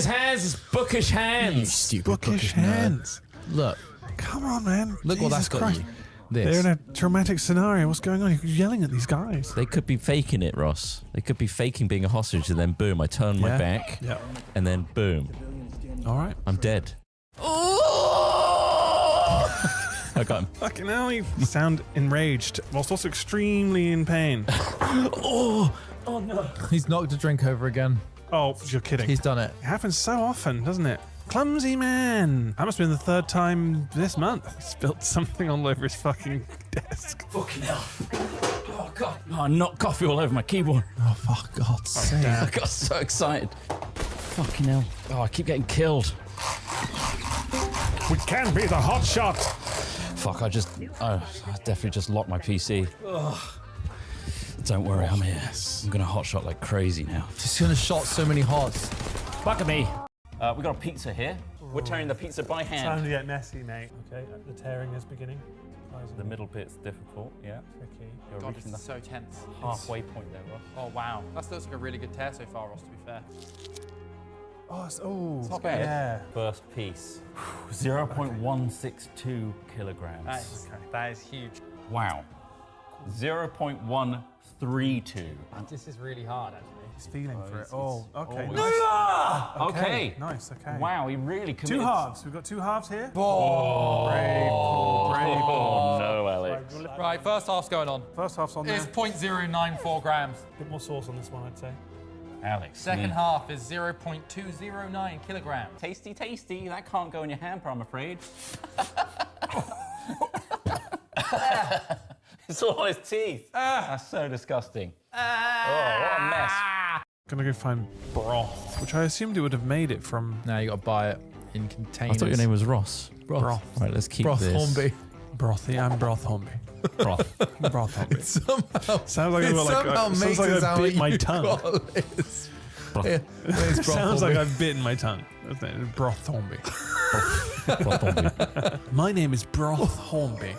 his hands, his bookish hands. You stupid Bookish hands. Look. Come on, man. Look what that's got Christ. you. This. They're in a traumatic scenario. What's going on? You're yelling at these guys. They could be faking it, Ross. They could be faking being a hostage, and then boom, I turn my back, and then boom. All right. I'm dead. I got him. Fucking hell, you sound enraged, whilst also extremely in pain. Oh no. He's knocked a drink over again. Oh, you're kidding. He's done it. It happens so often, doesn't it? Clumsy man. That must have been the 3rd time this month. He spilled something all over his fucking desk. Fucking hell. Oh god. Oh, I knocked coffee all over my keyboard. Oh, for God's sake. I got so excited. Fucking hell. Oh, I keep getting killed. We can be the hot shot. Fuck, I definitely just locked my PC. Ugh. Don't worry, I'm here. I'm gonna hotshot like crazy now. He's gonna shot so many hots. Fuck at me. We got a pizza here. We're tearing the pizza by hand. Time to get messy, mate. Okay, the tearing is beginning. The middle bit's difficult, yeah. Tricky. You're God, reaching this the is so tense. halfway point there, Ross. Oh, wow. That looks like a really good tear so far, Ross, to be fair. Oh, Not bad. Yeah. First piece. 0.162 kilograms. That is huge. Wow. 0.132. This is really hard, actually. He's feeling for it. Oh, okay. Oh, Nice. Okay. Nice, okay. Wow, he really committed. 2 halves. We've got 2 halves here. Oh. Brave Paul, brave Paul. Oh, no, Alex. Right, first half's going on. First half's on there. It's 0.094 grams. A bit more sauce on this one, I'd say. Alex. Second half is 0.209 kilograms. Tasty, tasty. That can't go in your hamper, I'm afraid. It's all on his teeth. That's so disgusting. Oh, what a mess. Gonna go find broth, which I assumed it would have made it from Now you gotta buy it in containers. I thought your name was Ross. broth. Right, let's keep Broth this. Hornby. Brothy. I'm broth homie. Broth. Broth homie. Somehow, Sounds like I've got makes like it I sound bit like my you tongue. call it. Broth. Yeah, it's broth Sounds like Hornby. I've bitten my tongue. Doesn't it? Broth Hornby. Broth Hornby. My name is Broth Hornby.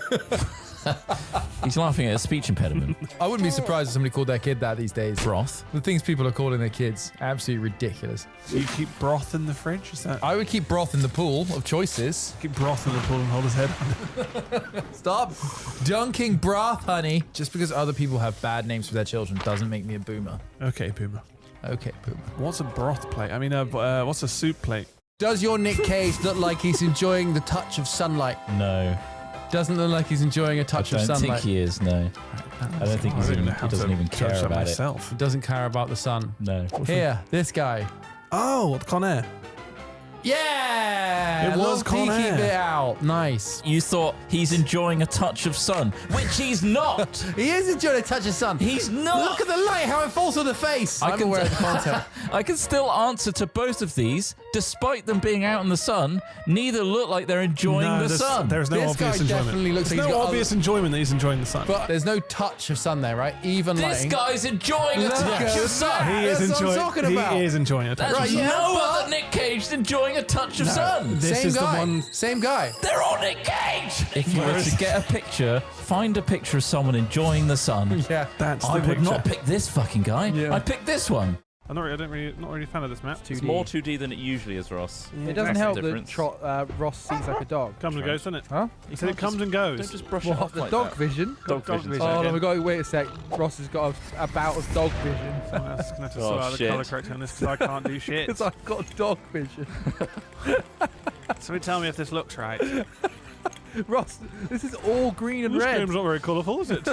He's laughing at a speech impediment. I wouldn't be surprised if somebody called their kid that these days. Broth. The things people are calling their kids, absolutely ridiculous. So you keep broth in the fridge? Is that? I would keep broth in the pool of choices. Keep broth in the pool and hold his head. Stop dunking broth, honey. Just because other people have bad names for their children doesn't make me a boomer. Okay, Puma. Okay, boomer. What's a broth plate? I mean, what's a soup plate? Does your Nick Cage look like he's enjoying the touch of sunlight? No. Doesn't look like he's enjoying a touch I of don't sunlight. think he is, no. I don't think he doesn't even care judge that about it. myself. He doesn't care about the sun. No. Here, this guy. Oh, Con Air. Yeah! It was Con Con Air. bit out. Nice. You thought he's enjoying a touch of sun, which he's not. He is enjoying a touch of sun. He's not. Look at the light, how it falls on the face. I'm aware of the content. I can still answer to both of these, despite them being out in the sun. Neither look like they're enjoying the sun. There's no This obvious guy enjoyment. definitely looks like There's he's no got obvious enjoyment that he's enjoying the sun. But there's no touch of sun there, right? Even This lighting. guy's enjoying a Look touch at of that. sun. He is That's what I'm enjoying. talking about. He is enjoying a touch There's of sun. no but- other Nick Cage enjoying a touch of sun. This Same is guy. the one. Same guy. They're all Nick Cage. If you were to get a picture, find a picture of someone enjoying the sun. Yeah. That's the I would picture. not pick this fucking guy. Yeah. I'd pick this one. I'm not really a fan of this map. It's more 2D than it usually is, Ross. It doesn't That's help the that difference. Ross sees like a dog. Comes and goes, doesn't it? Huh? He said it comes and goes. Don't just brush it What, off the like dog that. vision? Dog Dog vision. vision. Oh, Okay. no, we got to wait a sec. Ross has got about us dog vision. Oh, that's gonna have to Oh, sort out the shit. colour corrector on this because I can't do shit. Because I've got dog vision. So tell me if this looks right. Ross, this is all green and This red. game's not very colourful, is it?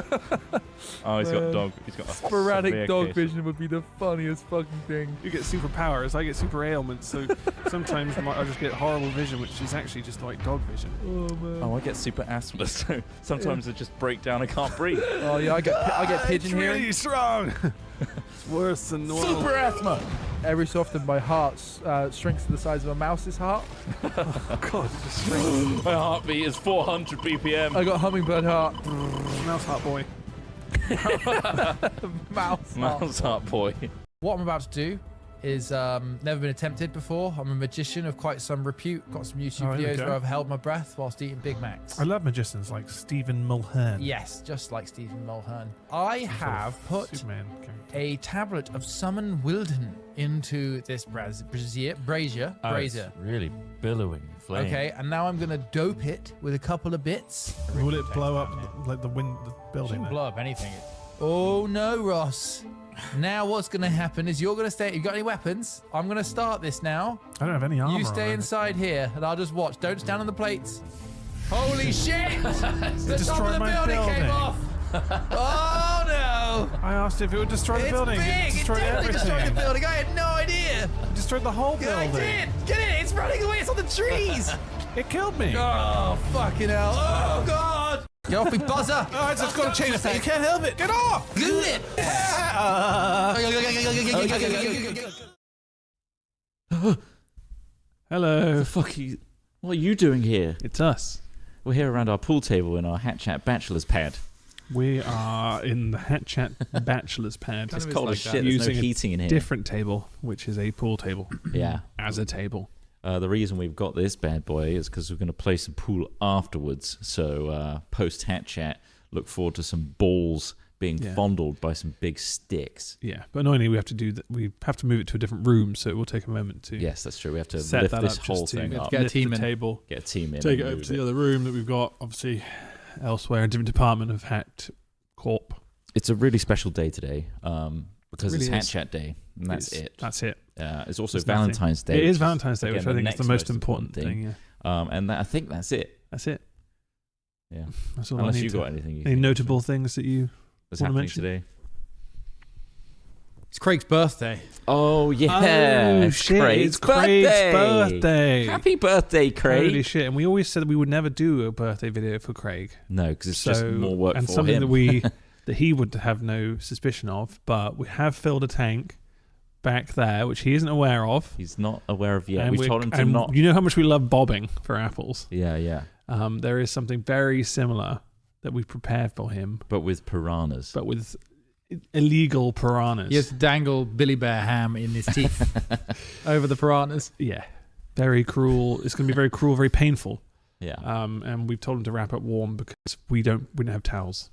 Oh, he's got dog. He's got a Sporadic severe dog case. vision would be the funniest fucking thing. You get superpowers, I get super ailments, so sometimes I just get horrible vision, which is actually just like dog vision. Oh man. Oh, I get super asthma, so sometimes I just break down. I can't breathe. Oh yeah, I get pigeon It's hearing. really strong. It's worse than normal. Super asthma. Every so often my heart shrinks to the size of a mouse's heart. God, My heartbeat is 400 BPM. I got hummingbird heart. mouse heart boy. Mouse heart. Mouse heart boy. What I'm about to do is never been attempted before. I'm a magician of quite some repute. Got some YouTube there we videos go. where I've held my breath whilst eating Big Macs. I love magicians like Stephen Mulhern. Yes, just like Stephen Mulhern. I have put Superman character. a tablet of Summon Wilden into this brazier. Oh, it's really billowing flame. Okay, and now I'm going to dope it with a couple of bits. Will it blow up like the building? Shouldn't there? blow up anything. Oh no, Ross. Now what's going to happen is you're going to stay. You got any weapons? I'm going to start this now. I don't have any armor. You stay on inside here, and I'll just watch. Don't stand on the plates. Holy shit! The top of destroyed the my building came building. off. Oh no! I asked if it would destroy the It's building. big. It It destroyed definitely everything. destroyed the building. I had no idea. It destroyed the whole Yeah, I building. did. Get it? It's running away. It's on the trees. It killed me. Oh fucking hell! Oh god! Get off me, buzzer! Oh, it's got a chain effect. You can't help it. Get off. Do it! Hello. What are you doing here? It's us. We're here around our pool table in our Hat Chat Bachelor's pad. We are in the Hat Chat Bachelor's Pad. It's is cold like as that. shit. There's Using no a heating in here. Different table, which is a pool table. Yeah. As a table. The reason we've got this bad boy is because we're going to play some pool afterwards. So post Hat Chat, look forward to some balls being fondled by some big sticks. Yeah, but annoyingly we have to do that. We have to move it to a different room, so it will take a moment to Yes, that's true. We have to set lift that this up whole just to thing up. Get a lift team the in. table, Get a team in. take it and over move to the other room that we've got, obviously elsewhere, a different department of Hat Corp. It's a really special day today because really it's Hat is. Chat Day, and that's it. That's it. It's also There's nothing. Valentine's Day. It which is Valentine's Day, again, which I think is the next most important thing. Yeah, And I think that's it. that's it. Yeah. That's all Unless I need you to. got anything. You Any think notable things that you? that's wanna happening mention? today? It's Craig's birthday. Oh yeah! Oh shit! It's Craig's birthday. Happy birthday, Craig! Holy shit! And we always said that we would never do a birthday video for Craig. No, because it's just more work and for something him. that we that he would have no suspicion of. But we have filled a tank back there, which he isn't aware of. He's not aware of yet. And We've we're- told him to and not. You know how much we love bobbing for apples. Yeah, yeah. There is something very similar that we've prepared for him, But with piranhas. but with illegal piranhas. He has to dangle Billy Bear ham in his teeth over the piranhas. Yeah. Very cruel. It's going to be very cruel, very painful. Yeah. And we've told him to wrap up warm because we don't have towels.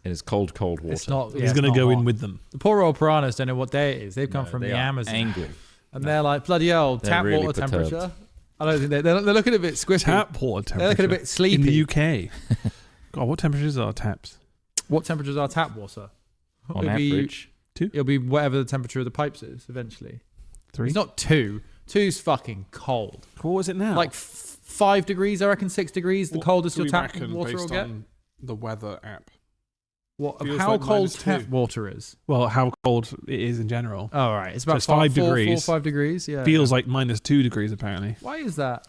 It is cold, cold water. It's not. He's going to go in with them. The poor old piranhas don't know what day it is. They've come No, from they the are Amazon, angry. and they're like bloody hell. They're Tap really water perturbed. temperature. I don't think they're looking a bit squiffy. Tap water temperature. They're looking a bit sleepy. In the UK. God, what temperatures are taps? What temperatures are tap water? On It'll be- average. It'll be whatever the temperature of the pipes is eventually. 3? It's not 2. 2's fucking cold. What was it now? Like 5 degrees, I reckon 6 degrees. The coldest your tap water will get. The weather app. What? feels How like cold -2. tap water is? Well, how cold it is in general. Oh, right. It's about it's 5 4 degrees. 5 degrees. Yeah. Feels like -2 degrees apparently. Why is that?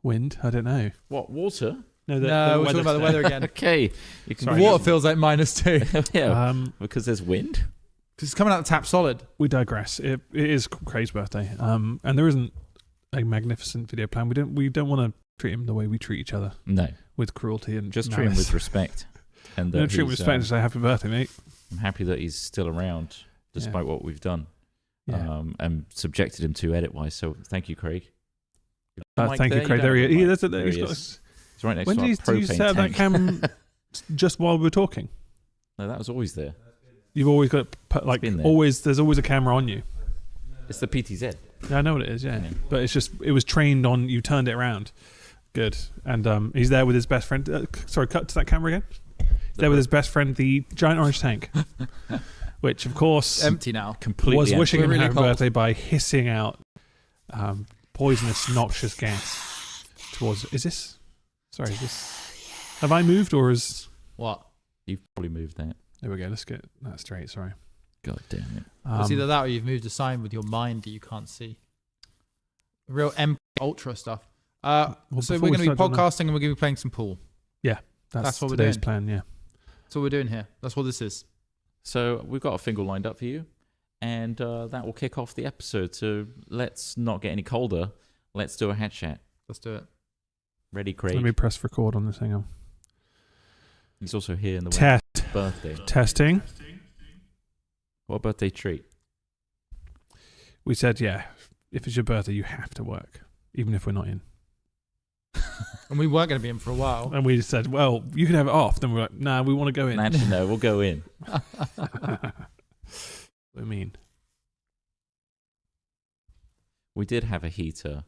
Wind? I don't know. What, water? No, No, we're talking about the weather again. Okay. You can Sorry. Water feels like -2. yeah. Because there's wind. Because it's coming out the tap solid. We digress. It is Craig's birthday, and there isn't a magnificent video plan. We don't want to treat him the way we treat each other, No. with cruelty and Just treat him malice. with respect. And We don't treat him with respect and say happy birthday, mate. I'm happy that he's still around despite what we've done. Yeah. And subjected him to edit-wise. So thank you, Craig. Thank you, Craig. There he is. There he is. He's right next When to did our you propane set up that tank. cam? Just while we were talking. No, that was always there. You've always got like been there. always. There's always a camera on you. It's the PTZ. Yeah, I know what it is. Yeah, Yeah. but it's just it was trained on. You turned it around. Good. And he's there with his best friend. Sorry, cut to that camera again. He's there with his best friend, the giant orange tank, which of course Empty now. Completely was empty. wishing him We're really happy cold. birthday by hissing out poisonous, noxious gas towards. Is this? Sorry, is this? Have I moved or is? What? You've probably moved that. There we go. Let's get that straight. Sorry. God damn it. It's either that or you've moved a sign with your mind that you can't see. Real ultra stuff. Well, So before we're we going to be start doing podcasting and we're going to be playing some pool. that's what we're today's doing. plan. Yeah. That's what we're doing here. That's what this is. So we've got a fingal lined up for you. And that will kick off the episode. So let's not get any colder. Let's do a hat chat. Let's do it. Ready, Craig? Let me press record on this thing. On. He's also here in the Test. birthday. Testing. What birthday treat? We said, yeah, if it's your birthday, you have to work, even if we're not in. And we weren't going to be in for a while. And we said, well, you can have it off. Then we're like, nah, we want to go in. Actually, no, we'll go in. What do you mean? We did have a heater.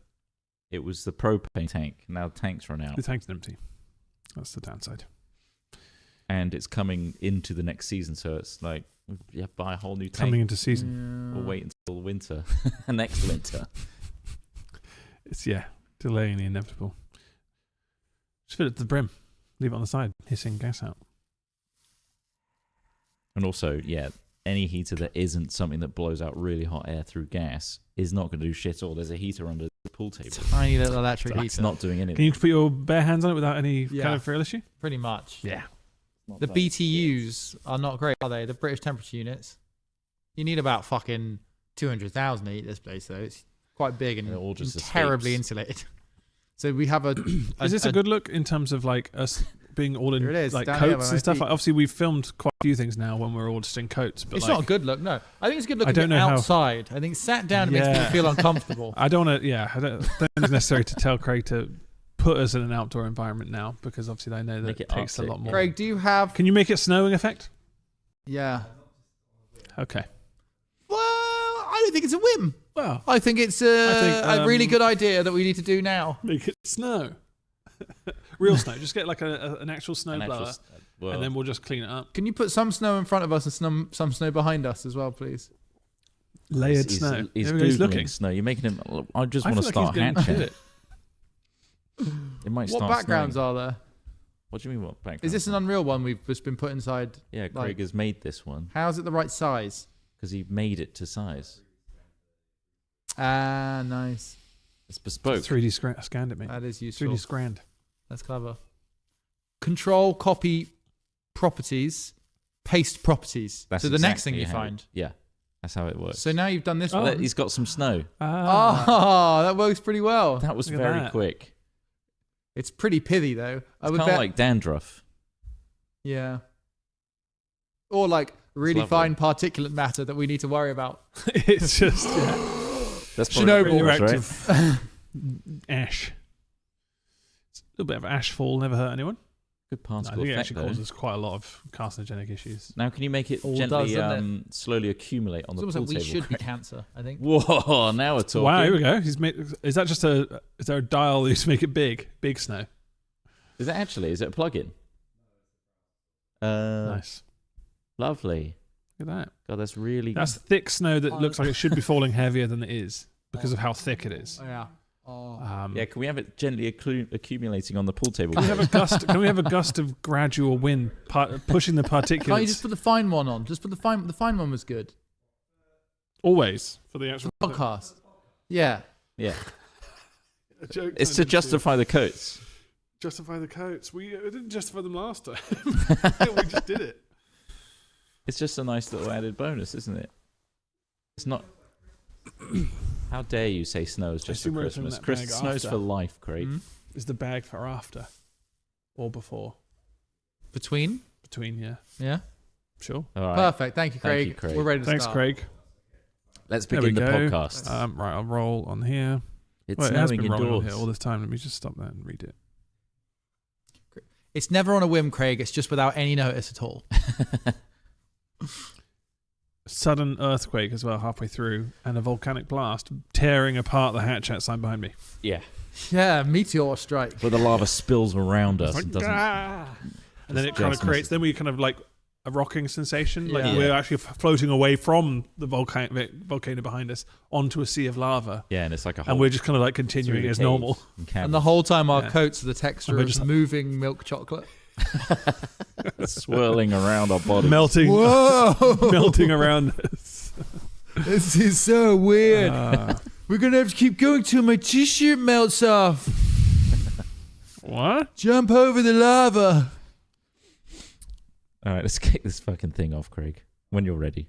It was the propane tank. Now the tank's run out. The tank's empty. That's the downside. And it's coming into the next season, so it's like, yeah, buy a whole new tank. Coming into season. We'll wait until winter. Next winter. It's, delaying the inevitable. Just fill it to the brim. Leave it on the side, hissing gas out. And also, any heater that isn't something that blows out really hot air through gas is not going to do shit all. There's a heater under the pool table. Tiny little electric It's heater. not doing anything. Can you put your bare hands on it without any kind of real issue? Pretty much. Yeah. The BTUs are not great, are they? The British temperature units. You need about fucking 200,000 to heat this place, though. It's quite big and It all just terribly escapes. insulated. So we have a. Is this a good look in terms of like us being all in Here it is, like down here coats by and my stuff? feet. Like, obviously, we've filmed quite a few things now when we're all just in coats. But It's like, not a good look, no. I think it's a good look I if don't you're know how- outside. I think sat down it makes people Yeah. feel uncomfortable. I don't want to. Yeah, I don't think it's necessary to tell Craig to put us in an outdoor environment now because obviously I know that Make it it takes a Arctic. lot more. Craig, do you have? Can you make it snowing effect? Yeah. Okay. Well, I don't think it's a whim. Well, I think it's I think, a really good idea that we need to do now. make it snow. Real snow. Just get like an actual snow An actual blower, well, and then we'll just clean it up. Can you put some snow in front of us and some snow behind us as well, please? Layered he's, snow. He's There he goes, Googling looking. snow. You're making him. I just I want to feel like start he's going to hatching. do it. It might What start backgrounds snowing. are there? What do you mean? What background? Is this an Unreal one we've just been put inside? Yeah, Craig like- has made this one How's it the right size? because he made it to size. Ah, nice. It's bespoke. 3D scanned it, mate. That is useful. 3D scanned. That's clever. Control, copy, properties, paste properties. That's so the next thing exactly you how find. Yeah, that's how it works. So now you've done this Oh. one. He's got some snow. Oh, that works pretty well. That was Look at very that. quick. It's pretty pithy though. I It's would kind bet. of like dandruff. Yeah. Or like really lovely. fine particulate matter that we need to worry about. It's just That's probably Chernobyl. what it was, right? radioactive ash. It's a little bit of ash fall never hurt anyone. Good No, I particle think it effect, actually though. causes quite a lot of carcinogenic issues. Now, can you make it All gently, does, doesn't it? slowly accumulate on It's the almost pool like we table? should be cancer, I think. Whoa! Now we're talking. Wow, here we go. He's made. Is that just a? Is there a dial that used to make it big? Big snow. Is it actually? Is it a plug-in? Nice. Lovely. Look at that. God, that's really. That's thick snow that looks like it should be falling heavier than it is because of how thick it is. Yeah. Oh. Yeah, can we have it gently accumulating on the pool table? Can we have a gust? Can we have a gust of gradual wind pushing the particulates? Can't you just put the fine one on? Just put the fine. The fine one was good. Always for the actual Podcast. Yeah. Yeah, A joke it's to turned into- justify the coats. justify the coats. We didn't justify them last time. We just did it. It's just a nice little added bonus, isn't it? It's not. How dare you say snow is just for assume we're opening Christmas? that bag Snow's after. for life, Craig. Mhm. Is the bag for after or before? Between. Between, yeah. Yeah. Sure. All right, Perfect. Thank you, Thank Craig. you, Craig. We're ready to Thanks, start. Craig. let's There we begin the go. podcast. Right, I'll roll on here. It's Well, it has snowing been rolling on indoors. here all this time. Let me just stop that and read it. It's never on a whim, Craig. It's just without any notice at all. Sudden earthquake as well halfway through, and a volcanic blast tearing apart the hatch outside behind me. Yeah, Yeah, meteor strike. where the lava spills around us Like, and doesn't. "Ah!" And then it Just kind of misses. creates. Then we kind of like a rocking sensation, like Yeah. we're actually floating away from the volcano behind us onto a sea of lava, Yeah, and it's like a whole. and we're just kind of like continuing through the as cave normal. and And the whole time our Yeah. coats are the texture And we're of just- moving milk chocolate. swirling around our bodies. melting, Whoa! melting around us. This is so weird. Ah. We're going to have to keep going till my t-shirt melts off. What? Jump over the lava. All right, let's kick this fucking thing off, Craig. When you're ready.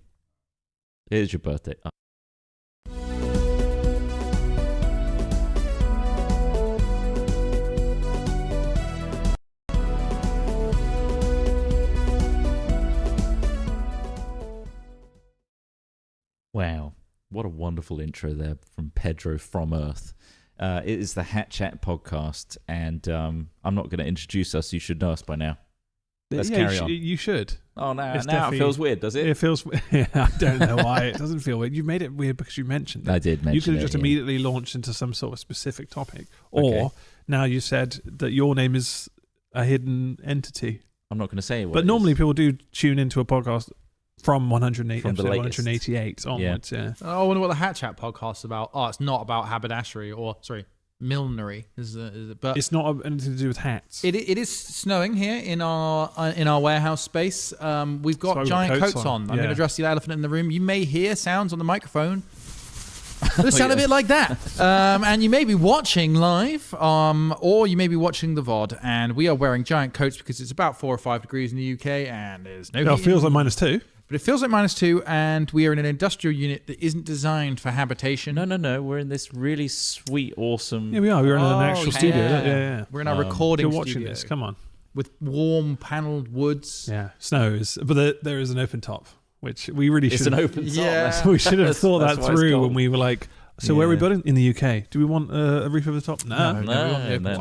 Here's your birthday. Wow. What a wonderful intro there from Pedro from Earth. It is the Hat Chat podcast, and I'm not going to introduce us. You should know us by now. Let's carry on. You should. Oh, now It's it definitely- feels weird, does it? It feels. Yeah, I don't know why it doesn't feel weird. You made it weird because you mentioned it. I did mention You could have it, just yeah. immediately launched into some sort of specific topic, or Okay. now you said that your name is a hidden entity. I'm not going to say what But it normally is. people do tune into a podcast from 108, From the episode latest. 188 onwards. Yeah. I wonder what the Hat Chat podcast is about. Oh, it's not about haberdashery millinery. But It's not anything to do with hats. it is snowing here in our warehouse space. We've That's why got we've giant got coats coats on. on. I'm going Yeah. to address the elephant in the room. You may hear sounds on the microphone that sound a bit like that. And you may be watching live, or you may be watching the VOD. And we are wearing giant coats because it's about 4 or 5 degrees in the UK, and there's no. It heat feels in- like -2. but it feels like -2, and we are in an industrial unit that isn't designed for habitation. No. We're in this really sweet, awesome. Yeah, we are. We're in an actual yeah. studio. Yeah. We're in our recording You're watching studio this. Come on. with warm panelled woods. Yeah. Snows. But there is an open top, which we really It's should an open top. Yeah. That's- we should have thought that's that why it's through called. when we were like, so where are we Yeah. building? In the UK. Do we want a roof over the top? No. No.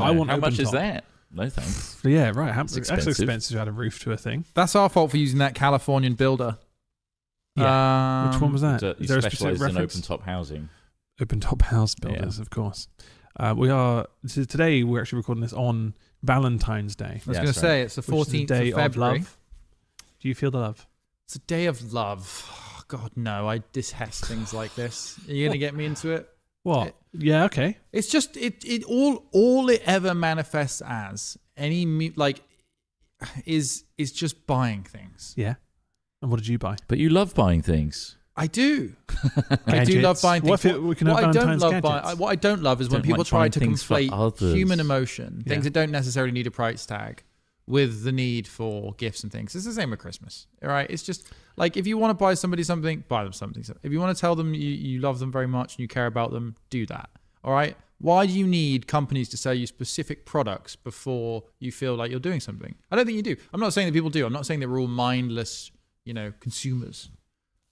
I want How open much is top. that? No thanks. So yeah, right. It's That's expensive. expensive to add a roof to a thing. That's our fault for using that Californian builder. Yeah. Which one was that? You Is there a specific specialise in reference? open top housing. Open top house builders, of course. Today we're actually recording this on Valentine's Day. I was Yeah, going to that's say it's the Which is the 14th day of February. love. Do you feel the love? It's a day of love. Oh, God, no! I detest things like this. Are you going to get me into it? What? Yeah, okay. It's just all it ever manifests as is just buying things. Yeah. And what did you buy? But you love buying things. I do. I do love buying things. What if we can have What I don't Valentine's love gadgets? what I don't love is when Don't people like try buying to things for conflate others. human emotion, things Yeah. that don't necessarily need a price tag, with the need for gifts and things. It's the same with Christmas, all right? It's just like if you want to buy somebody something, buy them something. If you want to tell them you love them very much and you care about them, do that, all right? Why do you need companies to sell you specific products before you feel like you're doing something? I don't think you do. I'm not saying that people do. I'm not saying that we're all mindless, consumers.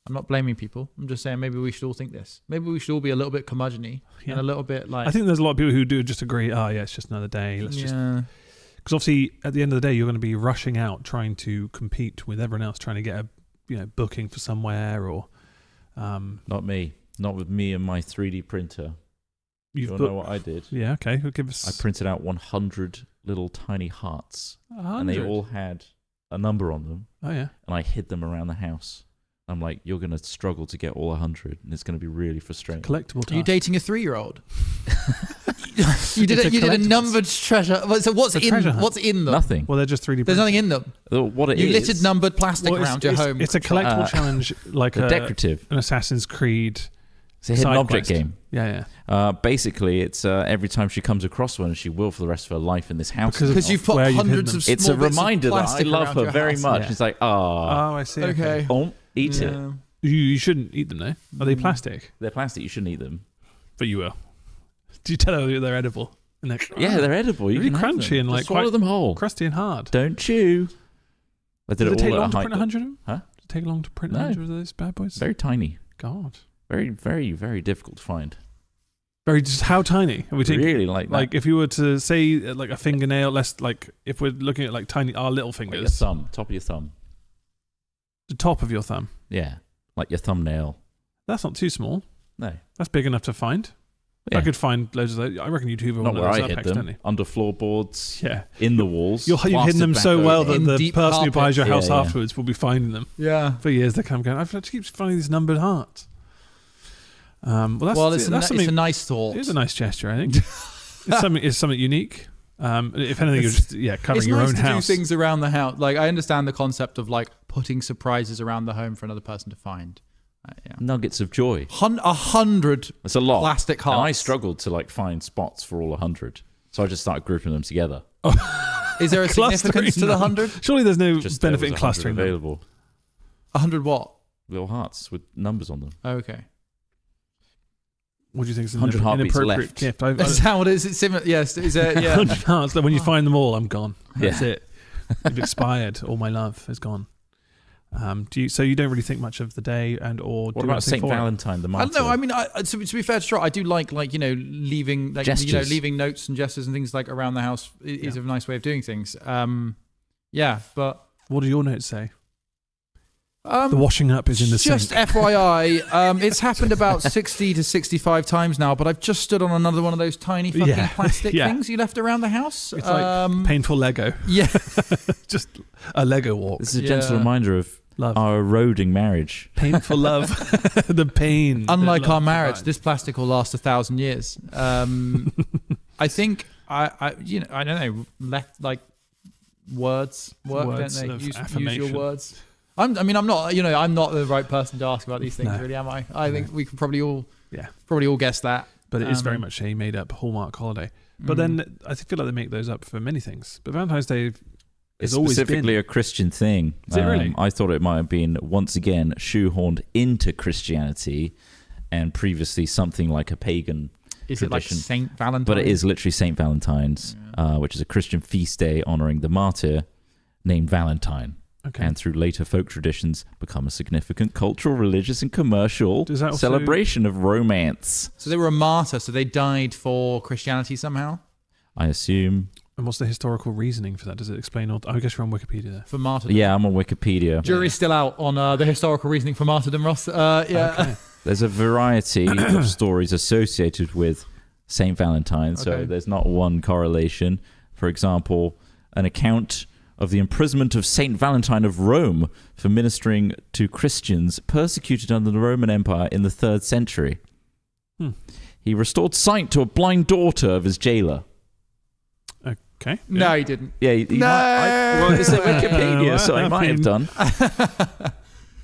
I'm not blaming people. I'm just saying maybe we should all think this. Maybe we should all be a little bit curmudgeon-y and a little bit like... I think there's a lot of people who do just agree, oh yeah, it's just another day. Let's just... Because obviously at the end of the day, you're going to be rushing out trying to compete with everyone else, trying to get a booking for somewhere or... Not me. Not with me and my 3D printer. You You've don't know what I did? Yeah, okay. Well, give us... I printed out 100 little tiny hearts. 100. And they all had a number on them. Oh yeah. And I hid them around the house. I'm like, you're going to struggle to get all 100, and it's going to be really frustrating. Collectible Are you task. dating a 3-year-old? you did It's a a collectibles. numbered treasure. So what's It's a treasure hunt. what's in them? Nothing. Well, they're just 3D There's printed. nothing in them. What it You is, littered numbered plastic Well, around your home. It's a collectible Uh, challenge like they're decorative. an Assassin's Creed. It's a hidden side object quest. game. Yeah, yeah. Basically, it's every time she comes across one, she will for the rest of her life in this house. Because you've put where you've hundreds hidden of It's small a bits of reminder that I plastic love around her your very house. much. Yeah. It's like, Oh, I see. Okay. eat it. Yeah. You shouldn't eat them though. Are they plastic? They're plastic. You shouldn't eat them. But you will. Do you tell her they're edible? And they're, Yeah, they're edible. You Really can have crunchy them. and, Just like, swallow quite them whole. crusty and hard. Don't chew. I did Does it it take all long at to a print height. 100 of them? Huh? Does it take long to print No. 100 of those bad boys? Very tiny. God. Very, very, very difficult to find. Very just how tiny? Are we thinking? Really like that. Like if you were to say like a fingernail, less like if we're looking at like tiny our little Like your fingers, thumb. Top of your thumb. the top of your thumb. Yeah. Like your thumbnail. That's not too small. No. That's big enough to find. Yeah. I could find loads of those. I reckon you'd hoover Not one where of I those up hid them. accidentally. Under floorboards. Yeah. In the walls. You've hidden plastered them back so well over. that In the deep person who buys your carpet. house Yeah, yeah. afterwards will be finding them Yeah. for years. They come going, I just keep finding these numbered hearts. Well, that's It's something. a nice thought. It is a nice gesture, I think. It's something unique. If anything, you're just covering It's your nice own to house. do things around the house. Like I understand the concept of like putting surprises around the home for another person to find. Yeah. Nuggets of joy. 100 It's a lot. plastic And I hearts. struggled to like find spots for all 100. So I just started grouping them together. Is there a Clustering significance to the them. 100? Surely there's no Just there benefit was in 100 clustering them. available. 100 what? Little hearts with numbers on them. Okay. What do you think is an 100 heartbeats inappropriate left. gift? That's how it is. It's similar. Yes. Is it? Yeah. 100 hearts. That when you find them all, I'm gone. That's Yeah. it. You've expired. All my love is gone. So you don't really think much of the day or What about Saint Valentine, the I martyr? don't know. I mean, to be fair to Trot, I do like leaving Gestures. leaving notes and gestures and things like around the house is a nice way of doing things. But what do your notes say? The washing up is in the just sink. FYI, it's happened about 60 to 65 times now, but I've just stood on another one of those tiny fucking plastic things you left around the house. It's like painful Lego. Yeah. Just a Lego walk. This is a gentle reminder of Love. our eroding marriage. Painful love. The pain. Unlike that our love marriage, provides. this plastic will last 1,000 years. I think I don't know, left like words work, Words don't they? of Use your affirmation. words. I'm not the right person to ask about these things, really, am I? I think we can probably all guess that. But it is very much a made up Hallmark holiday. But then I feel like they make those up for many things. But Valentine's Day It's has always specifically been. a Christian thing. Is it really? I thought it might have been once again shoehorned into Christianity, and previously something like a pagan Is tradition. it like Saint Valentine? But it is literally Saint Valentine's, which is a Christian feast day honoring the martyr named Valentine. Okay. And through later folk traditions, become a significant cultural, religious, and commercial Does that also- celebration of romance. So they were a martyr, so they died for Christianity somehow? I assume. And what's the historical reasoning for that? Does it explain all? I guess you're on Wikipedia there. For martyrdom. Yeah, I'm on Wikipedia. Jury's still out on the historical reasoning for martyrdom, Ross. Okay. There's a variety of stories associated with Saint Valentine, so Okay. there's not one correlation. For example, an account of the imprisonment of Saint Valentine of Rome for ministering to Christians persecuted under the Roman Empire in the 3rd century. He restored sight to a blind daughter of his jailer. Okay. No, he didn't. Yeah, well, it's at Wikipedia, so I might have done.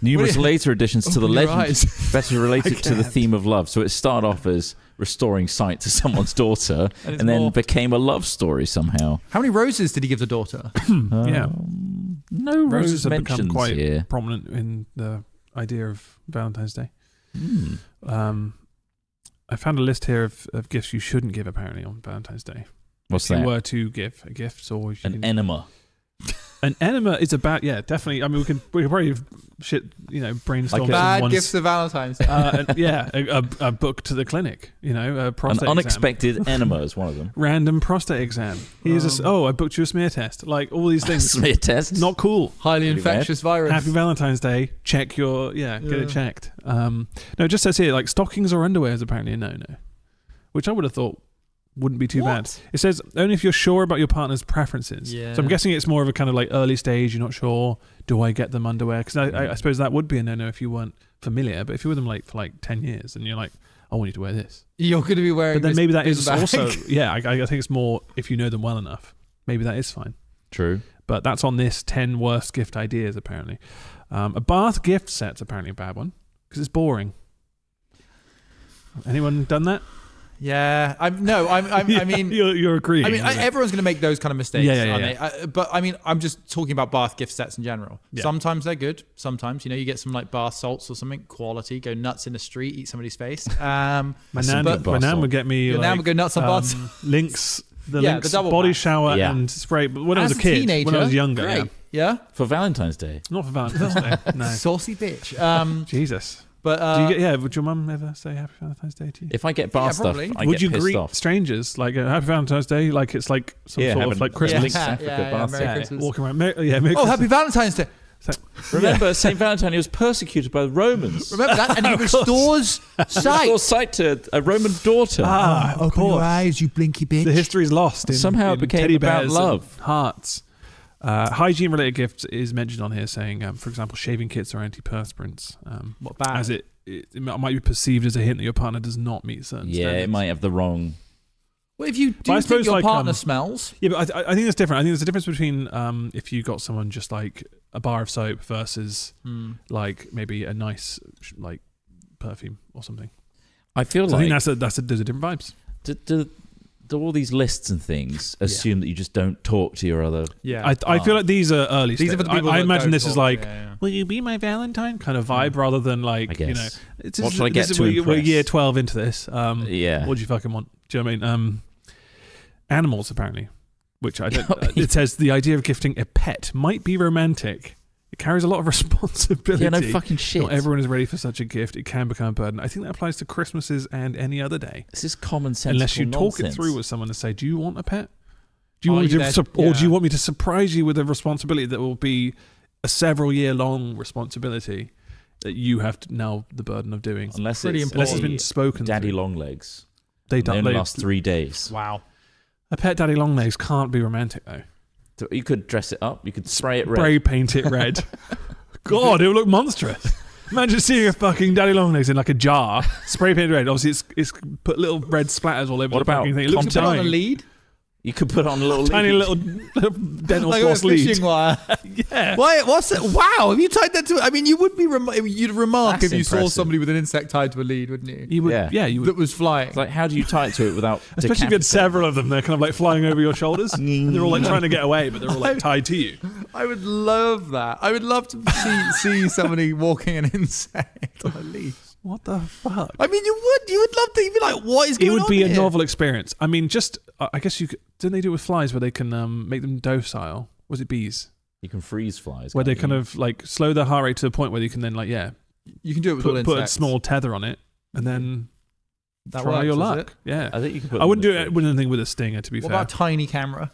Numerous later additions to the Open your legend eyes. better related to the can't. theme of love. So it started off as restoring sight to someone's daughter, And it's and then more- became a love story somehow. How many roses did he give the daughter? Yeah. No Roses rose have become mentions quite here. prominent in the idea of Valentine's Day. I found a list here of gifts you shouldn't give apparently on Valentine's Day. What's if that? you were to give a gift, or if you An can- enema. an enema is about definitely. I mean, we could probably brainstorm Like Bad someone's- gifts of Valentine's Day. a book to the clinic. A An prostate exam. unexpected enema is one of them. Random prostate exam. Here's I booked you a smear test. Like all these things. Smear test. Not cool. Highly Pretty bad. infectious virus. Happy Valentine's Day. Check your get it checked. No, it just says here like stockings or underwear is apparently a no-no, which I would have thought wouldn't be too bad. It says only if you're sure about your partner's preferences. Yeah. So I'm guessing it's more of a kind of like early stage. You're not sure. Do I get them underwear? Because I suppose that would be a no-no if you weren't familiar. But if you're with them like for like 10 years and you're like, I want you to wear this. You're going to be wearing But then this maybe that bin is bag. also I think it's more if you know them well enough. Maybe that is fine. True. But that's on this 10 worst gift ideas apparently. A bath gift set's apparently a bad one because it's boring. Anyone done that? Yeah. I mean... you're agreeing. I mean, everyone's going to make those kind of mistakes, Yeah. aren't they? But I mean, I'm just talking about bath gift sets in general. Yeah. Sometimes they're good. Sometimes, you get some like bath salts or something, quality, go nuts in the street, eat somebody's face. My That's nan, some good my nan bath would get me Your nan would go nuts on baths. Lynx, the Yeah, Lynx the double body pack. shower Yeah. and spray. But when I As was a kid, teenager, when I was younger, great. yeah. Yeah? For Valentine's Day. Not for Valentine's Day. No. Saucy bitch. Jesus. But Do you get, would your mum ever say Happy Valentine's Day to you? If I get bath stuff, probably. I Would get you pissed greet off. strangers like Happy Valentine's Day? Like it's like some Yeah, sort have of an- like Christmas. Lynx Africa bath Merry set. Christmas. Walking around. Merry Oh, Christmas. Happy Valentine's Day. Remember, Saint Valentine, he was persecuted by the Romans. Remember that? And he restores sight. Restore sight to a Roman daughter. Of course. eyes, you blinky bitch. The history's lost. Somehow it in became teddy about bears love. and hearts. Hygiene-related gifts is mentioned on here, saying, for example, shaving kits or antiperspirants. What bad? As it might be perceived as a hint that your partner does not meet certain Yeah, standards. it might have the wrong. Well, if you But I do think suppose, your like, partner smells, Yeah, but I think it's different. I think there's a difference between if you got someone just like a bar of soap versus like maybe a nice like perfume or something. I feel So I like think those are different vibes. do all these lists and things assume that you just don't talk to your other. yeah. I feel like these are early. These are for the people I that imagine don't this is talk. like, Yeah. will you be my Valentine kind of vibe rather than like, I guess. it's What shall I get to we're impress? year 12 into this. Yeah. What do you fucking want? Do you know what I mean? Animals apparently, which I don't. It says the idea of gifting a pet might be romantic. It carries a lot of responsibility. Yeah, no fucking shit. Not everyone is ready for such a gift. It can become a burden. I think that applies to Christmases and any other day. This is common sense. Unless you talk it through with someone and say, do you want a pet? Do you Are want you me there- to, or do yeah. you want me to surprise you with a responsibility that will be a several year long responsibility that you have to now the burden of doing? Unless Pretty it's, Unless it's a been spoken Daddy through. Longlegs. They They only don't. last 3 days. Wow. A pet daddy long legs can't be romantic though. So you could dress it up. You could spray it red. Spray paint it red. God, it would look monstrous. Imagine seeing a fucking daddy long legs in like a jar, spray painted red. Obviously, it's put little red splatters all over What the about fucking thing. It looks Put on a dying. lead. You could put on a little Tiny lead. little dental Like a floss lead. fishing wire. Yeah. Why? What's it? Wow! Have you tied that to? I mean, you would be. You'd remark That's if you saw impressive. somebody with an insect tied to a lead, wouldn't you? You would, Yeah. yeah, you would. That was flying. It's like, how do you tie it to it without Especially if you had decapitating? several of them, they're kind of like flying over your shoulders. And they're all like trying to get away, but they're all like tied to you. I would love that. I would love to see somebody walking an insect on a lead. What the fuck? I mean, you would love to. You'd be like, what is It going on? would be a here? novel experience. I mean, just I guess you could. Didn't they do it with flies where they can make them docile? Was it bees? You can freeze flies. Where they can't kind you? of like slow their heart rate to the point where you can then like You can do it with all put a insects. small tether on it and then That try works, your does luck. it? Yeah. I think you can put I wouldn't them do in the it fridge. with anything with a stinger. To be What fair, about a tiny camera?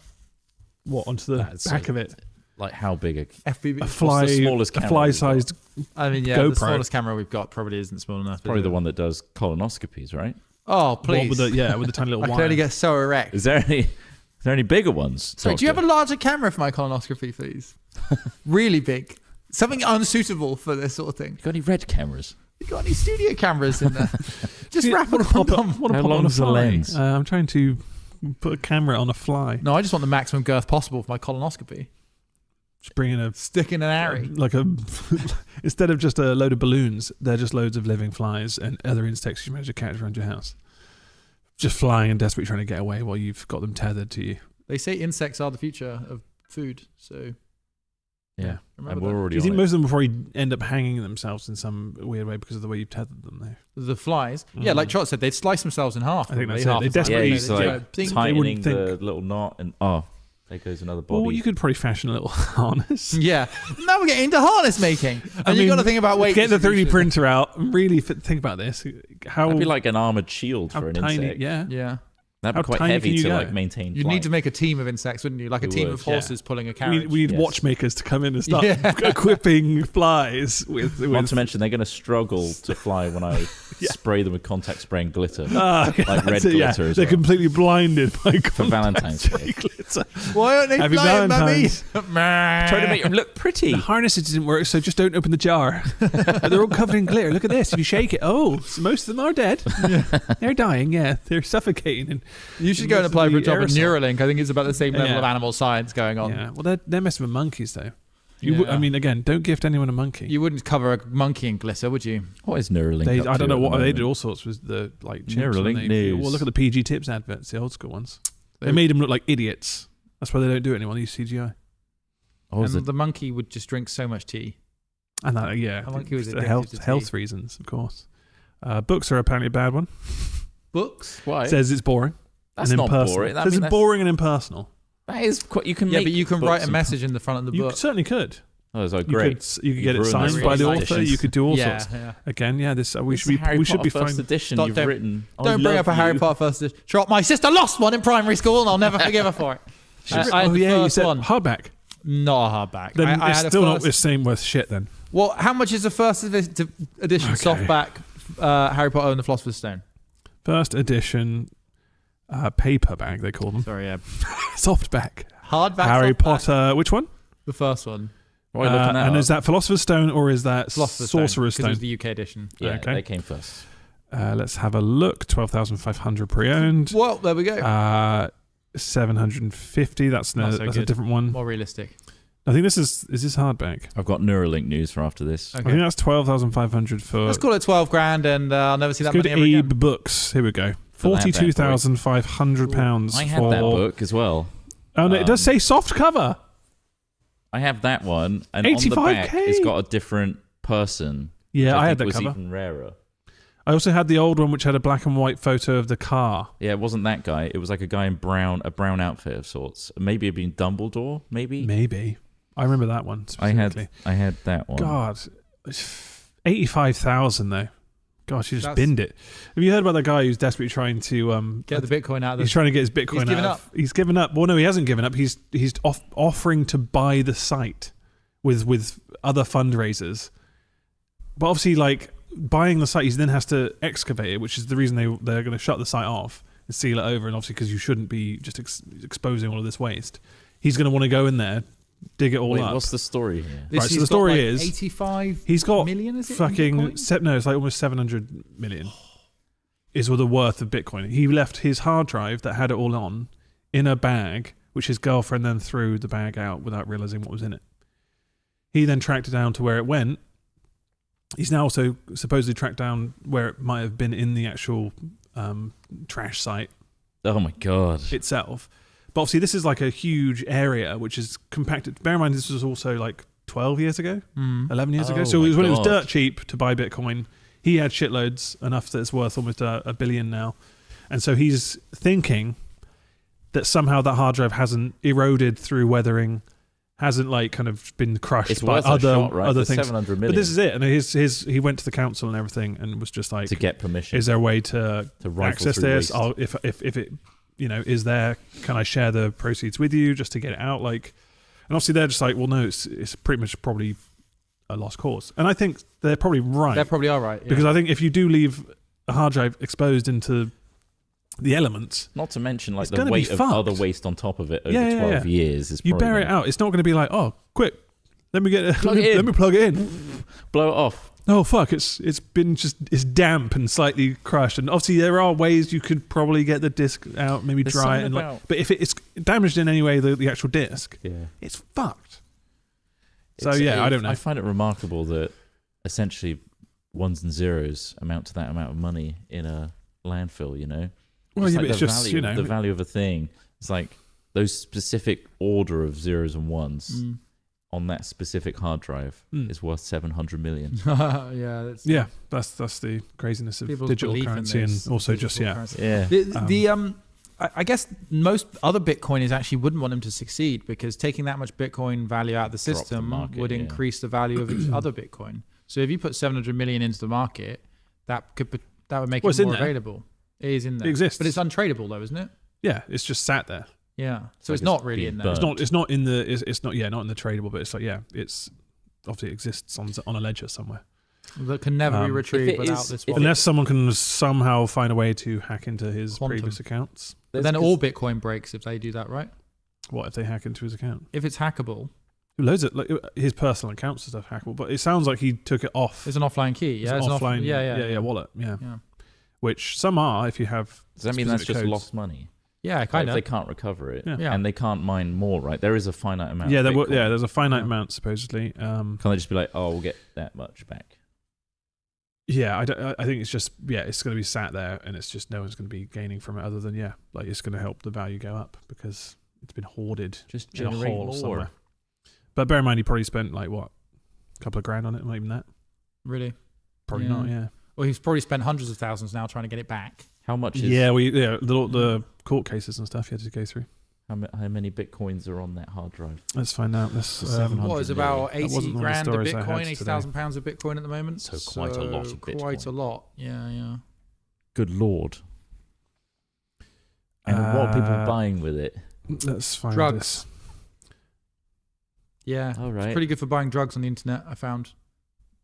what onto the That's back so- of it? Like how big? FPV. A fly, the smallest a camera fly-sized. I mean, yeah, GoPro. the smallest camera we've got probably isn't small enough. Probably is the it? one that does colonoscopies, right? Oh, What please. with the, with the tiny little I can wire. only get so erect. Is there any bigger ones? Sorry, do you have a Doctor? larger camera for my colonoscopy, please? Really big. Something unsuitable for this sort of thing. You got any red cameras? You got any studio cameras in there? Just Yeah, wrap wanna it on. pop it- wanna How pop it on a long's the fly. lens? I'm trying to put a camera on a fly. No, I just want the maximum girth possible for my colonoscopy. Just bring in a Stick in an array. like a instead of just a load of balloons, they're just loads of living flies and other insects you manage to catch around your house. Just flying and desperately trying to get away while you've got them tethered to you. They say insects are the future of food, so Yeah, remember and we're that. already Do you on think it. most of them will probably end up hanging themselves in some weird way because of the way you've tethered them though? the flies. Yeah, like Trot said, they'd slice themselves in half. I think probably, that's it. half They the time. Yeah, desperately- he's They like think- tightening wouldn't the think. little knot, and there goes another Well, body. you could probably fashion a little harness. Yeah. Now we're getting into harness making. And you've got to think about weight. Get the 3D distribution. printer out and really think about this. How That'd be like an armored shield how for an tiny? insect. Yeah. Yeah. That'd how be quite tiny heavy can you to go? like maintain. You'd flight. need to make a team of insects, wouldn't you? Like a We team would, of horses pulling a carriage. We need Yes. watchmakers to come in and start Yeah. equipping flies with. Not to mention, they're going to struggle to fly when I spray them with contact spray and glitter Like red glitter as They're well. completely blinded by for Valentine's Day. glitter. Why aren't they Happy flying, mummy? Valentine's. Trying to make them look pretty. The harnesses didn't work, so just don't open the jar. But they're all covered in glitter. Look at this. If you shake it, so most of them are dead. They're dying. Yeah, they're suffocating. And You should go and apply for a job at Aerosol. Neuralink. I think it's about the same level Yeah. of animal science going on. yeah, well, they're messing with monkeys though. Yeah. I mean, again, don't gift anyone a monkey. You wouldn't cover a monkey in glitter, would you? What is Neuralink? They, up I to don't know at the what they moment? did. All sorts with the like chips. Neuralink when they- news. Well, look at the PG Tips adverts, the old school ones. They made them look like idiots. That's why they don't do it anymore. They use CGI. Oh, is And it? the monkey would just drink so much tea. And that, yeah, A monkey was for addicted to health tea. reasons, of course. Books are apparently a bad one. Books? Why? Says it's boring. That's and not impersonal. boring. I Says mean, it's that's- boring and impersonal. That is quite. You can Yeah, make but you can books write a and- message in the front of the You book. certainly could. Oh, it's like You great. could get You've it ruined signed this by the first author. edition. You could do all yeah, sorts. yeah. Again, yeah, we This should is be Harry we should be Potter first fine. edition. Stop, You've don't- written. I Don't bring love up a Harry you. Potter first edition. Drop. My sister lost one in primary school, and I'll never forgive her for it. I had Oh the yeah, you first said one. hardback. Not a hardback. Then I it's had a still not first- the same worth shit. Then Well, how much is the first edition Okay. softback Harry Potter and the Philosopher's Stone? first edition paperback they call them. Sorry, yeah. Softback. Hardback. Harry softback? Potter. Which one? The first one. Why are you looking that and up? is that Philosopher's Stone or is that Philosopher's Sorcerer's Stone? 'Cause Stone? it was the UK edition. Yeah, Okay. they came first. Let's have a look. 12,500 pre-owned. Well, there we go. 750. That's Not so a good. different one. More realistic. I think this is this hardback. I've got Neuralink news for after this. I think that's 12,500 for. Let's call it 12 grand, and I'll never see that Let's go money to ever Abe again. Books. Here we go. For that bad boy. £42,500 I had for. that book as well. Oh no, it does Um, say soft cover. I have that one, and on the back 85K? it's got a different person. Yeah, which I had think that was cover. even rarer. I also had the old one, which had a black and white photo of the car. Yeah, it wasn't that guy. It was like a guy in a brown outfit of sorts. Maybe it'd been Dumbledore. Maybe. Maybe. I remember that one specifically. I had that one. God, 85,000 though. Gosh, you just That's- binned it. Have you heard about that guy who's desperately trying to Get the Bitcoin out of He's the... trying to get his Bitcoin He's given out. up. He's given up. Well, no, he hasn't given up. He's offering to buy the site with other fundraisers. But obviously, like buying the site, he then has to excavate it, which is the reason they're going to shut the site off and seal it over. And obviously, because you shouldn't be just exposing all of this waste, he's going to want to go in there, dig it all Wait, up. what's the story here? This Right, so he's the story got, like, is 85 he's got million, is it? in fucking Bitcoin? no, it's like almost 700 million is the worth of Bitcoin. He left his hard drive that had it all on in a bag, which his girlfriend then threw the bag out without realizing what was in it. He then tracked it down to where it went. He's now also supposedly tracked down where it might have been in the actual trash site Oh my god! itself. But obviously this is like a huge area which is compacted. Bear in mind this was also like 12 years ago, 11 years ago. Oh So it my was when it was God. dirt cheap to buy Bitcoin. He had shitloads, enough that it's worth almost $1 billion now. And so he's thinking that somehow that hard drive hasn't eroded through weathering, hasn't like kind of been crushed It's by worth other a shot, right? other For things. 700 million. But this is it. And he went to the council and everything and was just like, to get permission is there a way to to rifle access through this? waste. If it, is there, can I share the proceeds with you just to get it out? Like, and obviously they're just like, well, no, it's pretty much probably a lost cause. And I think they're probably right. They probably are right. Yeah. Because I think if you do leave a hard drive exposed into the elements, Not to mention like It's the gonna be weight of fucked. other waste on top of it over Yeah, yeah, 12 yeah. years is you probably bury it gonna out. It's not going to be like, oh, quick, let me get it. Plug it in. Let me plug it in. blow it off. Oh fuck! It's damp and slightly crushed, and obviously there are ways you could probably get the disc out, maybe There's dry it, something and about- but if it's damaged in any way, the actual disc, Yeah. it's fucked. So It's- yeah, I don't know. I find it remarkable that essentially ones and zeros amount to that amount of money in a landfill. You know. Well, Just yeah, like but it's the just value, the value of a thing. It's like those specific order of zeros and ones on that specific hard drive is worth 700 million. yeah, that's yeah, that's the craziness of people's digital belief in currency, this and also digital just currency. Yeah. I guess most other Bitcoiners actually wouldn't want him to succeed because taking that much Bitcoin value out of the Drop the system market, would yeah. increase the value of its other Bitcoin. So if you put 700 million into the market, that would make Well, it's it in more there. available. It is in there. It exists. But it's untradeable though, isn't it? yeah, it's just sat there. Yeah. So like it's not it's really being in there. burnt. It's not in the not in the tradable, but it's like it's obviously exists on a ledger somewhere. That can never be If retrieved it without is- this if wallet. Unless someone can somehow find a way to hack into his Quantum. previous accounts. But then all Bitcoin breaks if they do that, right? What if they hack into his account? If it's hackable, Loads of like his personal accounts and stuff hackable, but it sounds like he took it off. there's an offline key. Yeah, It's it's an offline, yeah, wallet, yeah. yeah. Which some are if you have. Does that mean that's specific just codes. lost money? Yeah, Like, kind if they of. can't recover it, Yeah. Yeah. and they can't mine more, right? There is a finite amount. Yeah, of Bitcoin. there's a finite Yeah. amount supposedly. Can't they just be like, oh, we'll get that much back? Yeah, I think it's just it's going to be sat there, and it's just no one's going to be gaining from it other than like it's going to help the value go up because it's been hoarded Just in a generate hole more. somewhere. But bear in mind, he probably spent like what, a couple of grand on it, not even that. Really? Probably Yeah. not. Yeah. Well, he's probably spent hundreds of thousands now trying to get it back. How much is? The court cases and stuff you had to go through. How many bitcoins are on that hard drive? Let's find out. Let's. 700 What is million. about That 80 wasn't one of the grand of stories I had Bitcoin, today. 80,000 pounds of Bitcoin at the moment. So quite a lot of Quite Bitcoin. a lot. Yeah, yeah. Good lord! And what are people buying with it? Let's find Drugs. this. Yeah. All right. It's pretty good for buying drugs on the internet, I found.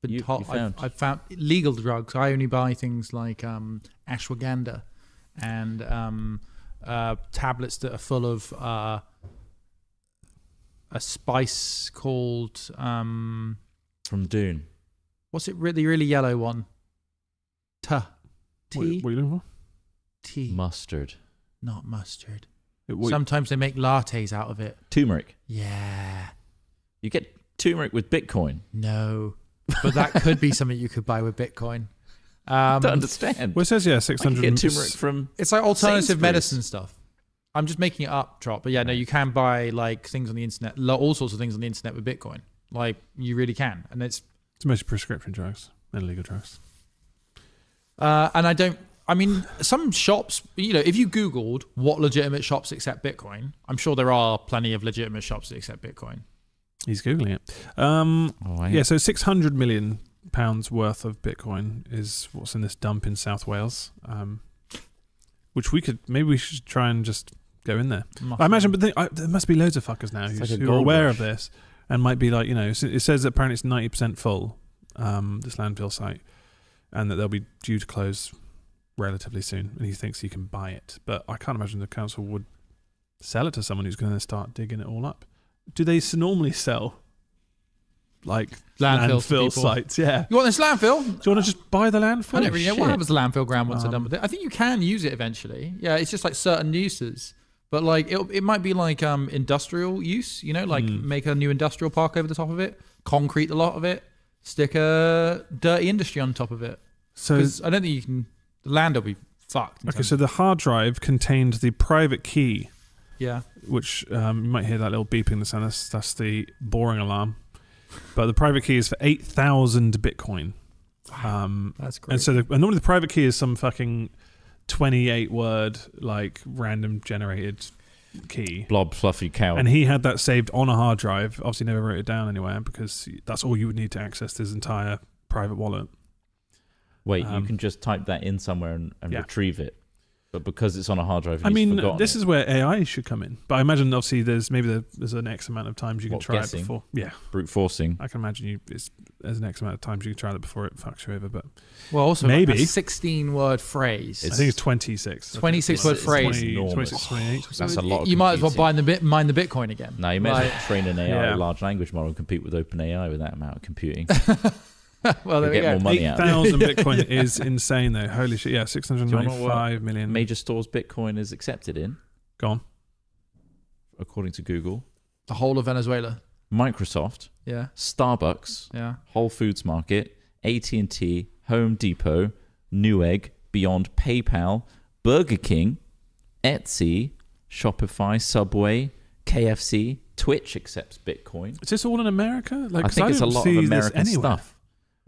But You found? I found legal drugs. I only buy things like ashwagandha and tablets that are full of a spice called From Dune. what's it really really yellow one? What are you looking for? Tea, Mustard. not mustard. What- Sometimes they make lattes out of it. Turmeric. Yeah, You get turmeric with Bitcoin. no, but that could be something you could buy with Bitcoin. I don't understand. Well, it says 600. I can get turmeric from. It's like alternative Sainsbury's. medicine stuff. I'm just making it up, Trot. But yeah, no, you can buy like things on the internet, all sorts of things on the internet with Bitcoin. Like you really can, and it's mostly prescription drugs and illegal drugs. and I mean, some shops, if you Googled what legitimate shops accept Bitcoin, I'm sure there are plenty of legitimate shops that accept Bitcoin. He's googling it. Right. Yeah, so £600 million worth of Bitcoin is what's in this dump in South Wales. Which maybe we should try and just go in there. I imagine, but there must be loads of fuckers now who are aware of this and might be like, it says that apparently it's 90% full, this landfill site, and that they'll be due to close relatively soon, and he thinks he can buy it. But I can't imagine the council would sell it to someone who's going to start digging it all up. Do they normally sell like landfill sites? Yeah. You want this landfill? Do you want to just buy the landfill? I don't really know what Shit. happens to landfill ground once they're done with it. I think you can use it eventually. Yeah, it's just like certain uses. But like it might be like industrial use, like make a new industrial park over the top of it, concrete a lot of it, stick a dirty industry on top of it. So I don't think you can. The land will be fucked. Okay, so the hard drive contained the private key. Yeah. Which you might hear that little beeping in the sound. That's the boring alarm. But the private key is for 8,000 Bitcoin. That's great. And so normally the private key is some fucking 28-word like random generated key. Blob fluffy cow. And he had that saved on a hard drive. Obviously never wrote it down anywhere because that's all you would need to access his entire private wallet. Wait, you can just type that in somewhere and retrieve it. But because it's on a hard drive, this is where AI should come in. But I imagine obviously there's an X amount of times you can try guessing? it before. Yeah. Brute forcing. I can imagine there's an X amount of times you can try that before it fucks you over. But also maybe like a 16-word phrase. I think it's 26. 26-word phrase. 26, 28. That's a lot of You might as well computing. mine the Bitcoin again. No, you may as well train an AI large language model and compete with OpenAI with that amount of computing. Well, there we get go. more money out. 8,000 Bitcoin is insane though. Holy shit! Yeah, 695 million. Major stores Bitcoin is accepted in. Go on. According to Google, The whole of Venezuela. Microsoft, Yeah. Starbucks, Yeah. Whole Foods Market, AT&T, Home Depot, Newegg, Beyond, PayPal, Burger King, Etsy, Shopify, Subway, KFC, Twitch accepts Bitcoin. Is this all in America? Like, I think it's a lot of American stuff.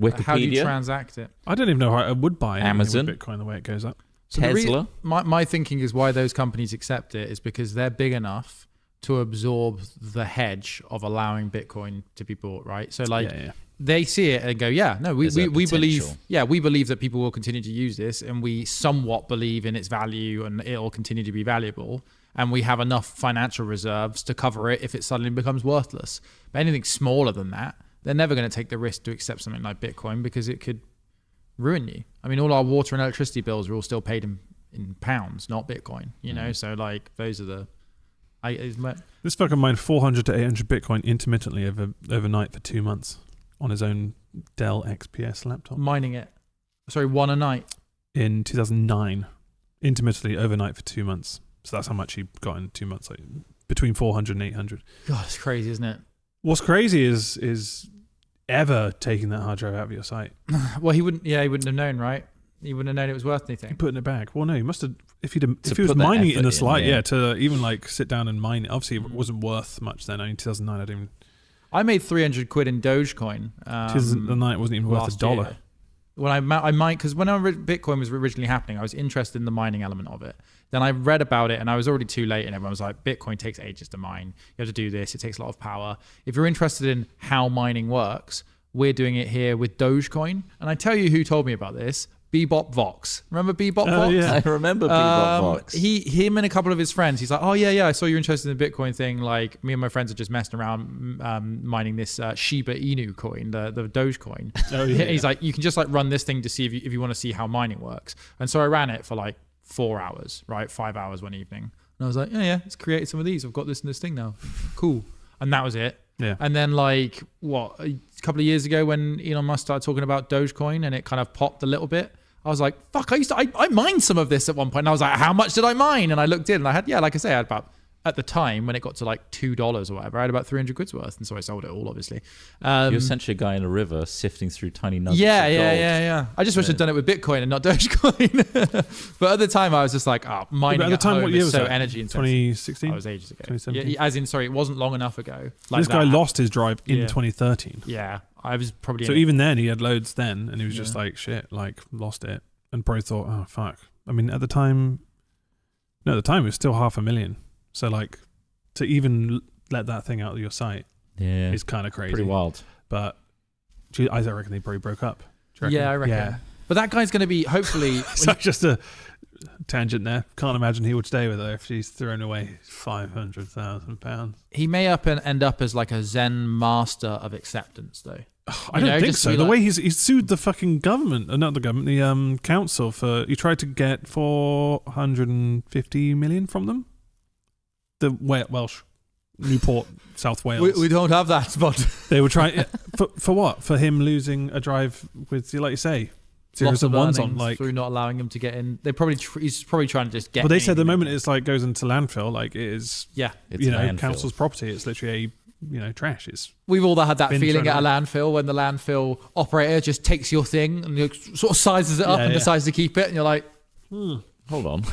Wikipedia. How do you transact it? I don't even know how I would buy Amazon, with Bitcoin the way it goes up. So Tesla. My thinking is why those companies accept it is because they're big enough to absorb the hedge of allowing Bitcoin to be bought, right? So like they see it and go, we believe that people will continue to use this, and we somewhat believe in its value and it'll continue to be valuable, and we have enough financial reserves to cover it if it suddenly becomes worthless. But anything smaller than that, they're never going to take the risk to accept something like Bitcoin because it could ruin you. I mean, all our water and electricity bills are all still paid in pounds, not Bitcoin, So like those are the... This fucker mined 400 to 800 Bitcoin intermittently overnight for 2 months on his own Dell XPS laptop. Mining it. Sorry, one a night. In 2009. Intermittently overnight for 2 months. So that's how much he got in 2 months. Like between 400 and 800. God, it's crazy, isn't it? What's crazy is ever taking that hard drive out of your site. Well, he wouldn't have known, right? He wouldn't have known it was worth anything. He put it in a bag. Well, no, he must have. If he was mining it in the slide, to even like sit down and mine it. Obviously, it wasn't worth much then. In 2009, I made 300 quid in Dogecoin. 2009, it wasn't even worth $1. Year. When I mined, because when Bitcoin was originally happening, I was interested in the mining element of it. Then I read about it, and I was already too late, and everyone was like, Bitcoin takes ages to mine. You have to do this. It takes a lot of power. If you're interested in how mining works, we're doing it here with Dogecoin. And I tell you who told me about this. Bebop Vox. Remember Bebop Vox? Yeah. I remember Bebop Vox. Him and a couple of his friends, he's like, oh yeah, I saw you're interested in the Bitcoin thing. Like, me and my friends are just messing around mining this Shiba Inu coin, the Dogecoin. Oh, yeah. He's like, you can just like run this thing to see if you want to see how mining works. And so I ran it for like 4 hours, right? 5 hours one evening. And I was like, let's create some of these. I've got this and this thing now. Cool. And that was it. Yeah. And then like, a couple of years ago when Elon Musk started talking about Dogecoin and it kind of popped a little bit, I was like, fuck, I mined some of this at one point. And I was like, how much did I mine? And I looked in and I had, like I say, I had about, at the time when it got to like $2 or whatever, I had about 300 quid's worth. And so I sold it all, obviously. You're essentially a guy in a river sifting through tiny nuggets of gold. Yeah. I just wish I'd done it with Bitcoin and not Dogecoin. But at the time I was just like, mining at the time, what year was so that? energy intensive. 2016? That was ages ago. 2017? Yeah, as in, sorry, it wasn't long enough ago. Like this guy lost his drive in 2013. Yeah, I was probably... So even then, he had loads then, and he was just like, shit, like, lost it. And probably thought, oh, fuck. I mean, at the time it was still 500,000. So, like, to even let that thing out of your site Yeah. is kind of crazy. Pretty wild. But I reckon they probably broke up. Do you reckon? Yeah, I reckon. Yeah. But that guy's going to be hopefully. So just a tangent there. Can't imagine he would stay with her if she's thrown away £500,000. He may end up as like a Zen master of acceptance, though. I don't think so. The way he's sued the fucking government, not the government, the council for. He tried to get 450 million from them. The Welsh, Newport, South Wales. We don't have that, but They were trying for what? For him losing a drive with, like you say, zeros lots and of ones on. earnings Like, through not allowing him to get in. He's probably trying to just get. well, they said the anything. moment it's like goes into landfill, like it is, Yeah, It's landfill. Council's property. It's literally trash. It's we've all had that Been feeling at a thrown landfill when the landfill operator just takes your thing and sort of sizes it up Yeah, and yeah. decides to keep it, and you're like, Hold on.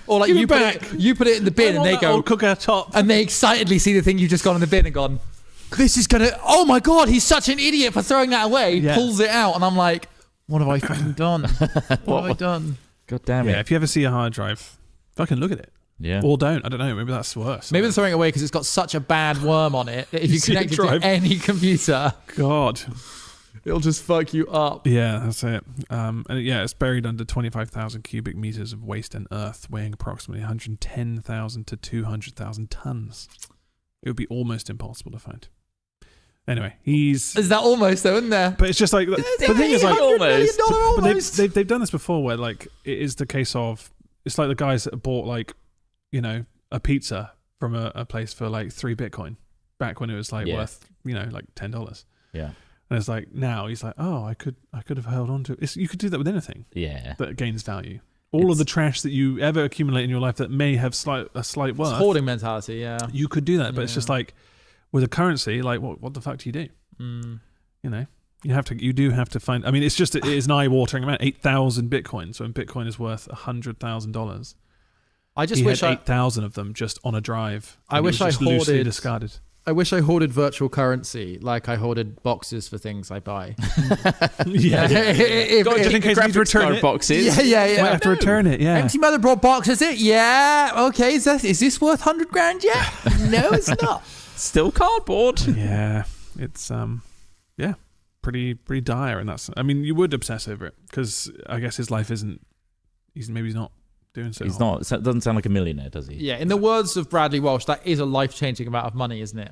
or like Give you it put back. you put it in the bin and they go, old cooker top. and they excitedly see the thing you've just gone in the bin and gone, this is gonna, oh my god, he's such an idiot for throwing that away. Yeah. Pulls it out, and I'm like, what have I fucking done? What have I done? God damn Yeah, it. if you ever see a hard drive, fucking look at it. Yeah. Or don't. I don't know. Maybe that's worse. Maybe they're throwing it away because it's got such a bad worm on it that if You you see it connect it drive. to any computer, God. it'll just fuck you up. Yeah, that's it. And it's buried under 25,000 cubic meters of waste and earth, weighing approximately 110,000 to 200,000 tons. It would be almost impossible to find. Anyway, Is that almost though, isn't there? But it's just like, but the thing is, like, $800 million but almost. they've done this before, where like it is the case of, it's like the guys that bought like, a pizza from a place for like 3 Bitcoin back when it was like worth like $10. Yeah. And it's like now he's like, oh, I could have held on to it. You could do that with anything Yeah. that gains value. All of the trash that you ever accumulate in your life that may have a slight worth, It's hoarding mentality, yeah. you could do that. But it's Yeah. just like with a currency, like what the fuck do you do? Mm. You do have to find. I mean, it is an eye-watering amount. 8,000 Bitcoins. So when Bitcoin is worth $100,000, I just he wish had 8,000 of them just on a drive. I and it wish was I just loosely hoarded- discarded. I wish I hoarded virtual currency like I hoarded boxes for things I buy. Yeah. If- in case you need to return it. boxes. Might have to return it. Yeah. Empty motherboard box, is it? Yeah. Okay. Is this worth 100 grand yet? No, it's not. Still cardboard. Yeah. It's pretty dire, and that's. I mean, you would obsess over it because I guess his life isn't. He's not doing so. He's hot. not. It doesn't sound like a millionaire, does he? Yeah. In the words of Bradley Walsh, that is a life-changing amount of money, isn't it?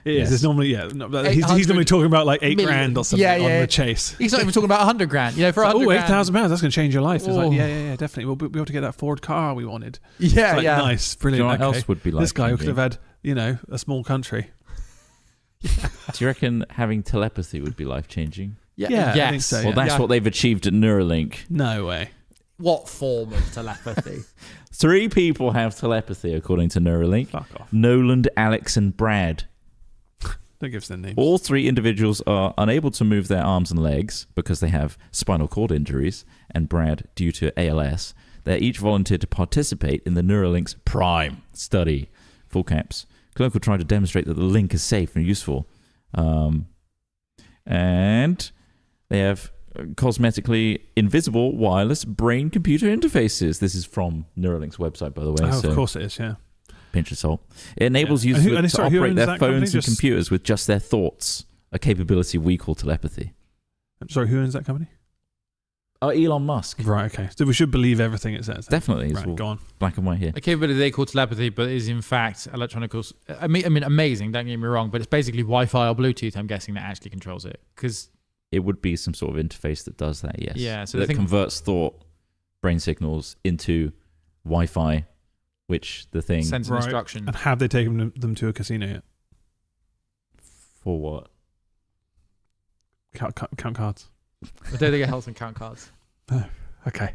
It is. Yes. It's normally he's normally talking about like 8 million. grand or something Yeah, on yeah. the chase. He's not even talking about 100 grand. For 100 Oh, grand. £8,000, that's going to change your life. It's Oh. like, yeah, definitely. We'll be able to get that Ford car we wanted. Yeah, It's like, yeah. nice, Do you brilliant. know what Okay. else would be like? This guy could have had, a small country. Do you reckon having telepathy would be life changing? Yeah. Yeah, I yes. think so, Well, yeah. that's what they've achieved at Neuralink. No way. What form of telepathy? 3 people have telepathy, according to Neuralink. Fuck off. Noland, Alex, and Brad. Don't give us their names. All 3 individuals are unable to move their arms and legs because they have spinal cord injuries, and Brad due to ALS. They're each volunteered to participate in the Neuralink's Prime study. Full caps. Clinical trial to demonstrate that the link is safe and useful. And they have cosmetically invisible wireless brain-computer interfaces. This is from Neuralink's website, by the way. Oh, so of course it is, yeah. pinch of salt. It enables Yeah. users And to who operate owns their that company? phones and Just- computers with just their thoughts, a capability we call telepathy. I'm sorry, who owns that company? Oh, Elon Musk. Right, okay. So we should believe everything it says. then. Definitely. It's all Right, go on. black and white here. A capability they call telepathy, but is in fact electronic. I mean, amazing. Don't get me wrong, but it's basically Wi-Fi or Bluetooth. I'm guessing that actually controls it because It would be some sort of interface that does that, yes. Yeah, so that the thing- converts thought, brain signals into Wi-Fi, which the thing... sends an Right. instruction. And have they taken them to a casino yet? For what? Count cards. But don't they get health and count cards? Okay.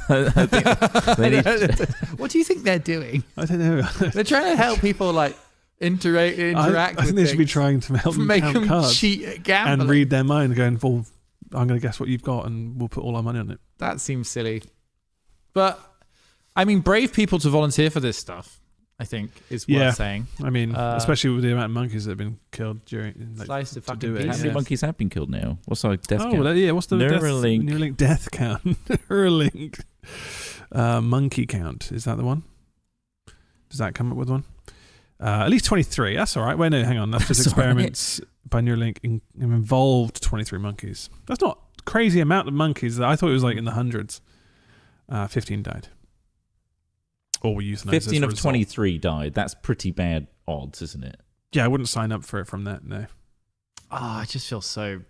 I think they need... What do you think they're doing? I don't know. They're trying to help people like interact I with think they should be things. trying to help them Make count them cards cheat at gambling. and read their mind, going, well, I'm going to guess what you've got and we'll put all our money on it. That seems silly. But I mean, brave people to volunteer for this stuff, I think, is worth Yeah. saying. I mean, Uh, especially with the amount of monkeys that have been killed during... Slice the fucking do it. How pizza. many Yeah. monkeys have been killed now? What's our death Oh, count? well, yeah. What's the Neuralink. Neuralink death count? Neuralink monkey count. Is that the one? Does that come up with one? At least 23. That's all right. Wait, no, hang on. That's just That's all right. experiments by Neuralink involved 23 monkeys. That's not a crazy amount of monkeys. I thought it was like in the hundreds. 15 died. Or were euthanized. 15 of 23 died. That's pretty bad odds, isn't it? Yeah, I wouldn't sign up for it from that, no. I just feel so.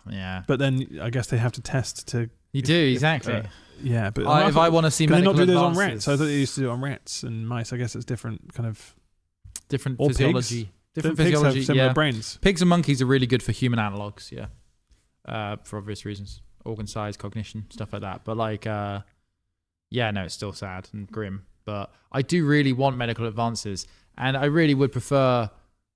Yeah. But then I guess they have to test to... You do, exactly. Yeah, but... If I want to see Can they medical not do those on advances, rats? I thought they used to do it on rats and mice. I guess it's different kind of... different Or physiology. pigs. Different Pigs physiology. have similar Yeah. brains. Pigs and monkeys are really good for human analogs, yeah. For obvious reasons. Organ size, cognition, stuff like that. But like, yeah, no, it's still sad and grim. But I do really want medical advances. And I really would prefer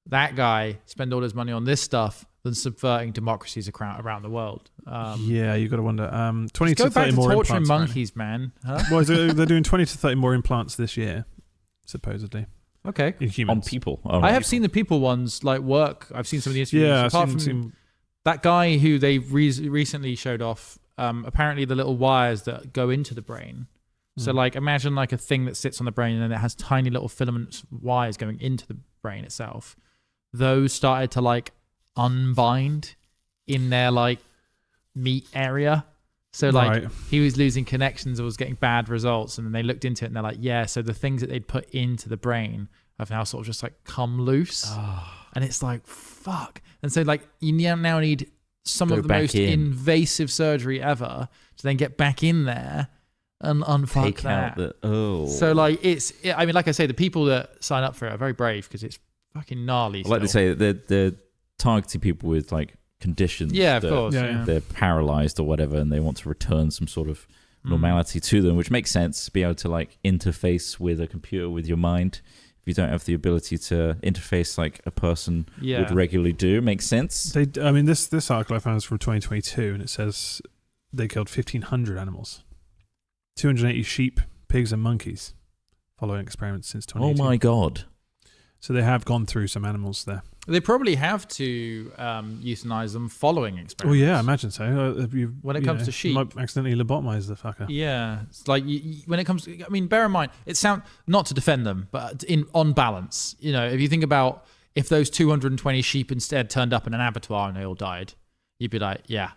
that guy spend all his money on this stuff than subverting democracies around the world. Yeah, you got to wonder. 20 Go to 30 back to more torturing implants. monkeys, man. Huh? Well, they're doing 20 to 30 more implants this year, supposedly, Okay. in humans. On people. Oh, I have seen the people ones like work. I've seen some of the interviews. Yeah, Apart I've from seen that guy who they recently showed off, apparently the little wires that go into the brain. So like imagine like a thing that sits on the brain and then it has tiny little filament wires going into the brain itself. Those started to like unbind in their like meat area. So like he was losing connections or was getting bad results. And then they looked into it and they're like, yeah, so the things that they'd put into the brain have now sort of just like come loose. And it's like, fuck. And so like you now need some Go of the back most in. invasive surgery ever to then get back in there and unfuck Take that. out the... So like I mean, like I say, the people that sign up for it are very brave because it's fucking gnarly. Like they still. say, they're targeting people with like conditions. Yeah, of that course. Yeah, yeah. They're paralyzed or whatever, and they want to return some sort of normality to them, which makes sense. Be able to like interface with a computer with your mind. If you don't have the ability to interface like a person would regularly do, makes sense. I mean, this article I found is from 2022, and it says they killed 1,500 animals, 280 sheep, pigs, and monkeys, following experiments since 2018. Oh my god! So they have gone through some animals there. They probably have to euthanize them following Oh experiments. yeah, I imagine so. When it comes to sheep. you might accidentally lobotomize the fucker. Yeah, it's like when it comes to, I mean, bear in mind, it sounds not to defend them, but on balance, you know, if you think about if those 220 sheep instead turned up in an abattoir and they all died, you'd be like, yeah,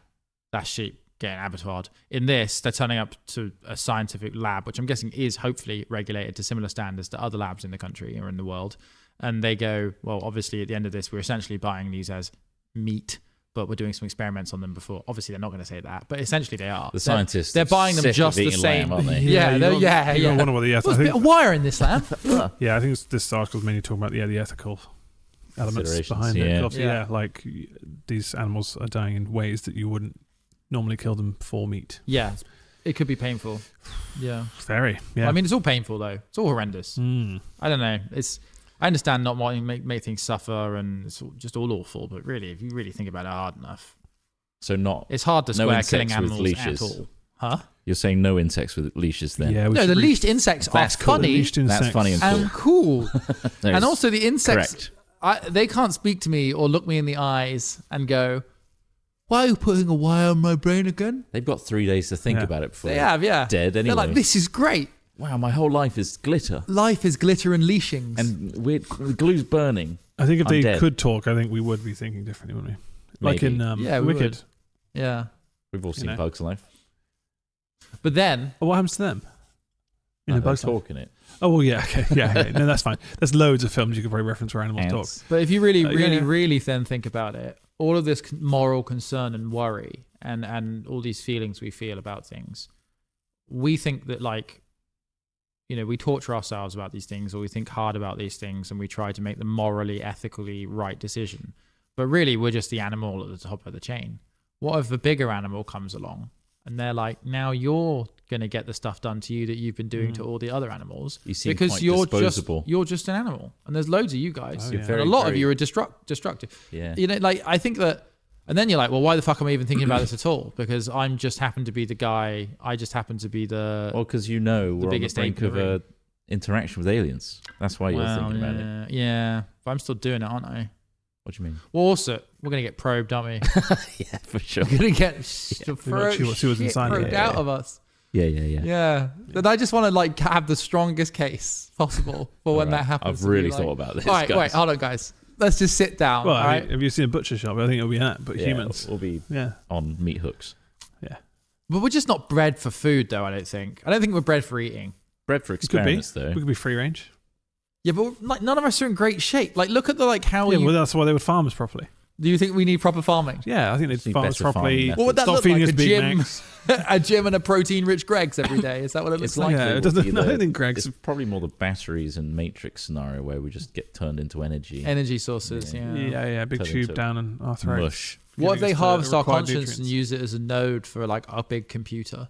that's sheep getting abattoired. In this, they're turning up to a scientific lab, which I'm guessing is hopefully regulated to similar standards to other labs in the country or in the world. And they go, well, obviously at the end of this, we're essentially buying these as meat, but we're doing some experiments on them before. Obviously, they're not going to say that, but essentially they are. The scientists, they're buying them sick just of the eating same. lamb, aren't they? Yeah, you gotta wonder what the There's a bit of wire in this lamb. Yeah, I think this article's mainly talking about the ethical elements Considerations, behind it. yeah. Obviously, like these animals are dying in ways that you wouldn't normally kill them for meat. Yeah, it could be painful. Yeah. Very. Yeah. I mean, it's all painful though. It's all horrendous. Mm. I don't know. I understand not wanting to make things suffer and it's just all awful, but really, if you really think about it hard enough, So it's hard to no square insects killing with animals leashes. at all. Huh? You're saying no insects with leashes then? Yeah. we No, should the read- leashed insects are That's cool. funny Leashed That's insects. funny and cool. and cool. And also the insects, Correct. they can't speak to me or look me in the eyes and go, why are you putting a wire on my brain again? They've got 3 days to think Yeah. about it before They have, yeah. dead anyway. They're like, this is great. Wow, my whole life is glitter. Life is glitter and leashings. And the glue's burning. I think if I'm they dead. could talk, I think we would be thinking differently, wouldn't we? Like Maybe. in Yeah, we Wicked. would. Yeah. We've all seen know. Bugs Life. But then, Oh, what happens to them? No, they're Bugs Life? talking it. Oh, well, yeah, okay. Yeah. No, that's fine. There's loads of films you could probably reference where animals Ants. but if you really, yeah, really, yeah. really then think about it, all of this moral concern and worry and all these feelings we feel about things, we think that like, you know, we torture ourselves about these things or we think hard about these things and we try to make the morally, ethically right decision. But really, we're just the animal at the top of the chain. What if the bigger animal comes along and they're like, now you're going to get the stuff done to you that you've been doing to all the other animals You seem because quite you're disposable. just an animal. And there's loads of you guys. Oh, You're yeah. very, And a lot of very- you are destructive. Yeah. You know, like I think that, and then you're like, well, why the fuck am I even thinking about this at all? Because I'm just happen to be the guy. I just happen to be the. Well, because you know we're on the biggest brink ape in of the room. a interaction with aliens. That's why you're thinking about it. Yeah, but I'm still doing it, aren't I? What do you mean? Well, also, we're gonna get probed, aren't we? Yeah, for sure. We're gonna get See what's inside probed it. out of us. Yeah. But I just want to like have the strongest case possible for when that happens. I've really thought about this. All right, guys. wait, hold on, guys. Let's just sit down. Well, all I right. mean, have you seen a butcher shop? I think it'll be that, but Yeah, humans. will be on meat hooks. Yeah. But we're just not bred for food, though. I don't think we're bred for eating. Bred for It could be. experiments, though. We could be free range. Yeah, but like none of us are in great shape. Like, look at the like how Yeah, you. well, that's why they would farm us properly. Do you think we need proper farming? Yeah, I think they'd Need farm us better properly. farming What would that Stop look feeding like? us A Big gym, Macs. a gym and a protein-rich Greg's every day. Is that what it looks It's like? likely Yeah, it will doesn't- be I don't think Greg's- It's probably more the batteries and Matrix scenario where we just get turned into energy. Energy sources. Yeah. Yeah. Yeah, big Turn tube into down and our throats. Mush. What if Giving they us the harvest our required conscience nutrients. and use it as a node for like a big computer?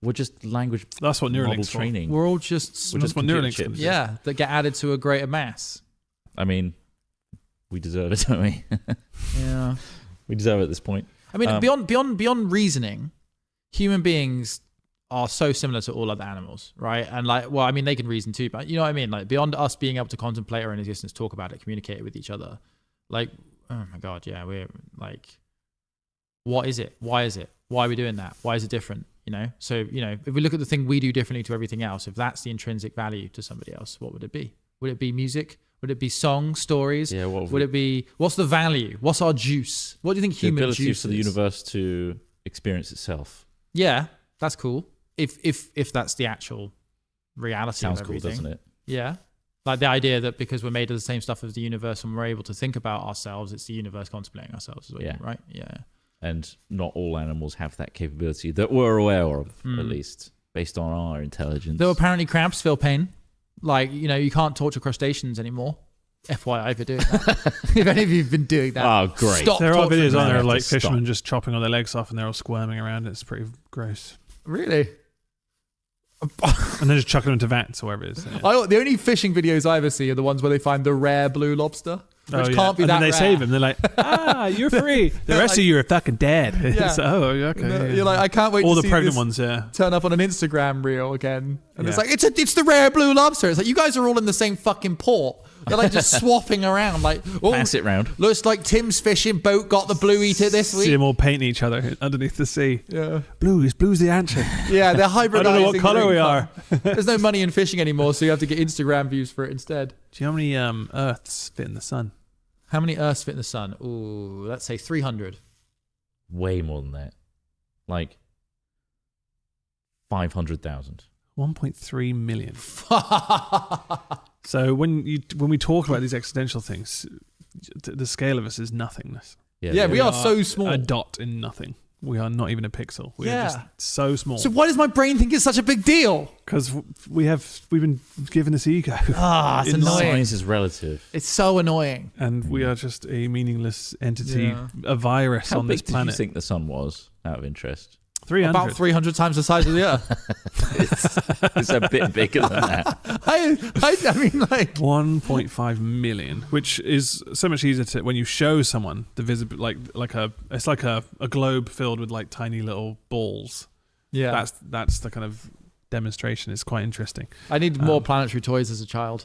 We're just language That's what model Neuralink's for. training. We're all just We're That's just what computer Neuralink's chips. gonna do. yeah, that get added to a greater mass. I mean, we deserve it, don't we? Yeah. We deserve it at this point. I mean, beyond reasoning, human beings are so similar to all other animals, right? And like, well, I mean, they can reason too, but you know what I mean? Like, beyond us being able to contemplate our own existence, talk about it, communicate it with each other, like, oh my God, yeah, we're like, what is it? Why is it? Why are we doing that? Why is it different? You know? So, you know, if we look at the thing we do differently to everything else, if that's the intrinsic value to somebody else, what would it be? Would it be music? Would it be songs, stories? Yeah, what Would it be, what's the value? What's our juice? What do you think the human ability juice for the is? universe to experience itself? Yeah, that's cool. If that's the actual reality Sounds of cool, everything. doesn't it? Yeah. Like the idea that because we're made of the same stuff as the universe and we're able to think about ourselves, it's the universe contemplating ourselves, is what you mean, right? Yeah. And not all animals have that capability that we're aware of, Hmm. at least, based on our intelligence. Though apparently crabs feel pain. Like, you know, you can't torture crustaceans anymore. FYI for doing that. If any of you have been doing that. Oh, great. Stop There are torturing videos them. on there have to like stop. fishermen just chopping all their legs off and they're all squirming around. It's pretty gross. Really? And they're just chucking them to vats or whatever it is. Yeah. The only fishing videos I ever see are the ones where they find the rare blue lobster, which Oh, yeah. can't be and that then they rare. save him. They're like, you're free. The rest like- of you are fucking dead. Yeah. It's, oh, okay. And yeah. you're like, I can't wait all to the see pregnant this ones, yeah. turn up on an Instagram reel again. And it's Yeah. like, it's the rare blue lobster. It's like, you guys are all in the same fucking port. They're like just swapping around. Like, oh, Pass it round. looks like Tim's fishing boat got the blue eater this See week. them all painting each other underneath the sea. Yeah. Blue's the answer. Yeah, they're I hybridizing. don't know what colour we are. There's no money in fishing anymore, so you have to get Instagram views for it instead. Do you know how many Earths fit in the sun? How many Earths fit in the sun? Ooh, let's say 300. Way more than that. Like 500,000. 1.3 million. So when we talk about these existential things, the scale of us is nothingness. Yeah, we are so small. A dot in nothing. We are not even a pixel. We Yeah. are just so small. So why does my brain think it's such a big deal? Because we've been given this ego, Ah, it's In annoying. Science is relative. It's so annoying. and we are just a meaningless entity, Yeah. a virus How on this big did you planet. think the sun was, out of interest? 300. About 300 times the size of the Earth. It's a bit bigger than that. I mean, like, 1.5 million, which is so much easier to when you show someone the visible, it's like a globe filled with like tiny little balls. yeah. That's the kind of demonstration. It's quite interesting. I needed more planetary toys as a child.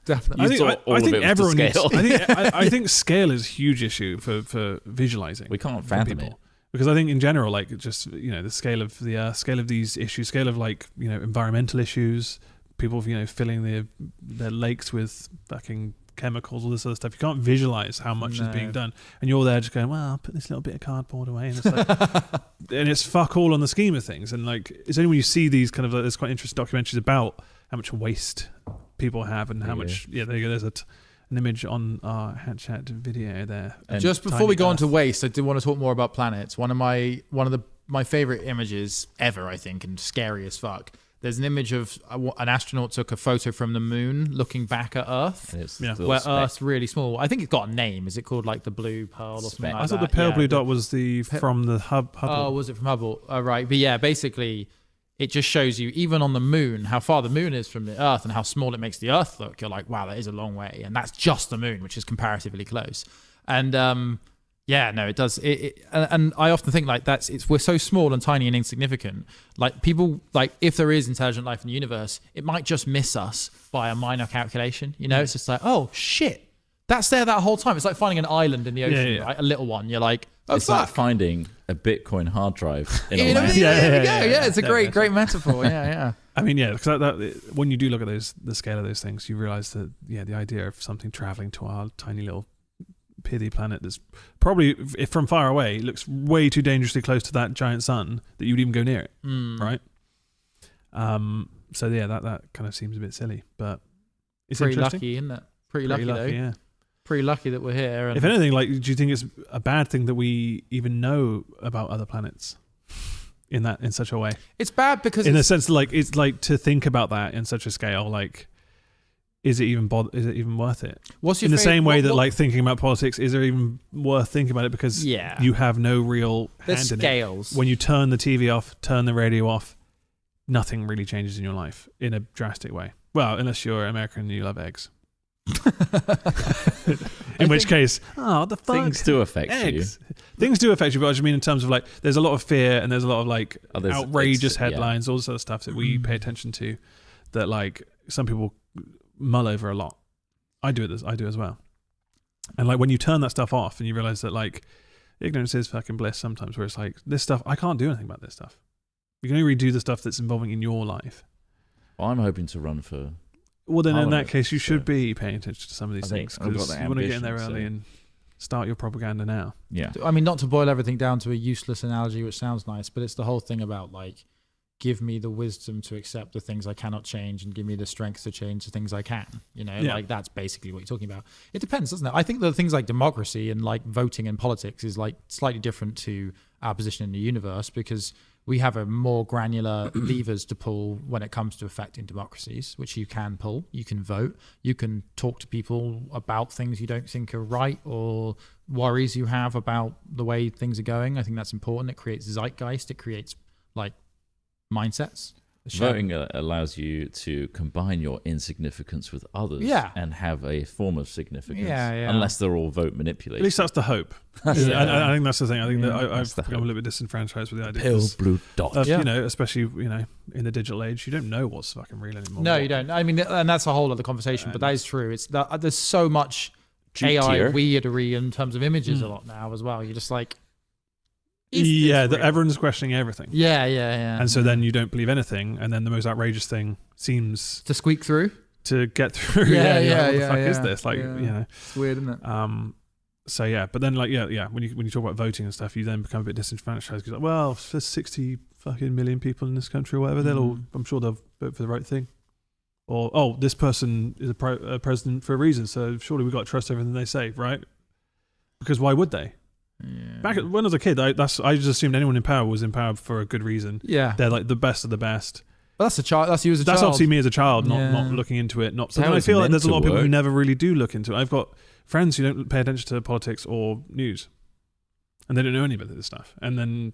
Definitely. You thought all I of think it was to everyone needs. scale. I think scale is a huge issue for visualizing. We can't for fathom people. it. Because I think in general, like just the scale of the Earth, scale of these issues, scale of like environmental issues, people filling their lakes with fucking chemicals, all this other stuff. You can't visualize how much is being done, and you're there just going, well, I'll put this little bit of cardboard away, and it's like, and it's fuck all on the scheme of things. And like it's only when you see these kind of there's quite interesting documentaries about how much waste people have and how much. Yeah, there you go. There's an image on our Hatchat video there. And Just before tiny we go on Earth. to waste, I do want to talk more about planets. One of my favorite images ever, I think, and scary as fuck. There's an image of an astronaut took a photo from the moon looking back at Earth, And it's Yeah. a little where speck. Earth's really small. I think it's got a name. Is it called like the blue pearl or something Speck. like I thought that? the pale Yeah, blue dot was from the Hubble. Oh, was it from Hubble? Oh, right. But yeah, basically, it just shows you, even on the moon, how far the moon is from the Earth and how small it makes the Earth look. You're like, wow, that is a long way. And that's just the moon, which is comparatively close. And yeah, no, it does. And I often think like we're so small and tiny and insignificant. Like people, like if there is intelligent life in the universe, it might just miss us by a minor calculation. It's just like, oh shit, that's there that whole time. It's like finding an island in the ocean, Yeah. right? A little one. You're like, It's like finding a Bitcoin hard drive in a You know, land. yeah, it's a great metaphor. Yeah. I mean, yeah, because when you do look at the scale of those things, you realize that the idea of something traveling to our tiny little pithy planet that's probably, if from far away, looks way too dangerously close to that giant sun that you'd even go near it, right? So yeah, that kind of seems a bit silly, but it's pretty interesting. lucky, isn't it? Pretty lucky though. Yeah. Pretty lucky that we're here. And If anything, like, do you think it's a bad thing that we even know about other planets in such a way? it's bad because In a sense, like, it's like to think about that in such a scale, like, is it even worth it? what's your In the favorite, same way that, what- like, thinking about politics, is it even worth thinking about it because Yeah. you have no real there's hand in it? scales. When you turn the TV off, turn the radio off, nothing really changes in your life in a drastic way. Well, unless you're American and you love eggs. In which case, the fuck? Things do affect Eggs. Things do affect you, but I just mean in terms of, like, there's a lot of fear and there's a lot of, like, there's- outrageous it's- yeah. headlines, all this sort of stuff that we pay attention to that, like, some people mull over a lot. I do as well. And, like, when you turn that stuff off and you realize that, like, ignorance is fucking bliss sometimes, where it's like, this stuff, I can't do anything about this stuff. You can only do the stuff that's involving in your life. Well, I'm hoping to run for. Well, then in that Parliament, case, you should so- be paying attention to some of these I think things I've got because that you want to get in there ambition, early so- and start your propaganda now. Yeah. I mean, not to boil everything down to a useless analogy, which sounds nice, but it's the whole thing about, like, give me the wisdom to accept the things I cannot change and give me the strength to change the things I can. You know, Yeah. like, that's basically what you're talking about. It depends, doesn't it? I think that things like democracy and, like, voting and politics is, like, slightly different to our position in the universe because we have a more granular levers to pull when it comes to affecting democracies, which you can pull. You can vote. You can talk to people about things you don't think are right or worries you have about the way things are going. I think that's important. It creates zeitgeist. It creates, like, mindsets. Voting allows you to combine your insignificance with others Yeah. and have a form of significance. Yeah. Unless they're all vote manipulated. At least that's the hope. Yeah. I think that's the thing. I think that I've that's the become a hope. little bit disenfranchised with the idea Pale blue dot. of, Yeah. you know, especially, you know, in the digital age, you don't know what's fucking real anymore. No, you don't. I mean, and that's a whole other conversation, but that is true. It's that there's so much AI G-tier. weirdery in terms of images a lot now as well. You're just like, is this Yeah, real? everyone's questioning everything. Yeah. And so then you don't believe anything, and then the most outrageous thing seems to squeak through. to get through. Yeah, you're like, what the yeah, fuck is yeah. this? Like, Yeah. you know. It's weird, isn't it? So yeah, but then, like, yeah, when you talk about voting and stuff, you then become a bit disenfranchised because, like, well, if there's 60 fucking million people in this country or whatever, they'll all, I'm sure they'll vote for the right thing. Or, oh, this person is a president for a reason, so surely we've got to trust everything they say, right? Because why would they? Yeah. Back when I was a kid, I just assumed anyone in power was in power for a good reason. Yeah. They're like the best of the best. Well, that's a child. That's you as a That's child. obviously me as a child, not Yeah. looking into it. Not. It's how I it's feel like meant there's a lot of to people who work. never really do look into it. I've got friends who don't pay attention to politics or news, and they don't know any of this stuff. And then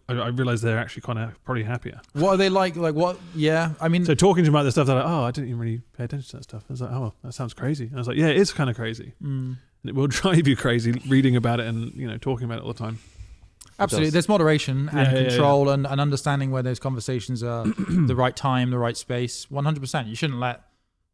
I realize they're actually kind of probably happier. What are they like? Like what? Yeah. I mean, So talking to them about this stuff, they're like, "Oh, I didn't even really pay attention to that stuff." I was like, "Oh, that sounds crazy." And I was like, "Yeah, it is kind of crazy. And it will drive you crazy reading about it and, you know, talking about it all the time." absolutely. There's moderation and Yeah, yeah, control and understanding where those conversations are the right time, the right space. 100%. You shouldn't let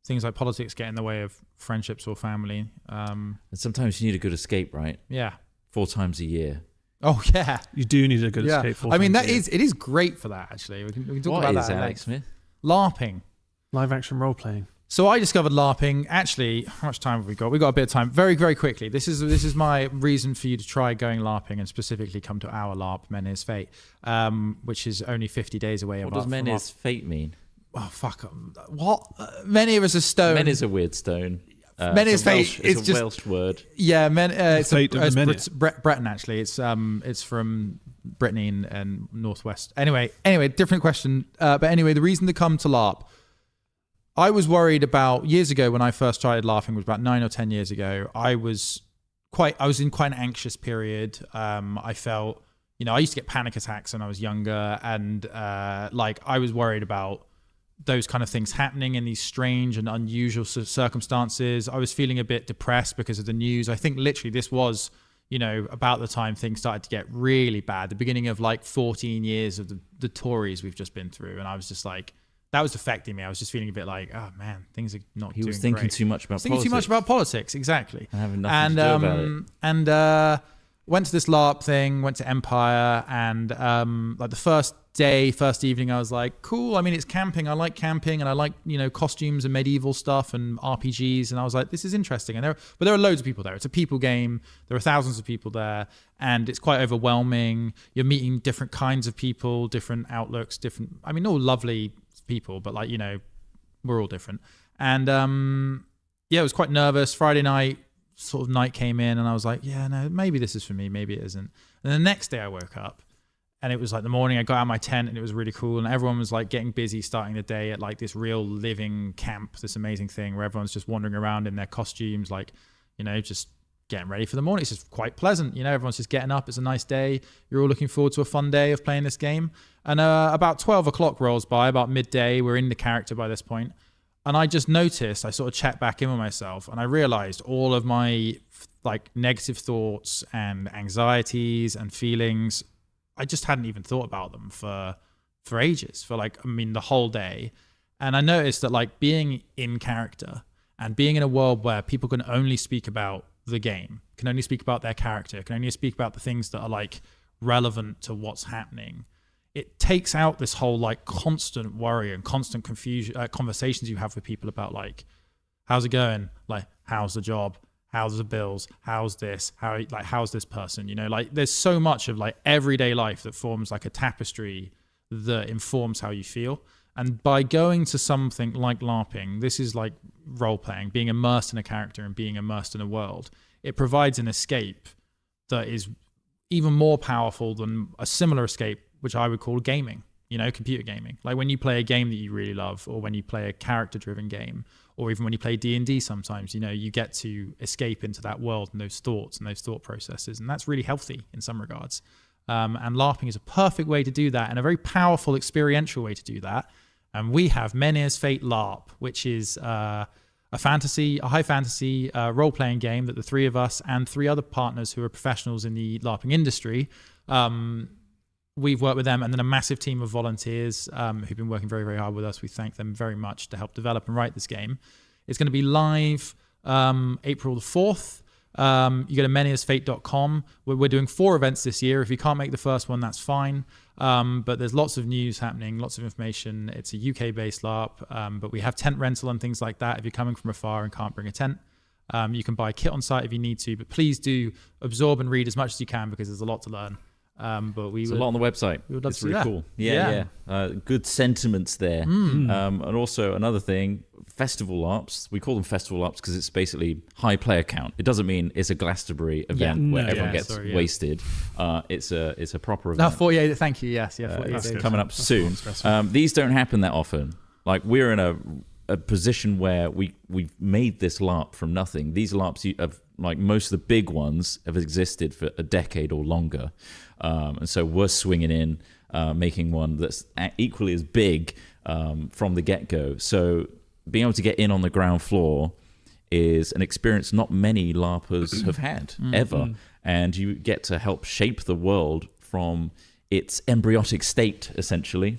things like politics get in the way of friendships or family. And sometimes you need a good escape, right? Yeah. 4 times a year. Oh yeah. You do need a good Yeah. escape. I mean, it is great for that. Actually, we can talk What about is that. at Alex length. Smith? LARPing. live action role playing. So I discovered LARPing. Actually, how much time have we got? We've got a bit of time. Very, very quickly. This is my reason for you to try going LARPing and specifically come to our LARP, Men Is Fate, which is only 50 days away. What does Men Is Fate mean? Oh, fuck. What? Many of us are stone. Men is a weird stone. Men it's is a fate. Welsh, It's a just- Welsh word. Yeah, it's Fate of the many. Breton actually. It's from Brittany and Northwest. Anyway, different question. But anyway, the reason to come to LARP, I was worried about years ago when I first started LARPing, was about 9 or 10 years ago. I was in quite an anxious period. I felt, I used to get panic attacks when I was younger, and I was worried about those kind of things happening in these strange and unusual circumstances. I was feeling a bit depressed because of the news. I think literally this was, about the time things started to get really bad, the beginning of 14 years of the Tories we've just been through. And I was just like, that was affecting me. I was just feeling a bit like, oh man, things are not doing He was thinking great. too much about Thinking politics. too much about politics, exactly. And having nothing to do about it. And went to this LARP thing, went to Empire, and like the first evening, I was like, cool. I mean, it's camping. I like camping, and I like, costumes and medieval stuff and RPGs. And I was like, this is interesting. But there are loads of people there. It's a people game. There are thousands of people there, and it's quite overwhelming. You're meeting different kinds of people, different outlooks, all lovely people, but like, we're all different. And I was quite nervous. Friday night, sort of night came in, and I was like, yeah, no, maybe this is for me, maybe it isn't. And the next day I woke up, and it was like the morning. I got out of my tent, and it was really cool, and everyone was like getting busy, starting the day at like this real living camp, this amazing thing where everyone's just wandering around in their costumes, like, just getting ready for the morning. It's just quite pleasant, everyone's just getting up. It's a nice day. You're all looking forward to a fun day of playing this game. And about 12 o'clock rolls by, about midday. We're in the character by this point. And I just noticed, I sort of checked back in with myself, and I realized all of my like negative thoughts and anxieties and feelings, I just hadn't even thought about them for ages, the whole day. And I noticed that like being in character and being in a world where people can only speak about the game, can only speak about their character, can only speak about the things that are like relevant to what's happening, it takes out this whole like constant worry and constant confusion, conversations you have with people about like, how's it going? Like, how's the job? How's the bills? How's this? How's this person? Like there's so much of like everyday life that forms like a tapestry that informs how you feel. And by going to something like LARPing, this is like role playing, being immersed in a character and being immersed in a world. It provides an escape that is even more powerful than a similar escape, which I would call gaming, computer gaming. Like when you play a game that you really love, or when you play a character-driven game, or even when you play D&D sometimes, you get to escape into that world and those thoughts and those thought processes. And that's really healthy in some regards. And LARPing is a perfect way to do that, and a very powerful experiential way to do that. And we have Menhir's Fate LARP, which is a high fantasy role-playing game that the three of us and three other partners who are professionals in the LARPing industry, we've worked with them, and then a massive team of volunteers who've been working very, very hard with us. We thank them very much to help develop and write this game. It's going to be live April the 4th. You go to menhirsfate.com. We're doing 4 events this year. If you can't make the first one, that's fine. But there's lots of news happening, lots of information. It's a UK-based LARP, but we have tent rental and things like that. If you're coming from afar and can't bring a tent, you can buy a kit on site if you need to. But please do absorb and read as much as you can, because there's a lot to learn. But there's a lot on the website. We would love it's to really see cool. that. Yeah. Good sentiments there. And also another thing, festival LARPs. We call them festival LARPs because it's basically high player count. It doesn't mean it's a Glastonbury event where everyone gets wasted. It's a proper event. 48. Thank you. Yes. 48 coming up soon. These don't happen that often. Like we're in a position where we've made this LARP from nothing. These LARPs have, like most of the big ones, have existed for a decade or longer. And so we're swinging in, making one that's equally as big from the get-go. So being able to get in on the ground floor is an experience not many LARPers have had ever. And you get to help shape the world from its embryotic state, essentially.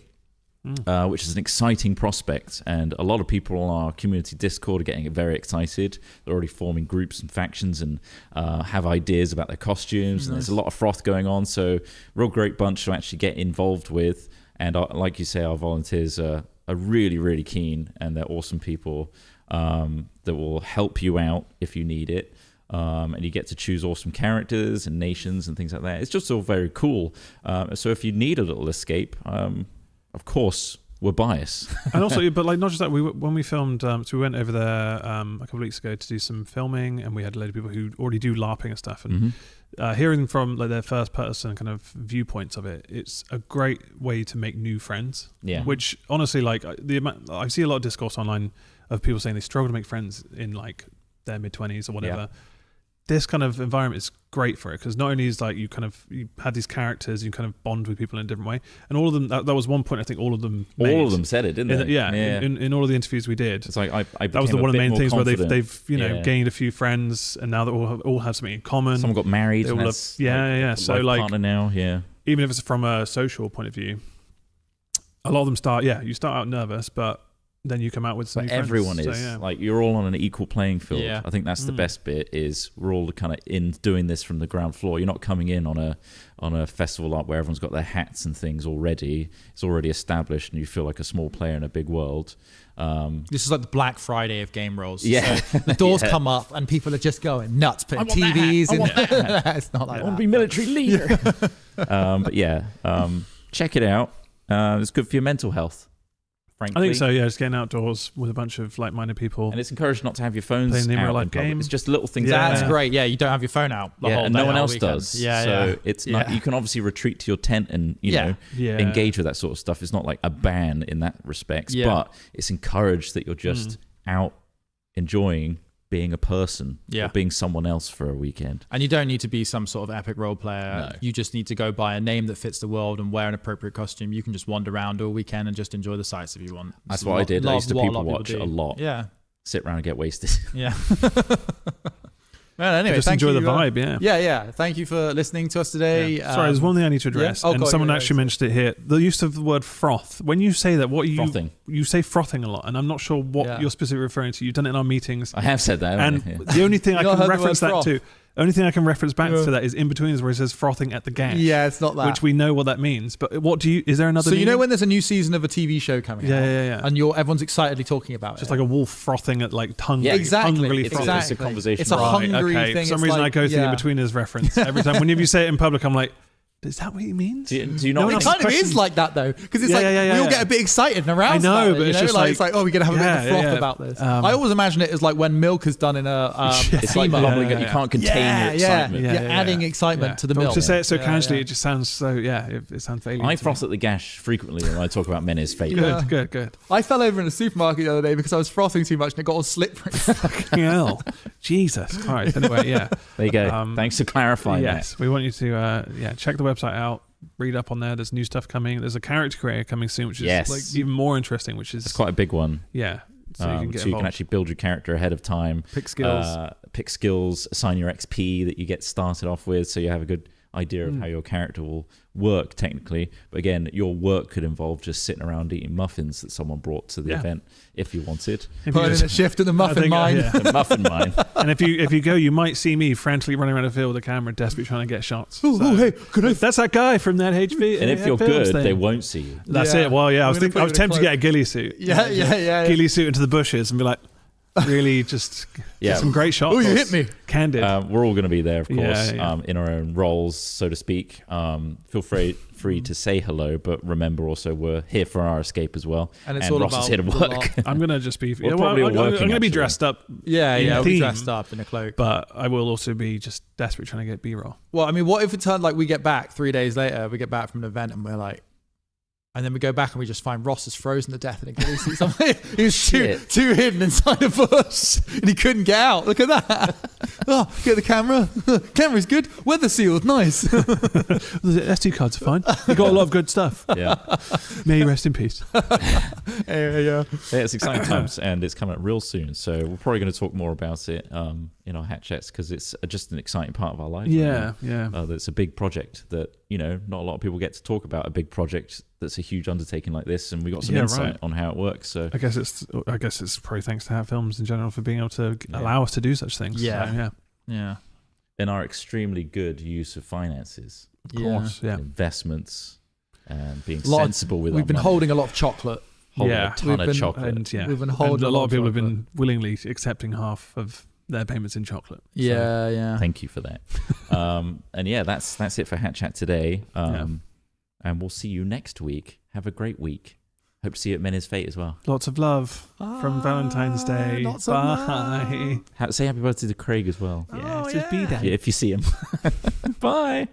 Which is an exciting prospect, and a lot of people on our community Discord are getting very excited. They're already forming groups and factions and have ideas about their costumes, and there's a lot of froth going on. So real great bunch to actually get involved with, and like you say, our volunteers are really, really keen, and they're awesome people that will help you out if you need it. And you get to choose awesome characters and nations and things like that. It's just all very cool. So if you need a little escape, of course, we're biased. And also, but like not just that, when we filmed, so we went over there a couple of weeks ago to do some filming, and we had a load of people who already do LARPing and stuff. And hearing from like their first person kind of viewpoints of it, it's a great way to make new friends. Yeah. Which honestly, like I see a lot of discourse online of people saying they struggle to make friends in like their mid-20s or whatever. Yeah. This kind of environment is great for it, because not only is like you had these characters, you kind of bond with people in a different way, and all of them. That was one point I think all of them said it, didn't they? In all of the interviews we did. It's like I that was one of the main things confident. Where they've gained a few friends, and now they all have something in common. Someone got married. So like partner now, even if it's from a social point of view, a lot of them start. Yeah, you start out nervous, but then you come out with some But new friends. everyone So, is yeah. like, you're all on an equal playing field. Yeah. I think that's the best bit, is we're all kind of in doing this from the ground floor. You're not coming in on a festival like where everyone's got their hats and things already. It's already established, and you feel like a small player in a big world. This is like the Black Friday of game rolls. Yeah. So the doors come up and people are just going nuts, putting TVs in. It's not like I want to that. be military leader. But yeah, check it out. It's good for your mental health, frankly. I think so. Yeah, just getting outdoors with a bunch of like-minded people. And it's encouraged not to have your phones Playing the out real-life in public. game. It's just little things. Yeah. like That's that. great. Yeah, you don't have your phone out the whole and day, no one whole else weekend. does. Yeah, so yeah. it's not. You can obviously retreat to your tent and Yeah. engage with that sort of stuff. It's not like a ban in that respect, Yeah. but it's encouraged that you're just out enjoying being a person, Yeah. or being someone else for a weekend. And you don't need to be some sort of epic role player. No. You just need to go buy a name that fits the world and wear an appropriate costume. You can just wander around all weekend and just enjoy the sights if you want. That's It's what I did. I used to what people of watch do. a lot. Yeah. Sit around and get wasted. Yeah. Well, anyway, just thank enjoy you, the vibe. Yeah. Yeah. Thank you for listening to us today. Yeah. Sorry, there's one thing I need to address, yeah? Oh, and God, someone yeah, actually yeah. mentioned it here. The use of the word froth. When you say that, what Frothing. you say frothing a lot, and I'm not sure what Yeah. you're specifically referring to. You've done it in our meetings, I have said that. and haven't I? the only thing I You not can heard the reference word that froth? to, only thing I can reference back Yeah. to that is in between where it says frothing at the gash. Yeah, it's not that. Which we know what that means. But what do you? Is there another? So you know meaning? when there's a new season of a TV show coming Yeah, out, yeah. and everyone's excitedly talking about Just it. like a wolf frothing at like tongue. Yeah, exactly. Hungrily It's a- frothing. it's a conversation. It's a Right, hungry Okay. thing. For some It's reason, like, I go through yeah. the betweeners reference every time. Whenever you say it in public, I'm like, is that what he means? Do you No not? one It else kind of questions- is like that though, because it's Yeah, like yeah, we all yeah. get a bit excited and aroused. I know, about but it, it's you know? just it's like, oh, we're gonna have a bit of a froth yeah. about this. Um, I always imagine it as like when milk is done in a It's like steamer. bubbling. Yeah, You yeah. can't contain your excitement. Yeah, You're yeah, adding yeah. excitement Yeah. to the But milk. to say it so Yeah, casually, yeah. it just sounds so. Yeah, it sounds alien. I to froth me. at the gash frequently when I talk about Mena's fate. Good. I fell over in a supermarket the other day because I was frothing too much and it got all slippery. Fucking hell. Jesus Christ. Anyway, yeah. There you go. Thanks for clarifying Yes, we want you to check the website out, read up on there. There's new stuff coming. There's a character creator coming soon, which is Yes. like even more interesting. Which is that. It's quite a big one. yeah. So you can get so you can involved. actually build your character ahead of time. Pick skills. Pick skills, assign your XP that you get started off with, so you have a good idea of how your character will work technically. But again, your work could involve just sitting around eating muffins that someone brought to the Yeah. event if you wanted. If you Putting in just- a shift at the muffin think, mine. yeah. The muffin mine. And if you go, you might see me frantically running around the field with a camera, desperately trying to get shots. Oh, hey, could I? That's that guy from that HB. And if you're films good, thing. they won't see you. That's Yeah. it. Well, yeah, I I'm was gonna put I was you in a tempted to get a ghillie suit. Yeah. Ghillie suit into the bushes and be like, really just Yeah. get some great shots. Oh, you hit me. Candid. We're all going to be there, of course, Yeah. in our own roles, so to speak. Feel free to say hello, but remember also we're here for our escape as well. And it's all Ross about is here to the work. lot. I'm gonna just be. We're probably all I'm working, gonna be actually. dressed up, Yeah, in I'll be theme. dressed up in a cloak. but I will also be just desperate trying to get B-roll. Well, I mean, what if it turned like we get back 3 days later, we get back from an event and we're like, and then we go back and we just find Ross is frozen to death in a ghillie suit. He was too hidden inside a bush and he couldn't get out. Look at that. Oh, get the camera. Camera's good. Weather sealed. Nice. The SD cards are fine. You got a lot of good stuff. Yeah. May you rest in peace. Yeah. It's exciting times, and it's coming up real soon. So we're probably going to talk more about it in our hat chats because it's just an exciting part of our life. Yeah. That's a big project that not a lot of people get to talk about. A big project that's a huge undertaking like this, and we got some insight right. on how it works. So I guess it's probably thanks to Hat Films in general for being able to allow us to do such things. Yeah. So, Yeah. in our extremely good use of finances, of course. Yeah. investments, and being Lot of- sensible with We've our been money. holding a lot of chocolate. Holding Yeah. a ton We've of been- chocolate. And yeah, We've been and holding a lot of people have chocolate. been willingly accepting half of their payments in chocolate. So, Yeah. Thank you for that. And yeah, that's it for Hat Chat today. And we'll see you next week. Have a great week. Hope to see you at Mena's Fate as well. lots of love from Valentine's Day. lots of Bye. Say happy birthday to Craig as well. Yeah, it's his B-Day. Yeah, if you see him. Bye.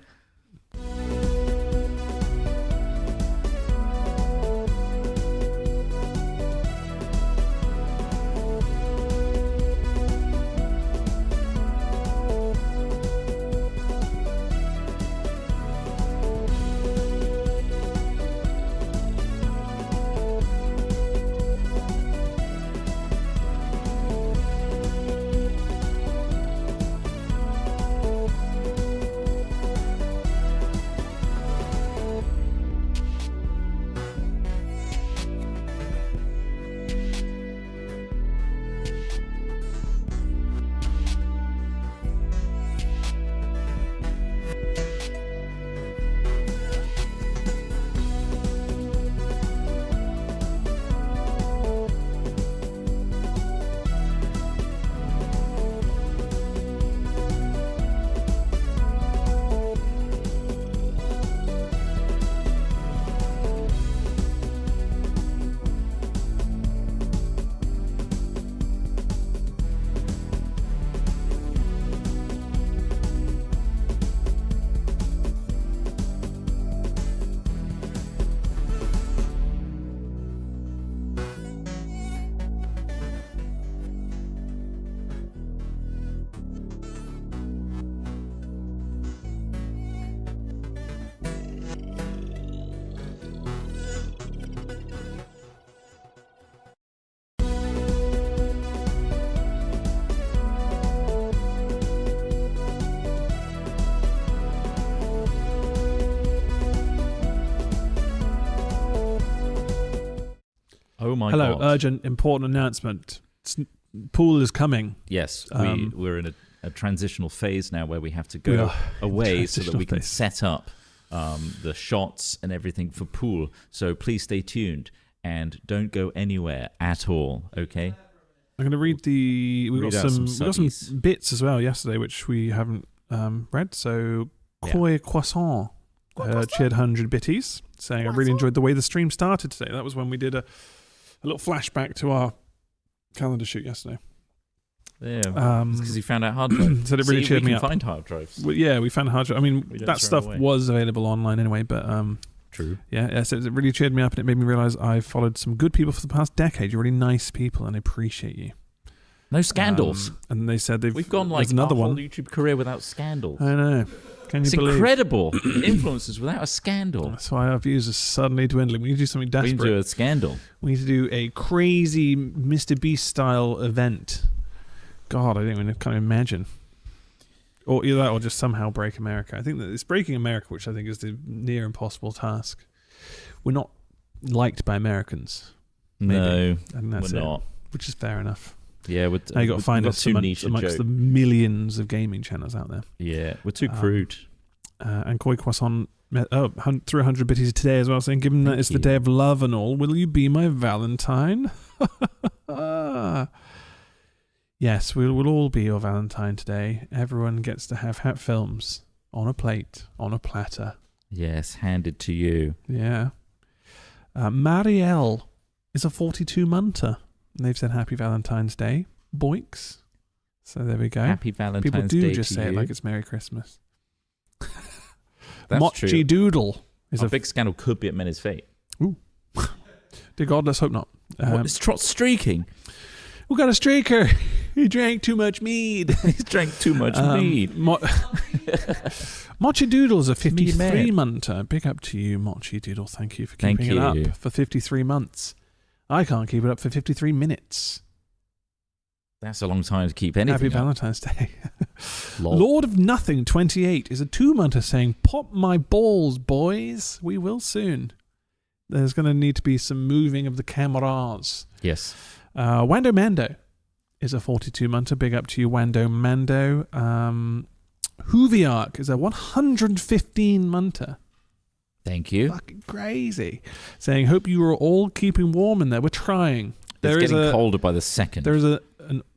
my Hello, God. urgent, important announcement. Pool is coming. Yes, Um, we're in a transitional phase now where we have to We go are in away so that transitional we can phase. set up the shots and everything for pool. So please stay tuned and don't go anywhere at all, okay? I'm going to read the. We Read got out some subbies. bits as well yesterday, which we haven't read. So, Koi Croissant cheered 100 bitties, saying, I really enjoyed the way the stream started today. That was when we did a little flashback to our calendar shoot yesterday. Yeah, because you found out hard drive. Said it really cheered me up. We can find hard drives. We found hard drive. I mean, We don't that throw stuff away. was available online anyway, but True. yeah, so it really cheered me up, and it made me realise I followed some good people for the past decade. You're really nice people, and I appreciate you. No scandals. And they said We've gone like there's another our whole one. YouTube career without scandals. I know. Can you It's believe? incredible. Influencers without a scandal. That's why our views are suddenly dwindling. We need to do something We desperate. can do a scandal. We need to do a crazy Mr. Beast style event. God, I don't even kind of imagine. Or either that or just somehow break America. I think that it's breaking America, which I think is the near impossible task. We're not liked by Americans. Maybe. No, I think that's we're it, not. which is fair enough. Yeah, Now you got to find we've us too amongst, niche a amongst joke. the millions of gaming channels out there. Yeah, we're too crude. And Koi Croissant through 100 bitties today as well, saying, given that Thank it's the you. day of love and all, will you be my Valentine? Yes, we'll all be your Valentine today. Everyone gets to have hat films on a plate, on a platter. Yes, handed to you. Yeah. Marielle is a 42-monter. And they've said Happy Valentine's Day. Boinks. So there we go. Happy Valentine's People do Day just to say you. it like it's Merry Christmas. That's Mochi true. Doodle is A a big scandal could be at Mena's fate. Dear God, let's hope not. What is Trot streaking? We got a streaker. He drank too much mead. He's drank too much mead. Mochi Doodle's a Mead man. 53-monter. Big up to you, Mochi Doodle. Thank you for Thank keeping it you. up for 53 months. I can't keep it up for 53 minutes. That's a long time to keep anything Happy up. Valentine's Day. Lol. Lord of Nothing 28 is a 2-monter saying, pop my balls, boys. We will soon. There's going to need to be some moving of the cameras. Yes. Wando Mando is a 42-monter. Big up to you, Wando Mando. Hooviark is a 115-monter. Thank you. Fucking crazy. Saying, hope you are all keeping warm in there. We're trying. It's getting colder by the second. There's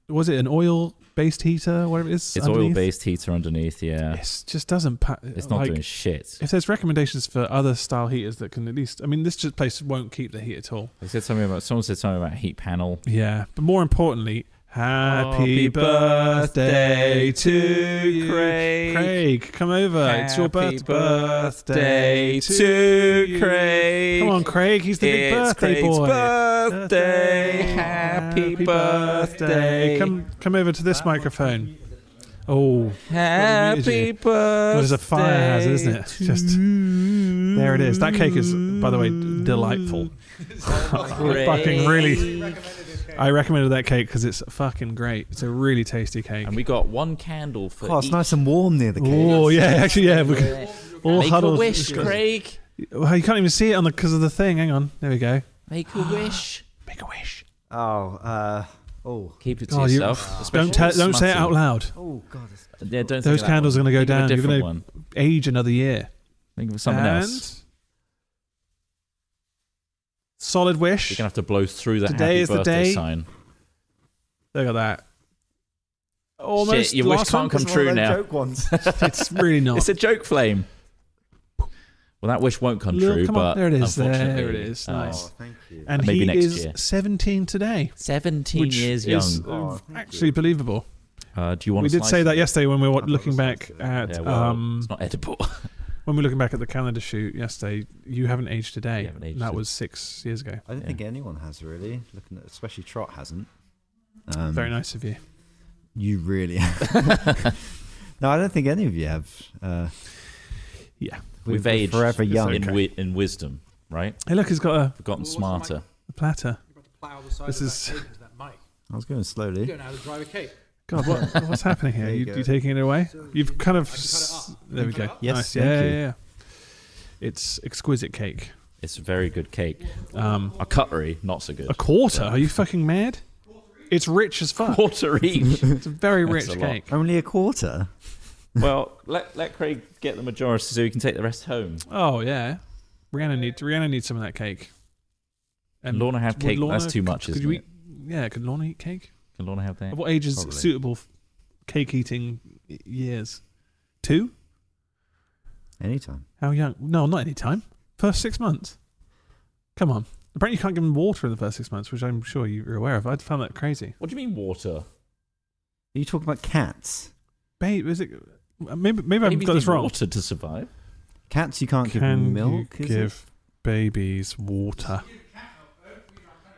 was it an oil-based heater? Whatever it is. It's underneath? oil-based heater underneath, yeah. It just doesn't... It's not doing shit. If there's recommendations for other style heaters that can at least... I mean, this just place won't keep the heat at all. Someone said something about heat panel. Yeah. But more importantly, happy birthday to you. Craig, come over. It's your birthday to Craig. Come on, Craig. He's the big birthday Craig's boy. birthday. Happy birthday. Come over to this microphone. Oh, Happy birthday. there's a fire hazard, isn't it? Just there it is. That cake is, by the way, delightful. Fucking really. I recommended that cake because it's fucking great. It's a really tasty cake. And we got one candle for Oh, it's each. nice and warm near the cake. Oh yeah, actually yeah. We can all Make huddled. a wish, Craig. Well, you can't even see it on because of the thing. Hang on, there we go. Make a wish. Make a wish. Oh, Keep it to God, yourself. Especially Don't say it smutty. out loud. oh God. Yeah, don't think Those of that candles one. are going to go Think of a down. You're different going to one. age another year. Think of something and else. Solid You're wish. gonna have to blow through the Today happy is the birthday day. sign. Look at that. Almost. Shit, your wish last can't one. come It's one of true those now. joke ones. It's really not. It's a joke flame. Well, that wish won't come Look, true, come on. but There it is. There unfortunately, it is. oh, Nice. Thank you. And Maybe he next is year. 17 today. 17 which years is young. actually believable. Do you want? We a did slice say of that it? yesterday when we were I've got looking a back slice at Yeah, well, it's not edible. when we were looking back at the calendar shoot yesterday. You haven't aged today. You haven't aged That it. was 6 years ago. I don't Yeah. think anyone has really. Looking at, especially Trot hasn't. Very nice of you. You really No, I don't think any of you have. Yeah. We've we're aged forever young. in wisdom, right? Hey, look, he's got We've gotten smarter. a platter. Plow the side This of is- that cake with that mic. I was going You slowly. don't know how to drive a cake. God, what's happening here? There you You go. taking it away? You've kind of. I can cut it up. There we Can you go. cut it up? Yes, Nice. thank Yeah, you. yeah, yeah. It's exquisite cake. It's a very good cake. A A cutlery, not so good. quarter? Are you fucking mad? It's rich as fuck. Quarter each. It's a very rich That's a lot. cake. Only a quarter? Well, let Craig get the majority so he can take the rest home. Oh yeah, Rihanna needs some of that cake. Can Lorna have would cake? Lorna- That's too much, could isn't you it? Yeah, could Lorna eat cake? Can Lorna have that? At what age is Probably. suitable cake eating years? 2? Anytime. How young? No, not any time. First 6 months. Come on. Apparently you can't give them water in the first 6 months, which I'm sure you're aware of. I'd found that crazy. What do you mean water? Are you talking about cats? Babe, is it? Maybe I've Babies got this need wrong. water to survive. Cats you can't give Can milk, you is it? give babies water?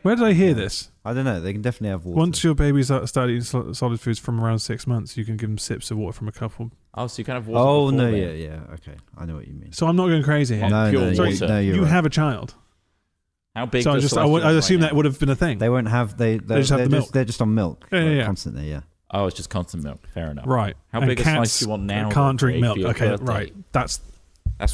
Where did I hear this? I don't know. They can definitely have water. Once your babies start eating solid foods from around 6 months, you can give them sips of water from a couple. Oh, so you can have water. Oh, before no, then. yeah. Okay. I know what you mean. So I'm not going crazy here. No, pure no, water. no, you're You right. have a child. How big? So does I Celestial assume right that now? would have been a thing. They won't have... They're just have the milk. They're just on milk Yeah. constantly, yeah. Oh, it's just constant milk. Fair enough. Right. How And big a slice cats do you want now? Can't drink Craig, milk. for your Okay, birthday? right. That's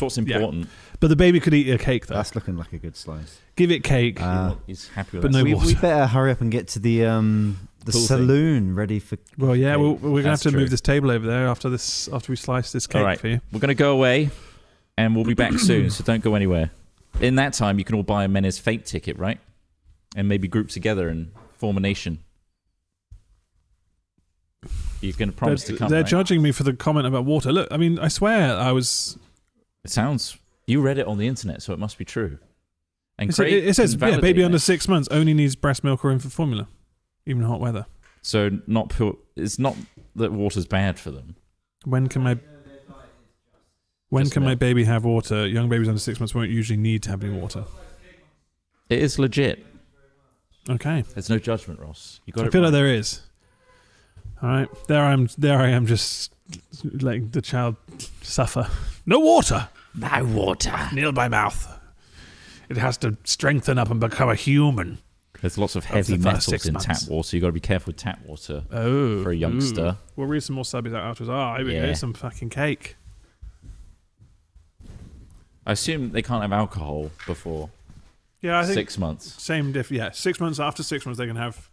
what's important. But the baby could eat a cake though. That's looking like a good slice. Give it cake. He's happy with but that. no we water. better hurry up and get to the Pool thing. saloon ready for... Well, yeah, we're gonna have That's to true. move this table over there after we slice this cake All right. for you. We're going to go away, and we'll be back soon, so don't go anywhere. In that time, you can all buy a Menace Fate ticket, right? And maybe group together and form a nation. You're going to promise to come, They're right? judging me for the comment about water. Look, I mean, I swear I was. It sounds... You read it on the internet, so it must be true. And It Craig says, can yeah, validate baby under that. 6 months only needs breast milk or infant formula, even in hot weather. So not pure... It's not that water's bad for them. When can my baby have water? Young babies under 6 months won't usually need to have any water. It is legit. Okay. There's no judgment, Ross. You got I it feel right. like there is. All right, there I am, just letting the child suffer. No water. No water. Kneel by mouth. It has to strengthen up and become a human. There's lots of That's heavy the first metals 6 in months. tap water. You got to be careful with tap water Oh, for a youngster. ooh. We'll read some more subbies out afterwards. Oh, here we go. Yeah. Some fucking cake. I assume they can't have alcohol before Yeah, I think 6 months. same diff. Yeah, 6 months after 6 months, they can have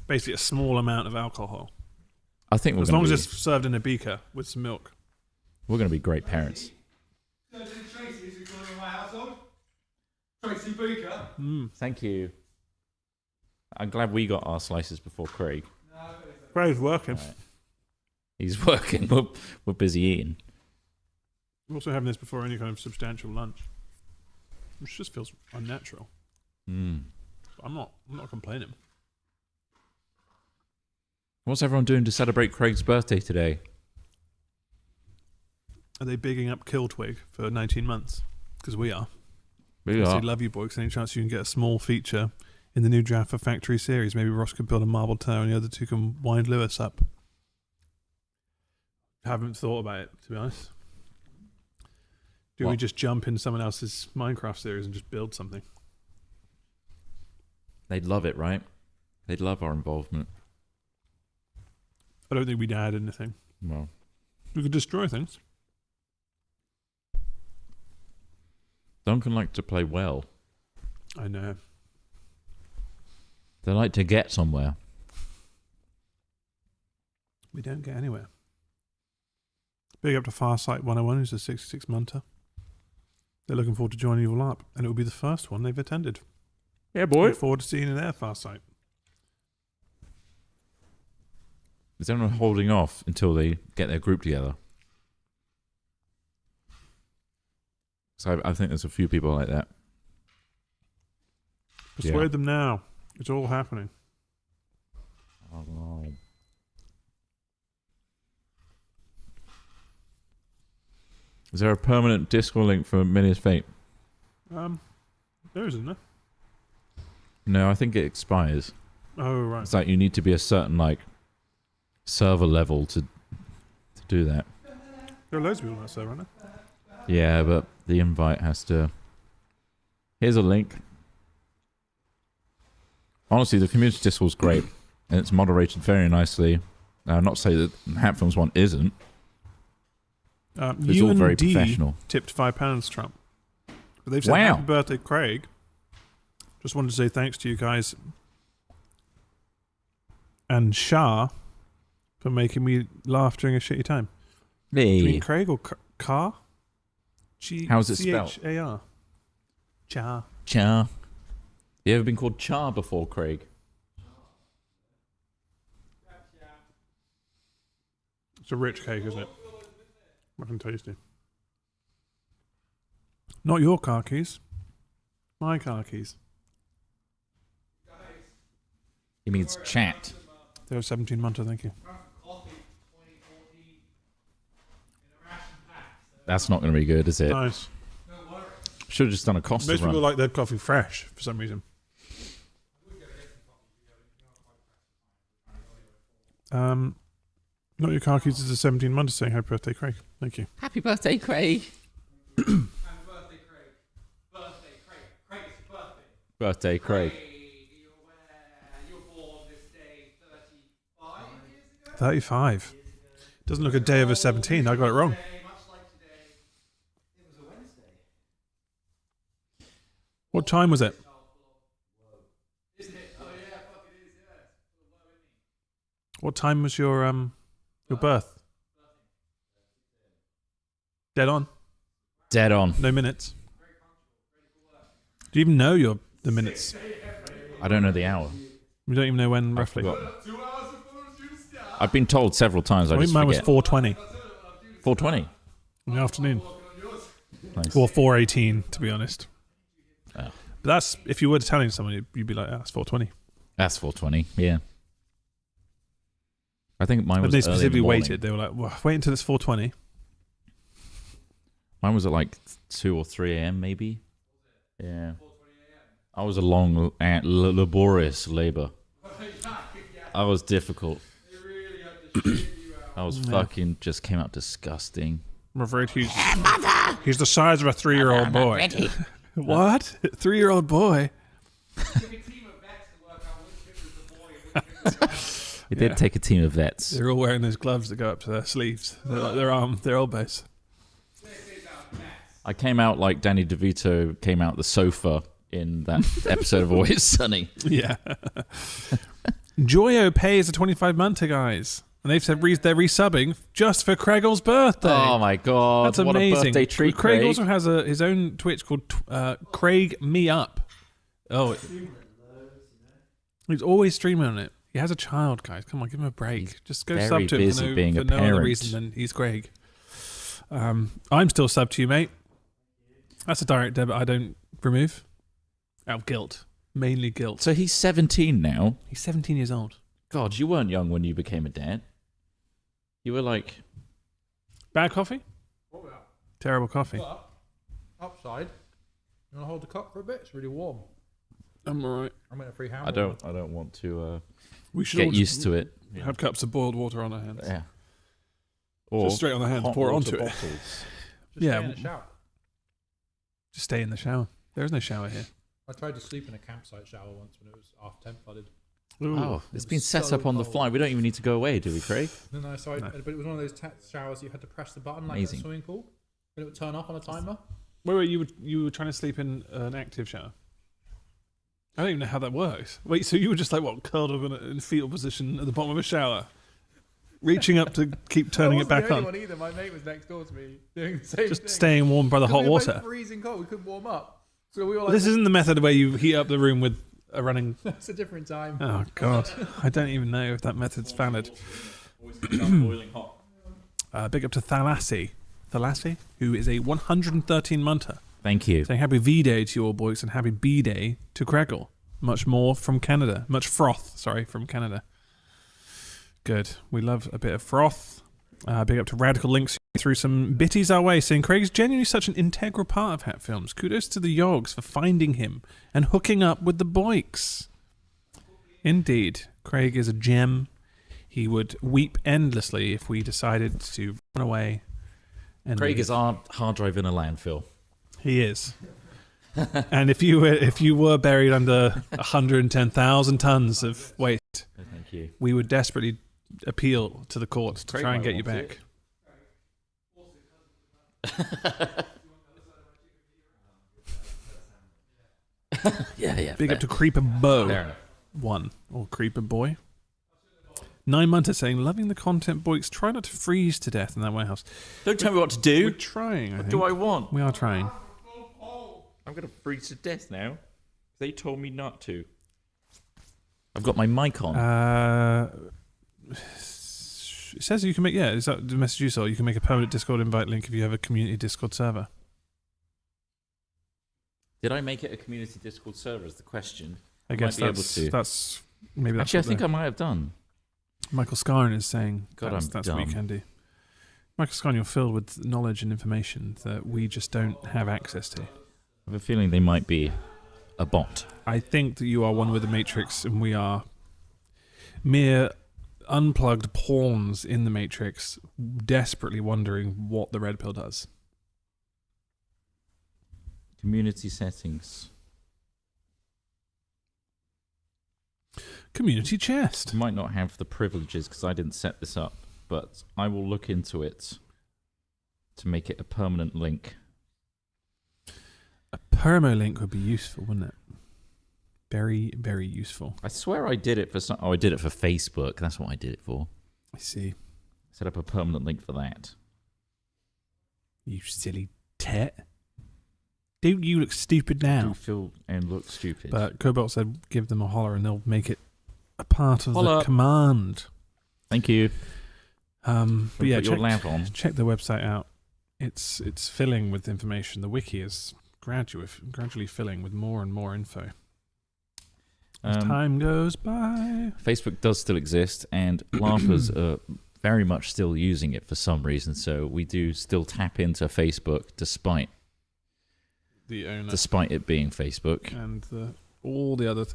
basically a small amount of alcohol, I think we're as going long to as be, it's served in a beaker with some milk. we're going to be great parents. Thank you. I'm glad we got our slices before Craig. Craig's working. Right. He's working. We're busy eating. I'm also having this before any kind of substantial lunch, which just feels unnatural. Mm. I'm not complaining. What's everyone doing to celebrate Craig's birthday today? Are they bigging up Killtwig for 19 months? Because we are. We So are. love you, boys. Any chance you can get a small feature in the new Jaffa Factory series? Maybe Ross could build a marble tower and the other two can wind Lewis up. Haven't thought about it, to be honest. Do we What? just jump in someone else's Minecraft series and just build something? They'd love it, right? They'd love our involvement. I don't think we'd add anything. Well, We could destroy things. Duncan likes to play well. I know. They like to get somewhere. We don't get anywhere. Big up to Farsight 101, who's a 66 monter. They're looking forward to joining you all up, and it will be the first one they've attended. Yeah, boy. Look forward to seeing you there, Farsight. Is anyone holding off until they get their group together? So I think there's a few people like that. Persuade them now. It's all happening. Oh. Is there a permanent Discord link for Mini's Fate? There isn't there? No, I think it expires. Oh, right. It's like you need to be a certain server level to do that. There are loads of people on that server, aren't there? Yeah, but the invite has to... Here's a link. Honestly, the community Discord's great, and it's moderated very nicely. Not to say that Hatfilms one isn't. It's all very UND professional. tipped £5, Trump. But But they've said Wow. happy birthday, Craig. Just wanted to say thanks to you guys and Shah for making me laugh during a shitty time. Do you Hey. mean Craig or Car? How's it spelled? Char. Char. Char. You ever been called Char before, Craig? It's a rich cake, isn't it? Fucking tasty. Not your car keys. My car keys. He means chat. They're 17 Munter, thank you. That's not going to be good, is it? Nice. Should have just done a Costa Most run. people like their coffee fresh for some reason. Not your car keys is a 17 Munter saying happy birthday, Craig. Thank you. Happy birthday, Craig. Birthday, Craig. You were born this day 35 years ago. 35. Doesn't look a day over 17. I got it wrong. Much like today, it was a Wednesday. What time was it? Isn't it? Oh yeah, fuck it is, yeah. What time was your birth? Dead on. Dead on. No minutes. Do you even know the minutes? I don't know the hour. You don't even know when roughly. I've been told several times. I I think just mine was forget. 4:20 4:20. in the afternoon. Nice. Or 4:18 to be honest. Oh. But that's if you were telling someone, you'd be like, "Ah, it's 4:20." That's 4:20. Yeah. I think mine And was they early in the specifically morning. waited. They were like, well, "Wait until it's 4:20." Mine was at like 2 or 3 a.m. maybe. Yeah. I was a long, laborious labor. I was difficult. I was fucking just came out disgusting. I'm afraid he's the size of a 3-year-old boy. What? 3-year-old boy? It did take a team of vets. They're all wearing those gloves that go up to their sleeves. They're like their elbows. I came out like Danny DeVito came out the sofa in that episode of Always Sunny. Yeah. Joyo pays a 25 Manta, guys. And they've said they're resubbing just for Craigle's birthday. Oh my god! That's what amazing. a birthday treat, Craig Craig. also has his own Twitch called Craig Me Up. Oh, he's always streaming on it. He has a child, guys. Come on, give him a break. Just go very sub to him busy for being a no other parent. reason than he's Craig. I'm still sub to you, mate. That's a direct debit I don't remove. Out of guilt. Mainly guilt. So he's 17 now. He's 17 years old. God, you weren't young when you became a dad. You were like... Bad coffee? Terrible coffee. But, upside, you want to hold the cup for a bit? It's really warm. I'm alright. I'm in a free hand. I don't want to We should all get just used to it. have cups of boiled water on our hands. Yeah. Or Just straight on the hands, hot pour it water onto it. bottles. Just Yeah. stay in the shower. Just stay in the shower. There is no shower here. I tried to sleep in a campsite shower once when it was half temp flooded. Oh, it's It been was set so up on the cold. fly. We don't even need to go away, do we, Craig? No, sorry. No. But it was one of those showers you had to press the button like Amazing. a swimming pool. And it would turn off on a timer. Wait, you were trying to sleep in an active shower? I don't even know how that works. Wait, so you were just like, what, curled up in a fetal position at the bottom of a shower? Reaching up to keep turning it back on? Either. My mate was next door to me doing the same Just thing. staying warm by the hot We were both water? freezing cold. We couldn't warm up. So we were like, This isn't the method where you heat up the room with a running... that's a different time. Oh, God. I don't even know if that method's valid. boiling hot. Big up to Thalassi, who is a 113 Munter. Thank you. Saying happy V-Day to you all, boys, and happy B-Day to Craigle. Much more from Canada. Much froth, from Canada. Good. We love a bit of froth. Big up to Radical Links through some bitties our way, saying Craig's genuinely such an integral part of Hat Films. Kudos to the Yogs for finding him and hooking up with the Boiks. Indeed. Craig is a gem. He would weep endlessly if we decided to run away. And Craig leave. is our hard drive in a landfill. He is. And if you were buried under 110,000 tons of waste, Thank you. we would desperately appeal to the court to Craig try and might get you want back. Yeah. Big up to Creeper Bow 1 or Creeper Boy. 9 Munter saying, loving the content, boys. Try not to freeze to death in that warehouse. Don't tell me what to We're do. trying, I What think. do I want? We are trying. I'm going to freeze to death now. They told me not to. I've got my mic on. It says you can make, is that the message you saw? You can make a permanent Discord invite link if you have a community Discord server. Did I make it a community Discord server is the question. I guess might be able that's, to. that's maybe that's Actually, I what think I might have done. Michael Scarn is saying God, that's what you dumb. can do. Michael Scarn, you're filled with knowledge and information that we just don't have access to. I have a feeling they might be a bot. I think that you are one with the Matrix and we are mere unplugged pawns in the Matrix, desperately wondering what the red pill does. Community settings. Community chest. I might not have the privileges because I didn't set this up, but I will look into it to make it a permanent link. A permalink would be useful, wouldn't it? Very, very useful. I swear I did it for some. Oh, I did it for Facebook. That's what I did it for. I see. Set up a permanent link for that. You silly tet. Don't you look stupid I now? do feel and look stupid. But Cobalt said give them a holler and they'll make it a part of Holler. the command. Thank you. But yeah, Put your lav on. check the website out. It's filling with information. The wiki is gradually filling with more and more info. As time goes by. Facebook does still exist, and LARPers are very much still using it for some reason. So we do still tap into Facebook despite The owner. despite it being Facebook. And all the other.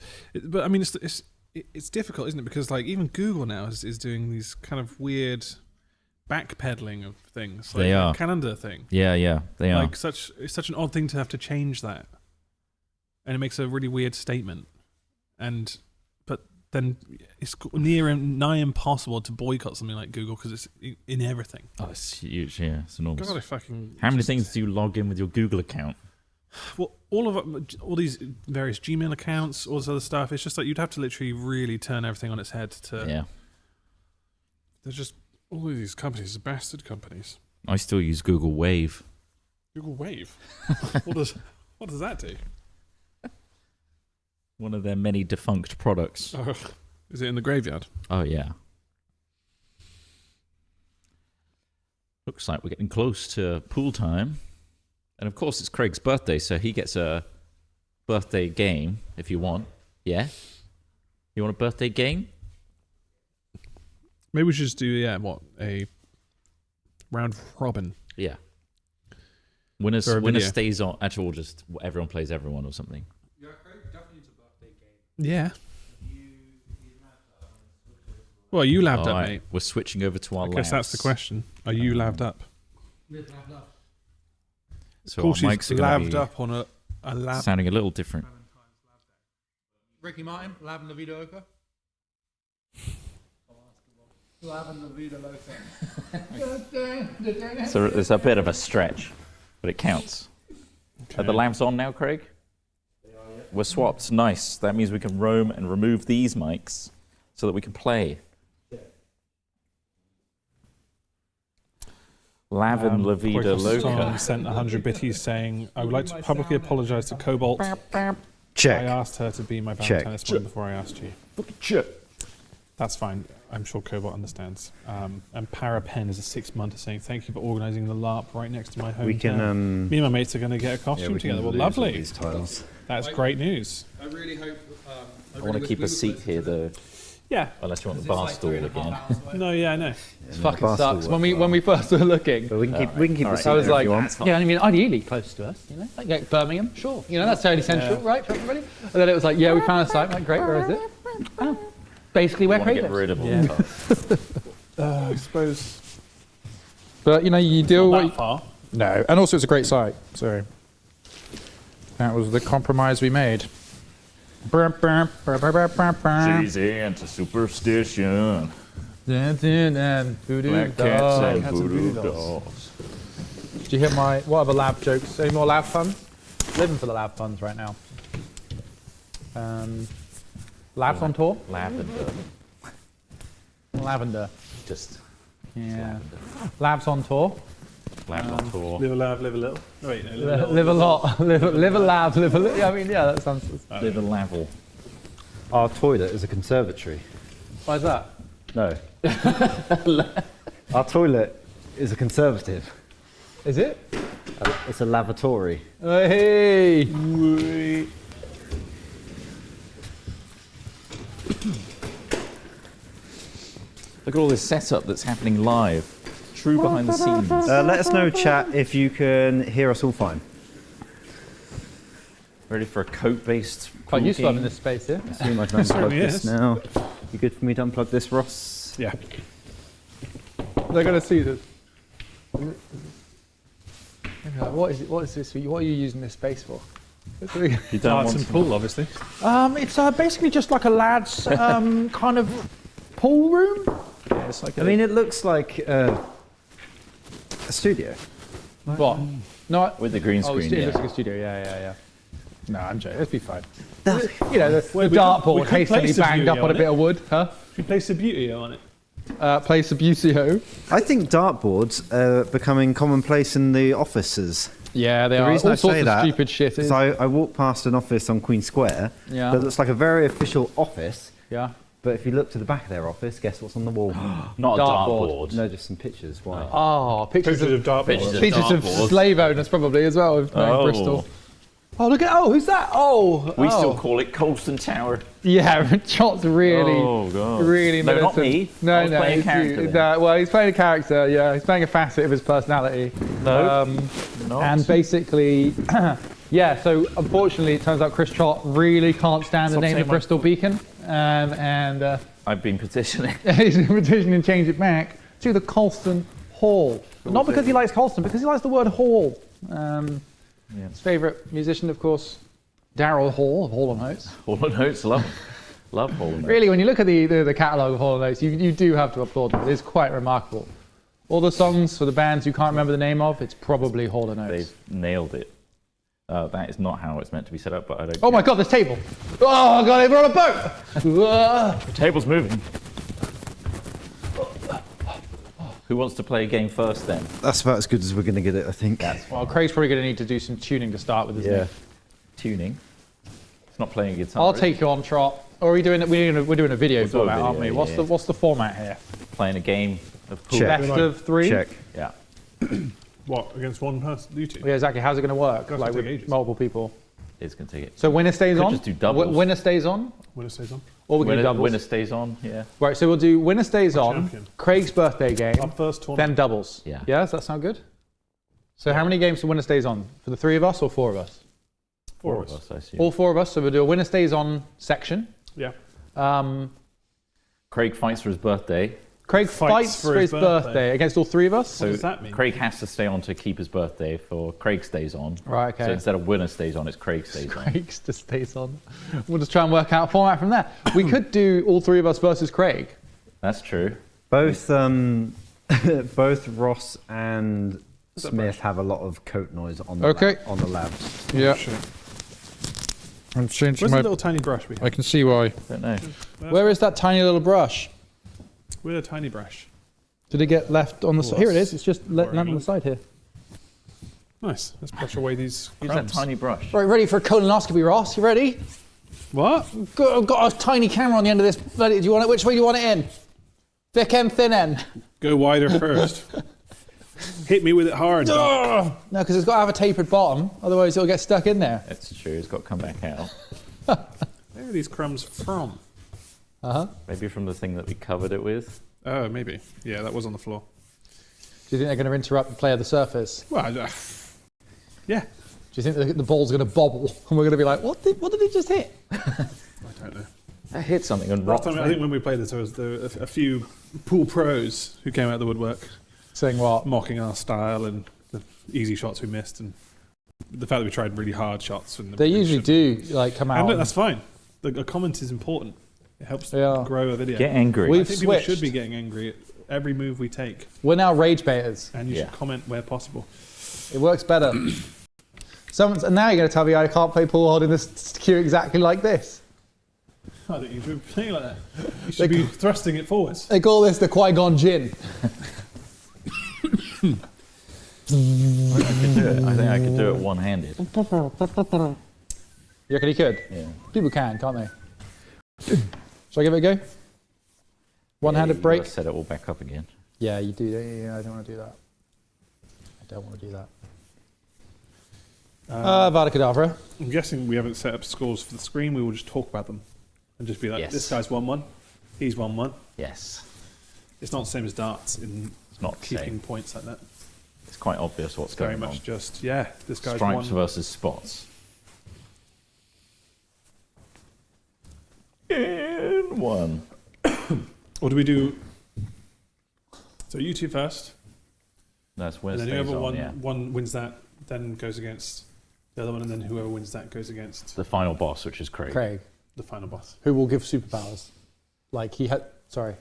But I mean, it's difficult, isn't it? Because like even Google now is doing these kind of weird backpedaling of things. Like They are. a calendar thing. Yeah, they are. Like it's such an odd thing to have to change that, and it makes a really weird statement. But then it's near and nigh impossible to boycott something like Google because it's in everything. Oh, it's huge. Yeah, it's enormous. God, I fucking. How many things do you log in with your Google account? Well, all these various Gmail accounts, all this other stuff. It's just like you'd have to literally really turn everything on its head to. Yeah. There's just all of these companies, are bastard companies. I still use Google Wave. Google Wave. what does that do? One of their many defunct products. Oh, is it in the graveyard? Oh, yeah. Looks like we're getting close to pool time. And of course, it's Craig's birthday, so he gets a birthday game if you want. Yeah? You want a birthday game? Maybe we should just do a round robin. Yeah. For a Winner video. stays on. Actually, we'll just everyone plays everyone or something. Yeah, Craig definitely needs a birthday game. Yeah. Well, you laved All up, right, mate. we're switching over to our I guess that's the labs. question. Are you laved up? With love. So Of course, our she's mics are gonna laved be up on a lab. sounding a little different. Ricky Martin, Lab and La Vida Loca. Lab and La Vida Loca. So it's a bit of a stretch, but it counts. Are the lamps on now, Craig? We're swapped. Nice. That means we can roam and remove these mics so that we can play. Lavin La Vida Loca. Sent 100 bitties saying, I would like to publicly apologise to Cobalt. Check. I asked her to be my Check. Valentine this morning before I asked you. Check. That's fine. I'm sure Cobalt understands. And Parapen is a 6-monther saying, thank you for organising the LARP right next to my hometown. We can. Me and my mates are going to get a costume together. Well, lovely. These titles. That's great news. I really hope. I want to keep a seat here, though, Yeah. unless you want the bar stool again. No, yeah, I know. It fucking sucks. When we first were looking, But we can keep the seat I was there if like, you want. yeah, I mean, ideally close to us, you know, like Birmingham, sure, you know, that's fairly central, right, for everybody. And then it was like, yeah, we found a site. I'm like, great, where is it? Oh, basically where I want to Craig get lives. rid of all the stuff. I suppose. But you know, you deal Not what that far. no, and also it's a great site. So that was the compromise we made. She's into superstition. And voodoo Black cats and dogs. voodoo dolls. Did you hear my what other lab jokes? Any more lab fun? Living for the lab funds right now. Labs on tour? Lavender. Lavender. Just Yeah. lavender. Labs on tour. Lavender on tour. Live a laugh, live a little. Oh, wait, no, live a little. Live a lot. Live a lab. Live a li- I mean, yeah, that sounds. Live a lavel. Our toilet is a conservatory. Why is that? No. Our toilet is a conservative. Is it? It's a lavatory. Hey! Look at all this setup that's happening live. True behind the scenes. Let us know, chat, if you can hear us all fine. Ready for a coat-based Quite pool useful game? having this space here. Assume I can unplug certainly this is. now. You good for me to unplug this, Ross? Yeah. They're going to see this. What is it? What is this? What are you using this space for? You don't Arts want and to- pool, obviously. It's basically just like a lad's kind of pool room. Yeah, it's like I mean, it looks like a studio. What? No. with the green Oh, screen. it Yeah. looks like a studio. Yeah. No, I'm joking. Let's be fine. That's- You know, the we could- dartboard we could hastily place a banged up beauty on a on bit it. of wood, huh? Should we place a beauty on it? Place a Busio. I think dartboards are becoming commonplace in the offices. Yeah, they The are. reason All I sorts say of that stupid shit. is I walked past an office on Queen Square Yeah. that looks like a very official office. Yeah. But if you look to the back of their office, guess what's on the wall? Not a Dartboard. dartboard. No, just some pictures. Why? Oh, pictures of dartboard. Pictures of dartboard. slave owners probably as well of Bristol. Oh, look at who's that? We oh. still call it Colston Tower. Yeah, Chot's really, Oh, God. really No, not militant. me. No, I was no, playing a it's character you. then. Well, he's playing a character. Yeah, he's playing a facet of his personality. No, not. And basically, yeah. So unfortunately, it turns out Chris Chot really can't stand the Stop name saying of my- Bristol Beacon, and I've been petitioning. he's petitioning to change it back to the Colston Hall. Not because he likes Colston, because he likes the word hall. His favourite musician, of course, Daryl Hall of Hall & Oates. Hall and Oates, love Hall and Oates. Really, when you look at the catalogue of Hall & Oates, you do have to applaud them. It is quite remarkable. All the songs for the bands you can't remember the name of, it's probably Hall & Oates. They've nailed it. That is not how it's meant to be set up, but I don't. Oh my God, this table! Oh God, we're on a boat! The table's moving. Who wants to play a game first then? That's about as good as we're going to get it, I think. Well, Craig's probably going to need to do some tuning to start with, isn't Yeah. he? Tuning. It's not playing a guitar. I'll is take you on, Trot. Or are we doing it? We're doing a video We'll do a format, aren't we? video, What's yeah. the Format here? it? Playing a game of pool. Check. Best of 3. Check. Yeah. What, against one person? You two? Yeah, exactly. How's it going to work? Gosh, Like it'll with take ages. multiple people. It's going to take it. So winner stays Could on. just do doubles. Winner stays on, Winner stays on. or we can do Winner, doubles. winner stays on, yeah. Right. So we'll do winner stays on. champion. Craig's birthday game. Our first tournament. Then doubles. Yeah. Yeah, does that sound good? So how many games for winner stays on? For the 3 of us or 4 of us? Four of us. I assume. All 4 of us. So we'll do a winner stays on section. Yeah. Craig fights for his birthday. Craig fights for his birthday against all 3 of us. So does that mean? Craig has to stay on to keep his birthday for Craig stays on. Right, okay. So instead of winner stays on, it's Craig stays on. Craig just stays on. We'll just try and work out a format from there. We could do all 3 of us versus Craig. That's true. Both both Ross and Smith have a lot of coat noise on the Okay. on the labs. Yeah. Sure. I'm changing Where's the little tiny brush we have? I can see why. Don't know. Where is that tiny little brush? Where's a tiny brush? Did it get left on the side? Here it is. It's just Worrying. landed on the side here. Nice. Let's brush away these Use that crumbs. tiny brush. Right, ready for a colonoscopy, Ross? You ready? What? I've got a tiny camera on the end of this. Bloody, do you want it? Which way do you want it in? Thick end, thin end? Go wider first. Hit me with it hard. No, because it's got to have a tapered bottom. Otherwise, it'll get stuck in there. That's true. It's got to come back out. Where are these crumbs from? Maybe from the thing that we covered it with. Oh, maybe. Yeah, that was on the floor. Do you think they're going to interrupt the play of the surface? Well, yeah. Do you think the ball's going to bobble and we're going to be like, what did it just hit? I don't know. That hit something and Last rocked. time, I think when we played this, there was a few pool pros who came out of the woodwork Saying what? mocking our style and the easy shots we missed and the fact that we tried really hard shots. And They usually do like come out. And look, that's fine. A comment is important. It helps Yeah. grow a video. Get angry. I We've think people switched. should be getting angry at every move we take, We're now rage baiters. and you Yeah. should comment where possible. It works better. And now you're going to tell me I can't play pool holding this cue exactly like this. I think you should be playing like that. You should be thrusting it forwards. They call this the Qui-Gon Jinn. I think I could do it one-handed. You reckon he could? Yeah. People can, can't they? Shall I give it a go? One-handed You break? gotta set it all back up again. Yeah, you do, don't you? Yeah, I don't want to do that. I don't want to do that. Vada Kedavra. I'm guessing we haven't set up scores for the screen. We will just talk about them and just be like, Yes. this guy's 1-1, he's 1-1. Yes. It's not the same as darts in It's not the keeping same. points like that. It's quite obvious what's It's very going much on. just, yeah, this guy's Stripes 1. versus spots. In one. Or do we do... So you two first, That's and Wednesdays then whoever on, one wins that, then goes against the other one, and then whoever wins that goes against The final boss, which is Craig. Craig, the final boss. who will give superpowers. Like he had,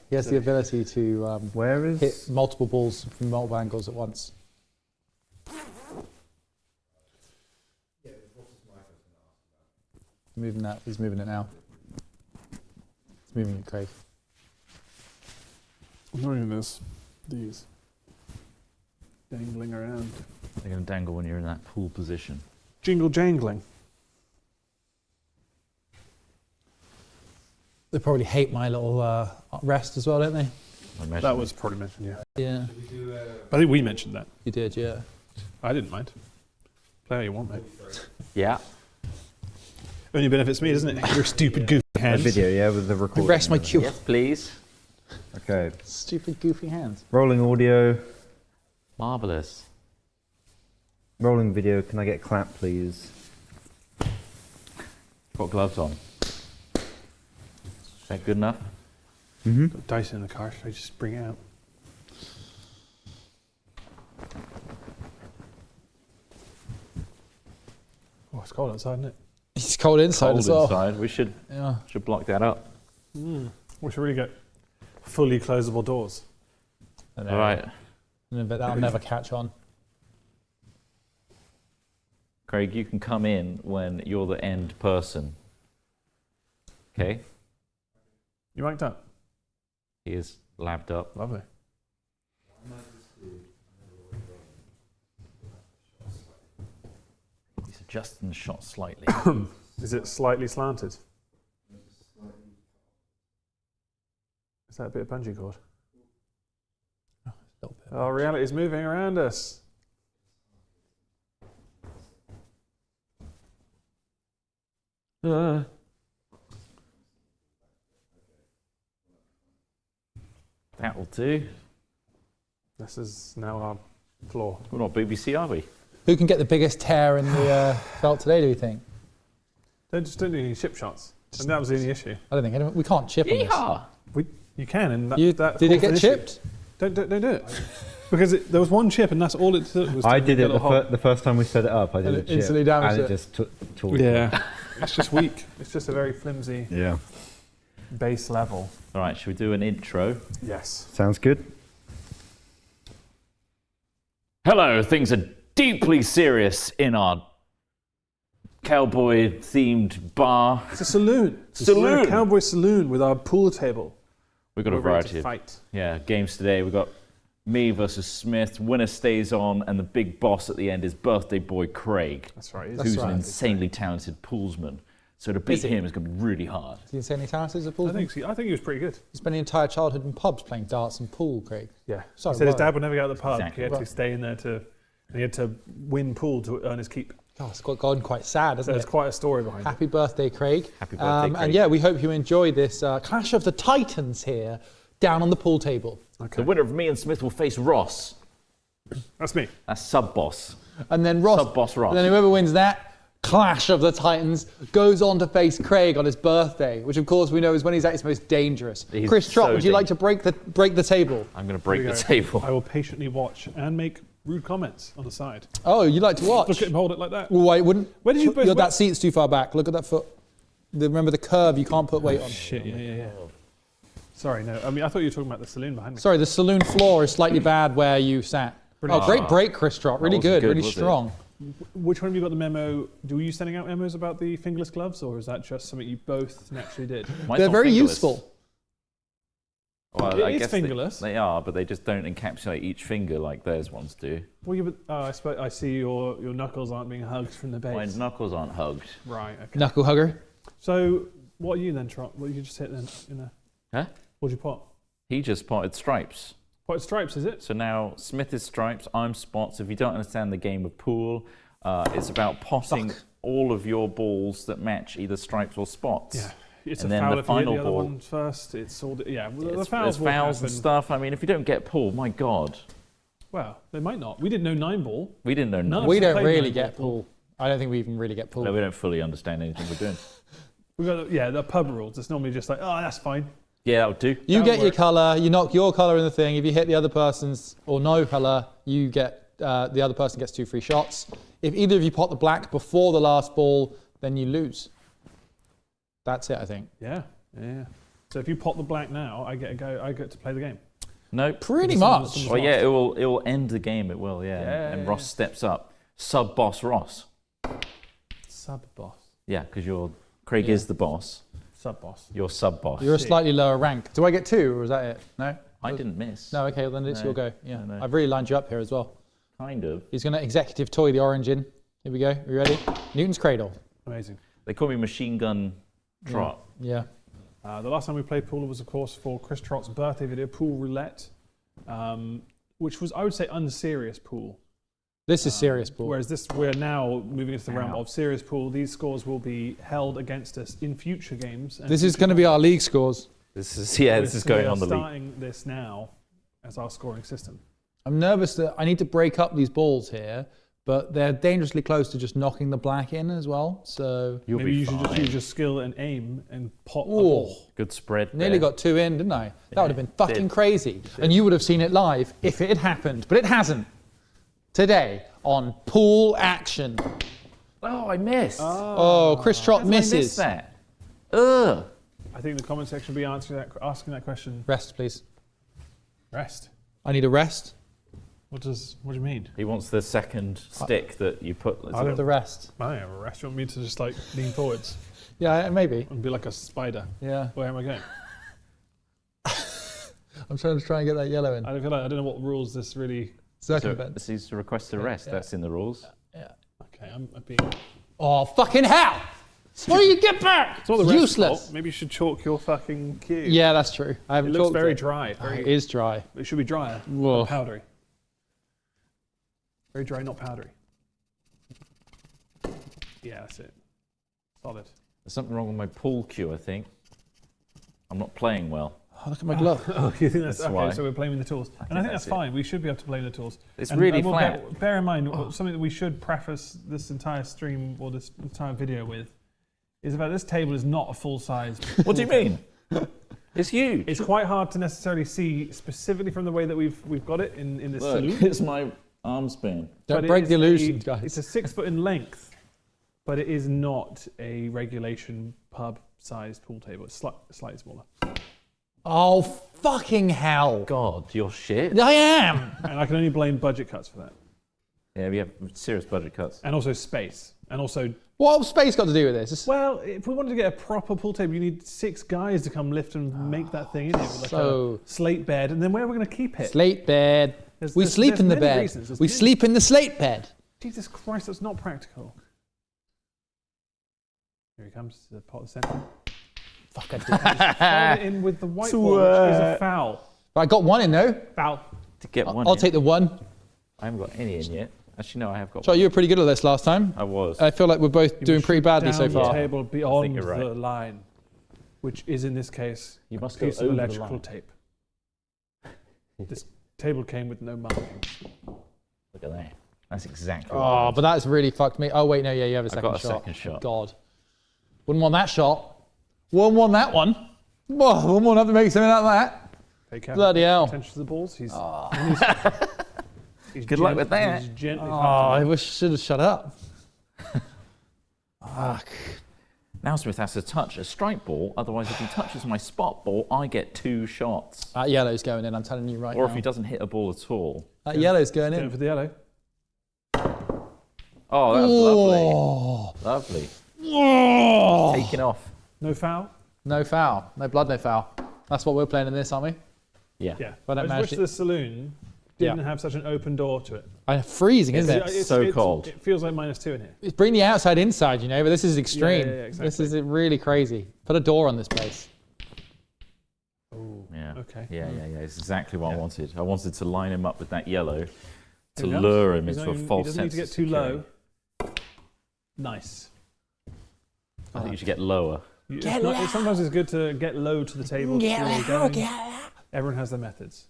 he has the ability to Where is? hit multiple balls from multiple angles at once. Moving that, he's moving it now. He's moving it, Craig. I'm not even these dangling around. They're going to dangle when you're in that pool position. Jingle jangling. They probably hate my little rest as well, don't they? I imagine. That was probably mentioned, yeah. Yeah, I think we mentioned that. you did, yeah. I didn't mind. Play how you want, mate. Yeah. Only benefits me, doesn't it? Your stupid goofy A hands. video, yeah, with the recording. Rest my cue. Yes, please. Okay. Stupid goofy hands. Rolling audio. Marvellous. Rolling video. Can I get clap, please? Got gloves on. Is that good enough? Mm-hmm. Got dice in the car, should I just bring it out? Oh, it's cold outside, isn't it? It's cold inside Cold as well. inside. We should Yeah. block that up. We should really get fully closable doors. I know. All right. But that'll never catch on. Craig, you can come in when you're the end person. Okay? You mic'd up? He is labbed up. Lovely. He's adjusting the shot slightly. Is it slightly slanted? Is that a bit of bungee cord? A little bit. Oh, reality's moving around us. That will do. This is now our floor. We're not BBC, are we? Who can get the biggest tear in the felt today, do you think? Don't do any chip shots. And that was the only issue. I don't think we can't chip on this. Yeehaw! You can, and that, You, that did it caused an get issue. chipped? Don't do it. Because there was one chip, and that's all it took. Was I to did get it a hole. the first time we set it up. I did And a it chip, instantly damaged and it. it just tore. Yeah, it's just weak. It's just a very flimsy Yeah. base level. All right, should we do an intro? Yes. Sounds good. Hello, things are deeply serious in our cowboy-themed bar. It's a saloon. Saloon. It's a cowboy saloon with our pool table. We've got a We're ready variety to of fight. games today. We've got me versus Smith. Winner stays on, and the big boss at the end is birthday boy Craig, That's right. who's right. an insanely talented poolsman. So to beat Is he? him is going to be really hard. Is he insanely talented as a pool? I think he was pretty good. He spent the entire childhood in pubs playing darts and pool, Craig. Yeah. Sorry, he said his right. dad would never get out of the pub. Exactly. He had to Right. stay in there he had to win pool to earn his keep. God, it's gone quite sad, So hasn't there's it? quite a story behind it. Happy birthday, Craig. Happy birthday, Craig. And yeah, we hope you enjoy this Clash of the Titans here down on the pool table. Okay. The winner of me and Smith will face Ross. That's me. That's sub-boss. And then Ross, Sub-boss Ross. and then whoever wins that Clash of the Titans goes on to face Craig on his birthday, which of course we know is when he's at his most dangerous. He's Chris Trott, so would you like to break the table? I'm going to break Here we the go. table. I will patiently watch and make rude comments on the side. Oh, you like to watch? Look at him hold it like that. Well, wait, wouldn't. Where did you both- That seat's too far back. Look at that foot. Remember the curve, you can't put weight on. Shit, yeah. Sorry, no. I mean, I thought you were talking about the saloon behind me. Sorry, the saloon floor is slightly bad where you sat. Brilliant. Oh, great break, Chris Trott. Really wasn't good, good, really was it? strong. Which one of you got the memo? Were you sending out memos about the fingerless gloves, or is that just something you both naturally did? Mine's They're not very fingerless. useful. Well, It I is guess fingerless. They are, but they just don't encapsulate each finger like theirs ones do. Well, I suppose I see your knuckles aren't being hugged from the My base. knuckles aren't hugged. Right. Okay. Knuckle hugger. So what are you then, Trot? What did you just hit then? Huh? What'd you pot? He just spotted stripes. Potted stripes, is it? So now Smith is stripes, I'm spots. If you don't understand the game of pool, it's about potting all of your balls that match either stripes or spots. Yeah. It's And a then foul the if you hit final the other ball- one first. It's all the There's fouls will fouls and happen. stuff. I mean, if you don't get pulled, my God. Well, they might not. We didn't know 9-ball. We didn't know None none. of We us don't played really nine-ball get pull. I don't think we even really get pull. No, we don't fully understand anything we're doing. We got the pub rules. It's normally just like, oh, that's fine. Yeah, that'll do. You That'll get your work. colour, you knock your colour in the thing. If you hit the other person's or no colour, you get the other person gets 2 free shots. If either of you pot the black before the last ball, then you lose. That's it, I think. Yeah. So if you pot the black now, I get a go. I get to play the game. No. Pretty Someone's much. Well, yeah, it will end the game. It will, yeah. Yeah, and yeah, Ross yeah. steps up. Sub boss Ross. Sub boss. Yeah, because Craig is the boss. Sub boss. You're sub boss. You're a slightly lower rank. Do I get 2 or is that it? No? I didn't miss. No, okay, well then it's No, your go. Yeah. no. I've really lined you up here as well. Kind of. He's going to executive toy the orange in. Here we go. Are you ready? Newton's Cradle. Amazing. They call me Machine Gun Trot. Yeah. The last time we played pool was, of course, for Chris Trott's birthday video, Pool Roulette, which was, I would say, unserious pool. This is serious pool. Whereas we're now moving into the realm Ow. of serious pool. These scores will be held against us in future games. And This is going to be our league scores. This is going on the league. Starting this now as our scoring system. I'm nervous that I need to break up these balls here, but they're dangerously close to just knocking the black in as well. So You'll Maybe be you should just fine. use your skill and aim and pot a Ooh. ball. Good spread. nearly there. got 2 in, didn't I? That would have been fucking did. crazy. And you would have seen it live if it had happened, but it hasn't. Today on Pool Action. Oh, I missed. Oh, Chris Trott How did I miss misses. that? Ugh. I think the comment section will be asking that question. Rest, please. Rest. I need a rest. What do you mean? He wants the second stick that you put. I have the rest. I don't have a rest. You want me to just like lean forwards Yeah, maybe. and be like a spider? Yeah. Where am I going? I'm trying to get that yellow in. I don't know what rules this really. Circumvent. This is to request a rest. That's in the rules. Yeah. Okay, I'm being. Oh, fucking hell! Why do you get back? It's not the rest's Useless. fault. Maybe you should chalk your fucking cue. Yeah, that's true. I It haven't looks chalked very it. dry. Oh, it is dry. It should be drier. Whoa. Not powdery. Very dry, not powdery. Yeah, that's it. Solid. There's something wrong with my pool cue, I think. I'm not playing well. Oh, look at my glove. Oh, you think that's That's okay? why. So we're blaming the tools, and I think that's that's it. fine. We should be able to blame the tools. It's And really we'll flat. Bear in mind, something that we should preface this entire stream or this entire video with is that this table is not a full size. What do you mean? It's huge. It's quite hard to necessarily see specifically from the way that we've got it in this Look, saloon. it's my arm span. Don't But it break is the illusion, a- guys. It's a 6 foot in length, but it is not a regulation pub sized pool table. It's slightly smaller. Oh, fucking hell. God, you're shit. I am. And I can only blame budget cuts for that. Yeah, we have serious budget cuts. And also space. And also, What have space got to do with this? well, if we wanted to get a proper pool table, you need 6 guys to come lift and make that thing in it with like So- a slate bed. And then where are we going to keep it? Slate bed. We sleep there's in the many bed. reasons. There's We many- sleep in the slate bed. Jesus Christ, that's not practical. Here he comes to the pot of center. Fuck, I did. Throw it in with the white ball, which is a foul. I got one in though. Foul. To get one I'll in. take the one. I haven't got any in yet. Actually, no, I have got So one. you were pretty good at this last time. I was. I feel like we're both doing pretty badly so Down the far. table beyond you're right. the line, which is in this case You must a go piece of over the electrical line. tape. This table came with no markings. Look at that. That's exactly what Oh, but that's really fucked me. Oh wait, no, yeah, you have a I second got a shot. second shot. God, wouldn't want that shot. Wouldn't want that one. Whoa, wouldn't want to have to make something out of that. Pay careful. Bloody hell. Attention to the balls. He's Good luck with that. He's gently Oh, I tapping. wish I should have shut up. Fuck. Now Smith has to touch a strike ball, otherwise if he touches my spot ball, I get 2 shots. That yellow's going in, I'm telling you right Or now. if he doesn't hit a ball at all. That yellow's going Going in. for the yellow. Oh, that was lovely. Lovely. Taking off. No foul? No foul. No blood, no foul. That's what we're playing in this, aren't we? Yeah. Yeah. But I I just managed wish the saloon didn't have such an open door to it. Freezing, isn't it? So cold. It feels like -2 in here. It's bring the outside inside, you know, but this is extreme. Yeah, exactly. This is really crazy. Put a door on this place. Oh, Yeah. okay. Yeah. It's exactly what I wanted. I wanted to line him up with that yellow to Here he lure him comes. into a He false doesn't need sense to get of too security. low. Nice. I think you should get lower. Sometimes it's good to get low to the table. Everyone has their methods.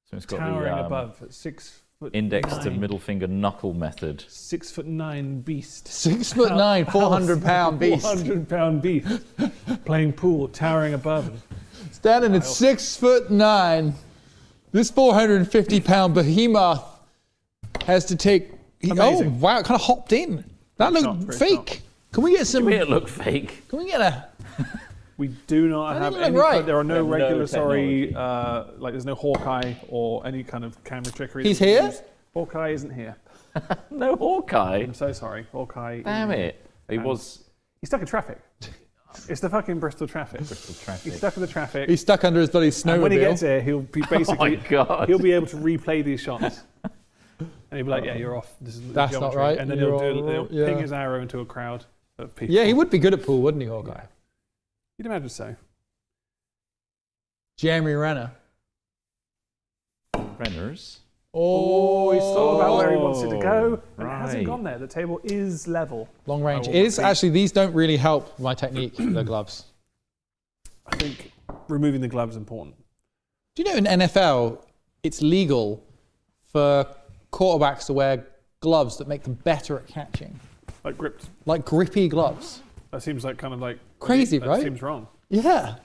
So it's got Towering the above at 6 foot. index to 9. middle finger knuckle method. 6'9" beast. 6'9", 400-pound beast. 400-pound beast. Playing pool, towering above him. Standing at 6'9", this 450-pound behemoth has to take. Oh Amazing. wow! It kind of hopped in. That Great looked shot, fake. great Can we get some? Made it look fake. Can we get a? We do not That have didn't any. look right. There are no We have no regulatory, like there's no Hawkeye or any kind of camera trickery. He's that we here? use. Hawkeye isn't here. No Hawkeye. I'm so sorry. Hawkeye. Damn isn't- it. He was He's stuck in traffic. It's the fucking Bristol traffic. Bristol He's traffic. stuck in the traffic. He's stuck under his bloody And when he gets snowmobile. here, he'll be Oh my basically god. he'll be able to replay these shots. And he'll be like, "Yeah, you're off. This is the That's not geometry." right. And then You're he'll all- yeah. ping his arrow into a crowd of people. Yeah, he would be good at pool, wouldn't he, Hawkeye? You'd imagine so. Jeremy Renner. Renners. Oh, He's thought about where he wants it to go, and it Right. hasn't gone there. The table is level. long range. I It will is repeat. actually. These don't really help my technique. The gloves. I think removing the gloves is important. Do you know in NFL it's legal for quarterbacks to wear gloves that make them better at catching, Like gripped. like grippy gloves? That seems like kind of like Crazy, that right? Seems wrong. Yeah,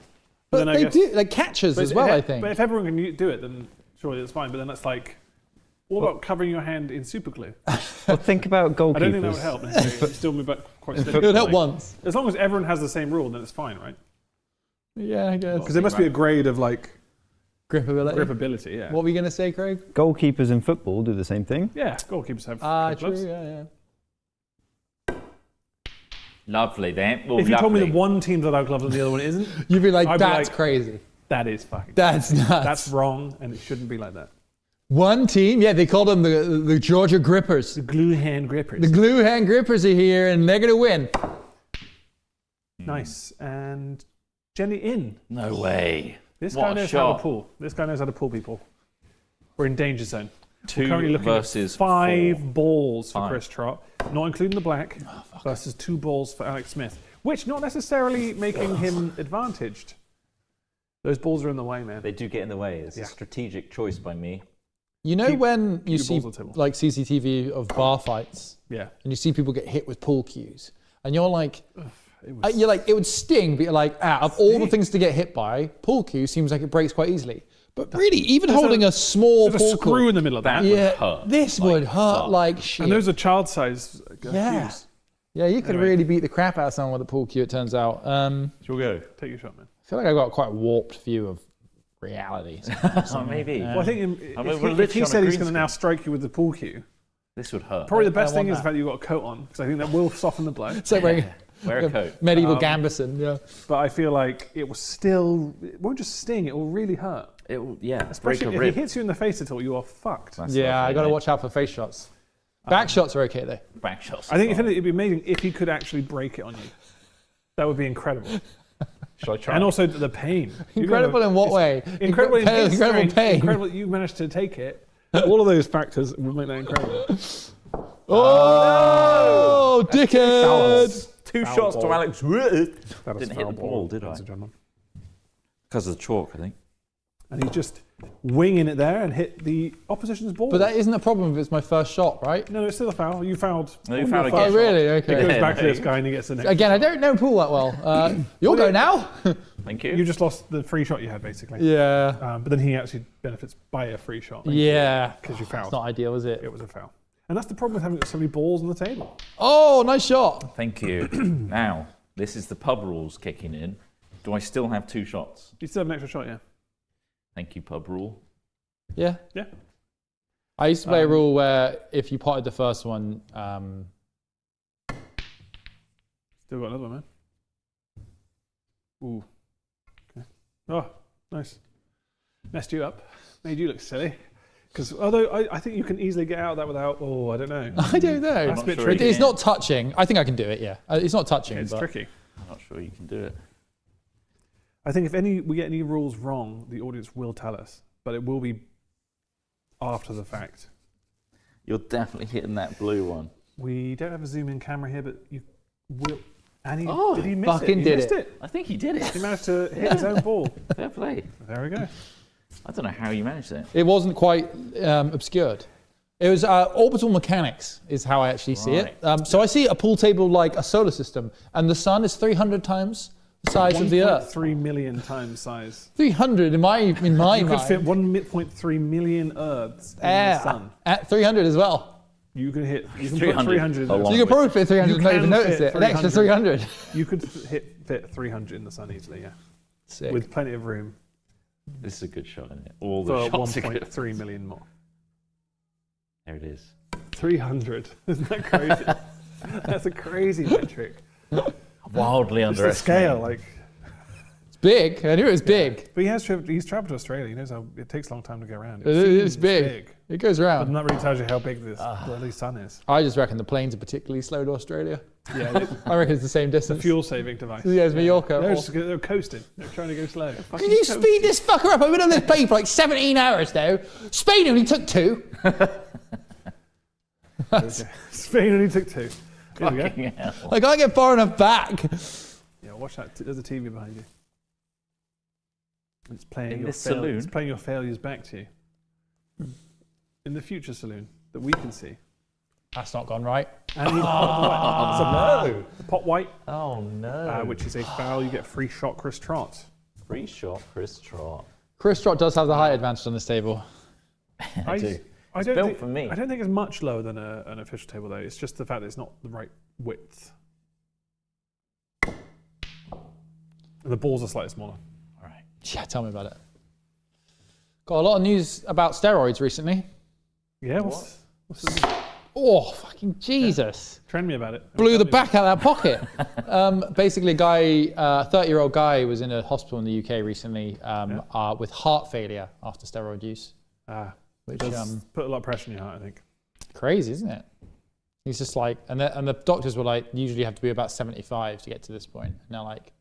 but then I they guess- do like catchers as well. I think. But if everyone can do it, then surely it's fine. But then that's like, what about covering your hand in super glue? Well, think about goalkeepers. I don't think that would help. necessarily. Still move back quite it steadily. would help once. As long as everyone has the same rule, then it's fine, right? Yeah, I guess. Because there must be a grade of like Gripability. gripability. Yeah. What were you gonna say, Craig? Goalkeepers in football do the same thing. Yeah. Goalkeepers have True. gloves. Yeah. Lovely then. Well, If you told me lovely. that one team's allowed gloves and the other one isn't, You'd be like, I'd be that's like- crazy. that is fucking. That's nuts. That's wrong, and it shouldn't be like that. One team. Yeah, they called them the Georgia Grippers. The glue hand grippers. The glue hand grippers are here, and they're gonna win. Nice. And Jenny in. No way. This What guy a knows how shot. to pull. This guy knows how to pull people. We're in danger zone. We're 2 currently looking versus at 5 4. balls for 5. Chris Trott, not including the black, versus 2 balls for Alex Smith, which not necessarily making him advantaged. Those balls are in the way, man. They do get in the way. It's Yeah. a strategic choice by me. You know Keep when you your see balls on the table. like CCTV of bar fights, Yeah. and you see people get hit with pool cues, and you're like, It was, you're like, it would sting, but you're like, out of all the things to get hit by, pool cue seems like it breaks quite easily. But really, even holding a small there's a pool screw cue, in the middle of that. yeah, hurt this like would hurt fuck. like shit. And those are child size Yeah. cues. Yeah, you could Anyway. really beat the crap out of someone with a pool cue, it turns out. I Shall we go? Take your shot, man. feel like I've got quite a warped view of reality. Oh, maybe. Well, I think I mean, if we're he literally on a said he's green going to now screen. strike you with the pool cue, This would hurt. probably the I best thing want is the that. fact that you've got a coat on, because I think that will soften the blow. It's like wearing Wear a coat. medieval Gambison, yeah. But I feel like it will still, it won't just sting, it will really hurt. It will, yeah. Break Especially a if he rib. hits you in the face at all, you are fucked. That's Yeah, I lovely, got to mate. watch out for face shots. Back shots are okay though. Back shots. I think if as well. anything, it'd be amazing if he could actually break it on you. That would be incredible. Shall I try? And also the pain. Incredible in what way? Incredible in his incredible strength, pain. incredible that you managed to take it. All of those factors would make that incredible. Oh, dickhead! 2 Foul shots to ball. Alex. That was Didn't hit foul the ball, did I? ladies and gentlemen. Because of the chalk, I think. And he's just winging it there and hit the opposition's ball. But that isn't a problem if it's my first shot, right? No, it's still a foul. You fouled. No, you on fouled your again. Oh, really? It goes Okay. back to no. this guy and he gets the next. Again, I don't know pool that well. You'll go now. Thank you. You just lost the free shot you had, basically. Yeah. But then he actually benefits by a free shot. Yeah. Because you It's fouled. not ideal, is it? It was a foul. And that's the problem with having so many balls on the table. Oh, nice shot. Thank you. Now, this is the pub rules kicking in. Do I still have 2 shots? You still have an extra shot, yeah? Thank you, pub rule. Yeah. Yeah. I used to play a rule where if you potted the first one, Still got another one, man. Ooh. Okay. Oh, nice. Messed you up. Made you look silly. Because although I think you can easily get out of that without, I don't know. I don't know. That's a bit sure tricky. It's not touching. I think I can do it, yeah. It's not touching. It's but tricky. I'm not sure you can do it. I think if we get any rules wrong, the audience will tell us. But it will be after the fact. You're definitely hitting that blue one. We don't have a zoom in camera here, but you will. And he, Oh, did he miss fucking it? He did missed it. I think he did He it. managed to hit his own ball. Fair play. There we go. I don't know how you managed that. it wasn't quite obscured. It was orbital mechanics is how I actually see it. So I see a pool table like a solar system, and the sun is 300 times the size of the Earth. 3 million times size. 300 in my You could mind. fit 1.3 million Earths in the sun. At 300 as well. You can put 300 300 in along there. So you could probably fit 300 and not can even notice fit it. An extra 300. 300. You could fit 300 in the sun easily, yeah. Sick. With plenty of room This is a good shot, isn't it? All the for shots are good. 1.3 million more. There it is. 300. Isn't that crazy? That's a crazy metric. Wildly Just the underestimated. scale, like. It's big. I knew it was big. But he's traveled to Australia. He knows how it takes a long time to go around. It's seems big. It goes But around. that really tells you how big this bloody sun is. I just reckon the planes are particularly slow to Australia. Yeah, I reckon it's the same the distance. fuel saving device. Yeah, it's Mallorca. They're coasting. They're trying to go slow. Can you speed this fucker up? I've been on this plane for like 17 hours now. Spain only took 2. Spain only took 2. Here we go. Fucking hell. I can't get far enough back. Yeah, watch that. There's a TV behind you. It's playing In your this saloon? It's playing your failures back to you. In the future saloon that we can see. That's not gone right. And he's pot white. It's a pot white, Oh no. which is a foul. You get free shot, Chris Trott. Free shot, Chris Trott. Chris Trott does have the height advantage on this table. I do. I don't built think, for me. I don't think it's much lower than an official table though. It's just the fact that it's not the right width. And the balls are slightly smaller. All right. Yeah, tell me about it. Got a lot of news about steroids recently. Yeah, what's the Oh, fucking Jesus. trend me about it? Blew the back out of that pocket. Basically, a guy, 30-year-old guy was in a hospital in the UK recently with heart failure after steroid use. Which Does put a lot of pressure on your heart, I think. crazy, isn't it? He's just like, and the doctors were like, usually have to be about 75 to get to this point. And they're like,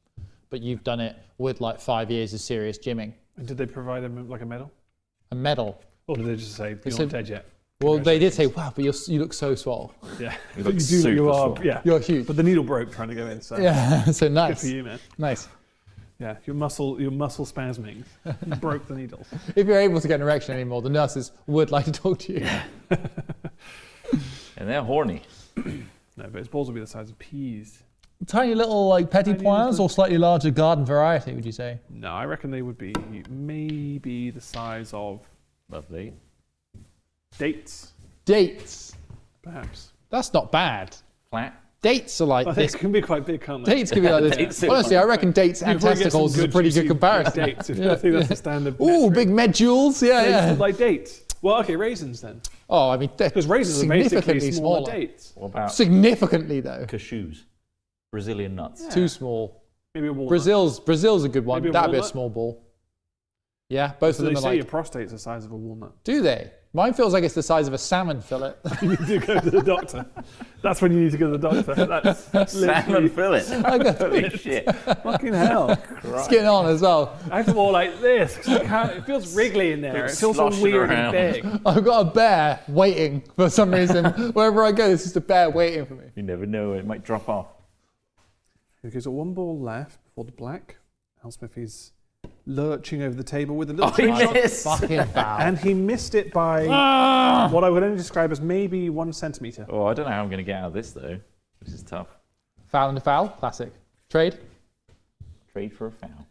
but you've done it with like 5 years of serious gymming. And did they provide him like a medal? A medal. Or did they just say, you're said- not dead yet? Well, they did say, wow, but you look so swole. Yeah. You But look you do, super you are, swole. yeah. You're huge. But the needle broke trying to go in, so Yeah, so good nice. for you, man. Nice. Yeah, your muscle spasming broke the needles. If you're able to get an erection anymore, the nurses would like to talk to you. And they're horny. No, but his balls will be the size of peas. Tiny little like petit Tiny points little- or slightly larger garden variety, would you say? No, I reckon they would be maybe the size of Lovely. dates, Dates. perhaps. That's not bad. Flat. Dates are like I think this. it can be quite big, can't they? Dates can be like this. Dates are Honestly, I reckon dates You and probably get some testicles is a pretty good juicy comparison. Dates, I think that's the standard. Ooh, metric. big medules. Yeah, Dates yeah. look like dates. Well, okay, raisins then. Oh, I mean, Because raisins are basically significantly smaller smaller. dates. What about Significantly though. cashews? Brazilian nuts. Yeah. Too small. Maybe a walnut. Brazil's a good one. Maybe a That'd be a walnut? small ball. Yeah, both So of they them are say like. your prostate's the size of a walnut. Do they? Mine feels like it's the size of a salmon fillet. You need to go to the doctor. That's when you need to go to the doctor. That's Salmon literally fillet. I got Holy shit. fucking hell. skin on as well. I have to walk like this because it feels wriggly in there. It It's feels so sloshing weird around. and big. I've got a bear waiting for some reason. Wherever I go, there's just a bear waiting for me. You never know. It might drop off. Okay, so one ball left before the black. Al Smithy's lurching over the table with a little Oh, he shot. missed. Fucking foul. And he missed it by what I would only describe as maybe 1 centimetre. Oh, I don't know how I'm going to get out of this, though. This is tough. Foul and a foul. Classic. Trade. Trade for a foul.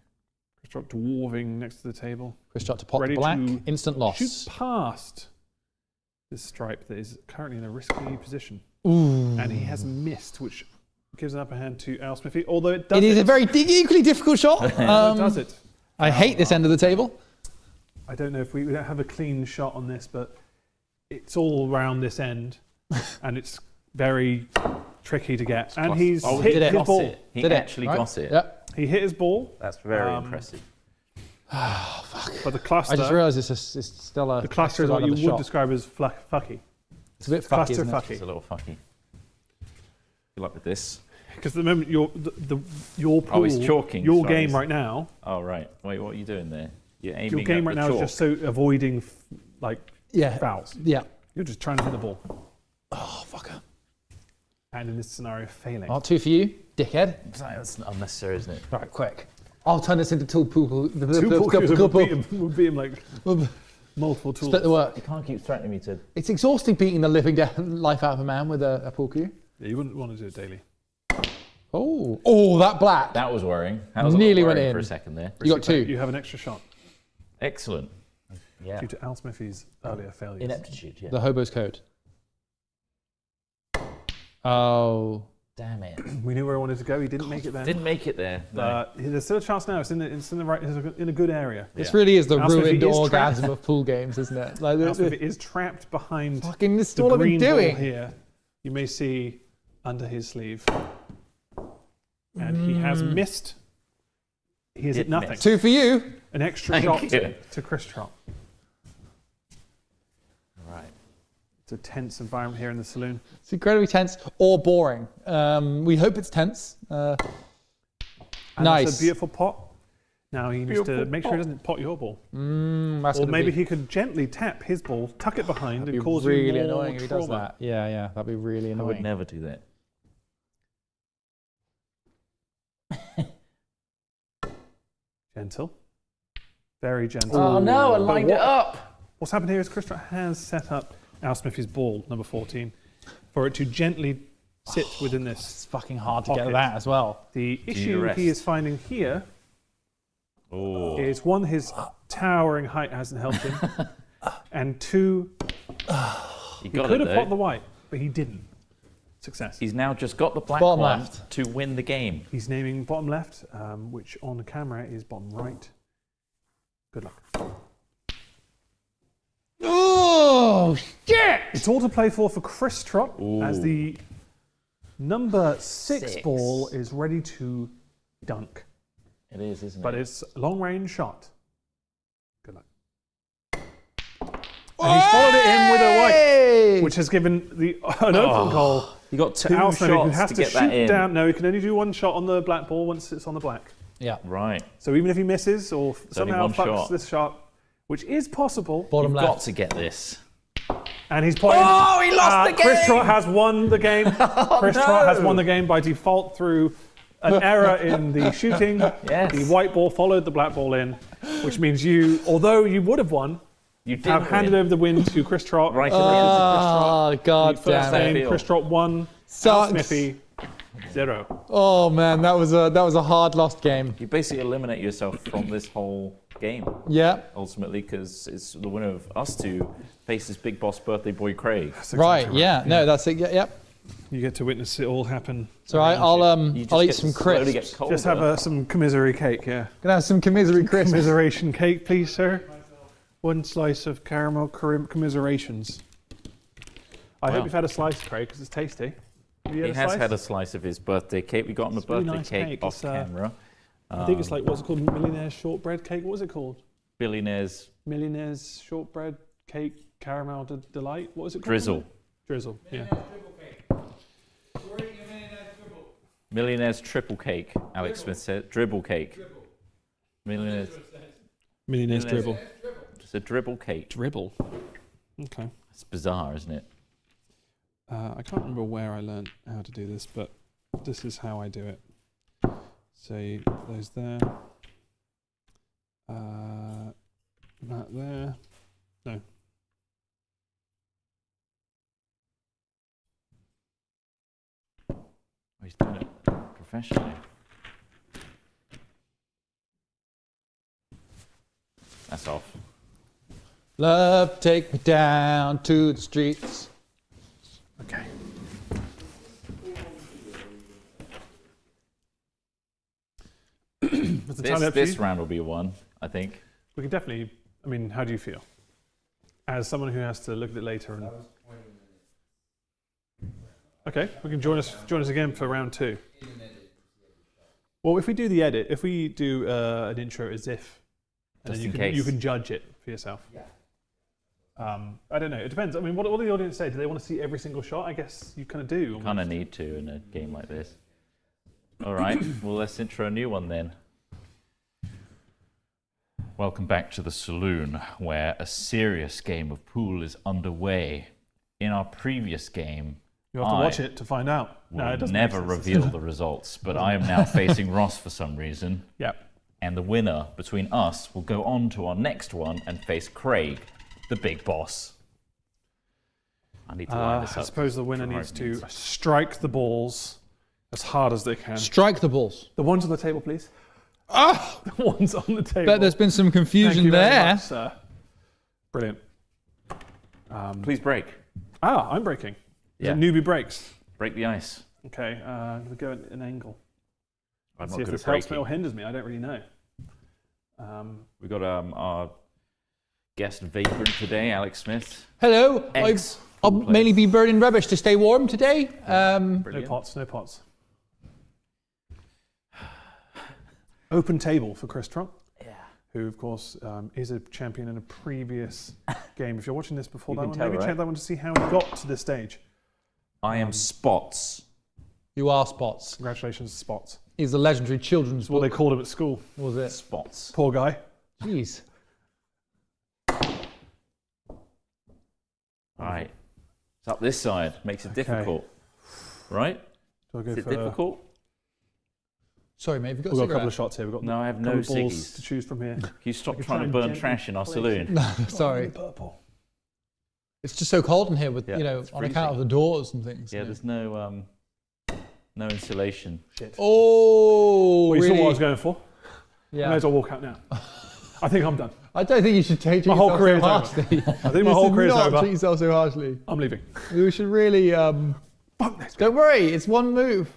Drop dwarving next to the table. Chris shot to pot Ready the black. to Instant Shoot loss. past this stripe that is currently in a risky position. Ooh. And he has missed, which gives an upper hand to Al Smithy, although it does It is a very equally difficult shot. It does it. I hate this end of the table. I don't know if we don't have a clean shot on this, but it's all around this end, and it's very tricky to get. And he's did hit it. his ball. He Did it, actually right? got it. Yep. He hit his ball, That's very Um, impressive. but the cluster. I just realised it's still a. the cluster is what you another would shot. describe as fucky. It's a bit fucky, Cluster isn't it? fucky. It's a little fucky. Good luck with this. Because the moment your pool, Oh, he's chalking. your Sorry, game he's- right now, Oh, right. Wait, what are you doing there? You're aiming your game at right the now chalk. is just so avoiding Yeah. fouls. Yeah. You're just trying to hit the ball, Oh, fucker. and in this scenario, failing. Oh, 2 for you, dickhead. That's unnecessary, isn't it? Right, quick. I'll turn this into two pool. Two ball cues would beat him like multiple tools. Split the work. You can't keep threatening me to. It's exhausting beating the living life out of a man with a pool cue. Yeah, you wouldn't want to do it daily. Oh, that black. That was worrying. That was Nearly a lot went worrying in. for a second there. You got 2. You have an extra shot Excellent. Yeah. due to Al Smithy's earlier failures. Ineptitude. Yeah. The hobo's code. Oh. Damn it. We knew where he wanted to go. He didn't make it there. Didn't make it there. No. But there's still a chance now. It's in the right. It's in a good area. This really is the Al Smith ruined is orgasm of pool games, isn't it? Like, Al Smith is trapped behind fucking, this is the all I've been green ball doing. here. You may see under his sleeve, and he has missed. He is Did at nothing. miss. 2 for you. An extra Thank shot you. to Chris Trott. Right. It's a tense environment here in the saloon. It's incredibly tense or boring. We hope it's tense. And Nice. It's a beautiful pot. Now he needs to Beautiful make sure he doesn't pot your ball. That's Or gonna maybe be, he could gently tap his ball, tuck it behind, that'd and be cause really you more annoying if he does trauma. that. Yeah, that'd be really I would annoying. never do that. Gentle. Very gentle. Oh no, I But lined it up. What's happened here is Chris Trott has set up Al Smithy's ball, number 14, for it to gently sit within this. It's fucking hard to Pocket. get that as well. The need a issue rest? he is finding here Oh. is one, his towering height hasn't helped him, and 2, He he got could it have pot though. the white, but he didn't. Success. He's now just got the black Bottom one left. to win the game. He's naming bottom left, which on the camera is bottom right. Good luck. Oh, shit! It's all to play for Chris Trott as Ooh. the number 6 6. ball is ready to dunk. It is, isn't But it? it's a long range shot. Good luck. And he's followed it in with a white, which has given an open goal You got to 2 Al Smithy, who shots has to to get that shoot in. down. No, he can only do 1 shot on the black ball once it's on the black. Yeah. Right. So even if he misses or only somehow one fucks shot. this shot, which is possible, Bottom You've left. got to get this. and he's playing. Oh, he lost the Chris game! Trott has won the game. Chris Trott has won the game by default through an error in the shooting. Yes. The white ball followed the black ball in, which means you, although you would have won, You did have handed over the win to Chris Trott. Right in the Oh, God First damn it. game, Field. Chris Trott 1, Al Sucks. Smithy 0. Oh, man, that was a hard lost game. You basically eliminate yourself from this whole game, Yeah. ultimately, because it's the winner of us two faces Big Boss Birthday Boy Craig. Right, yeah. No, that's it. Yep. You get to witness it all happen. So I'll You just I'll eat get some to slowly get crisps. colder. Just have some commiserate cake, yeah. Gonna have some commiserate crisps. Commiseration cake, please, sir. 1 slice of caramel commiserations. I Wow. hope you've had a slice, Craig, because it's tasty. Have you He had a has slice? had a slice of his birthday cake. We got him a It's a really birthday nice cake cake. off It's, camera. I think it's like, what's it called? Millionaire's shortbread cake? What was it called? Billionaire's Millionaire's shortbread cake caramel delight? What was it called? Drizzle. Drizzle, yeah. Millionaire's triple cake, Alex Smith said. Dribble cake. Millionaire's. Millionaire's Millionaire's- dribble. Just a dribble cake. Dribble. Okay. It's bizarre, isn't it? I can't remember where I learned how to do this, but this is how I do it. So you put those there. That there. No. Oh, he's doing it professionally. That's off. Love, take me down to the streets. Okay. That's entirely up to This you. round will be one, I think. We can definitely. I mean, how do you feel? as someone who has to look at it later. And... Okay, we can join us again for round 2. Well, if we do the edit, if we do an intro as if, and then you can judge it for yourself. Yeah. I don't know. It depends. I mean, what do the audience say? Do they want to see every single shot? I guess you kind of do. You kind of need to in a game like this. All right. Well, let's intro a new one then. Welcome back to the saloon, where a serious game of pool is underway. In our previous game, you have to watch it to find out. No, it doesn't never reveal the results, but I am now facing Ross for some reason. Yep. And the winner between us will go on to our next one and face Craig, the big boss. I need to line this up. I suppose the winner needs to strike the balls as hard as they can. Strike the balls. The ones on the table, please. Ah! The ones on the table. Bet there's been some confusion Thank you there. very much, sir. Brilliant. Please break. I'm breaking. Yeah. Newbie breaks. Break the ice. Okay, I'm going to go at an angle. I'm See not if good this at helps me breaking. or hinders me. I don't really know. We've got our guest vagrant today, Alex Smith. Hello. I'll Pool mainly player. be burning rubbish to stay warm today. No Brilliant. pots. Open table for Chris Trump. Who, of course, is a champion in a previous game. If you're watching this before You that can one, tell, maybe right? check that one to see how he got to this stage. I am Spots. You are Spots. Congratulations, Spots. He's a legendary children's That's what book. they called him at school. What was it? Spots. Poor guy. Jeez. Right. It's up this side. Makes it difficult. Right? Do I go Is it for, difficult? Sorry, mate. Have you got We've a got a couple cigarette? of shots here. We've got No, I have a couple no of balls ciggies. to choose from here. Can you stop can trying try to and burn gently trash in our place saloon? Sorry. Purple. It's just so cold in here with, Yeah, it's on account of freezing. the doors and things. Yeah, there's no insulation. Shit. Oh, Well, you really? saw what I was going for. I may Yeah. as well walk out now. I think I'm done. I don't think you should take My whole yourself career's so over. harshly. I think my whole career's not over. treat yourself so harshly. I'm leaving. You should really. Fuck this. Don't worry, it's one move.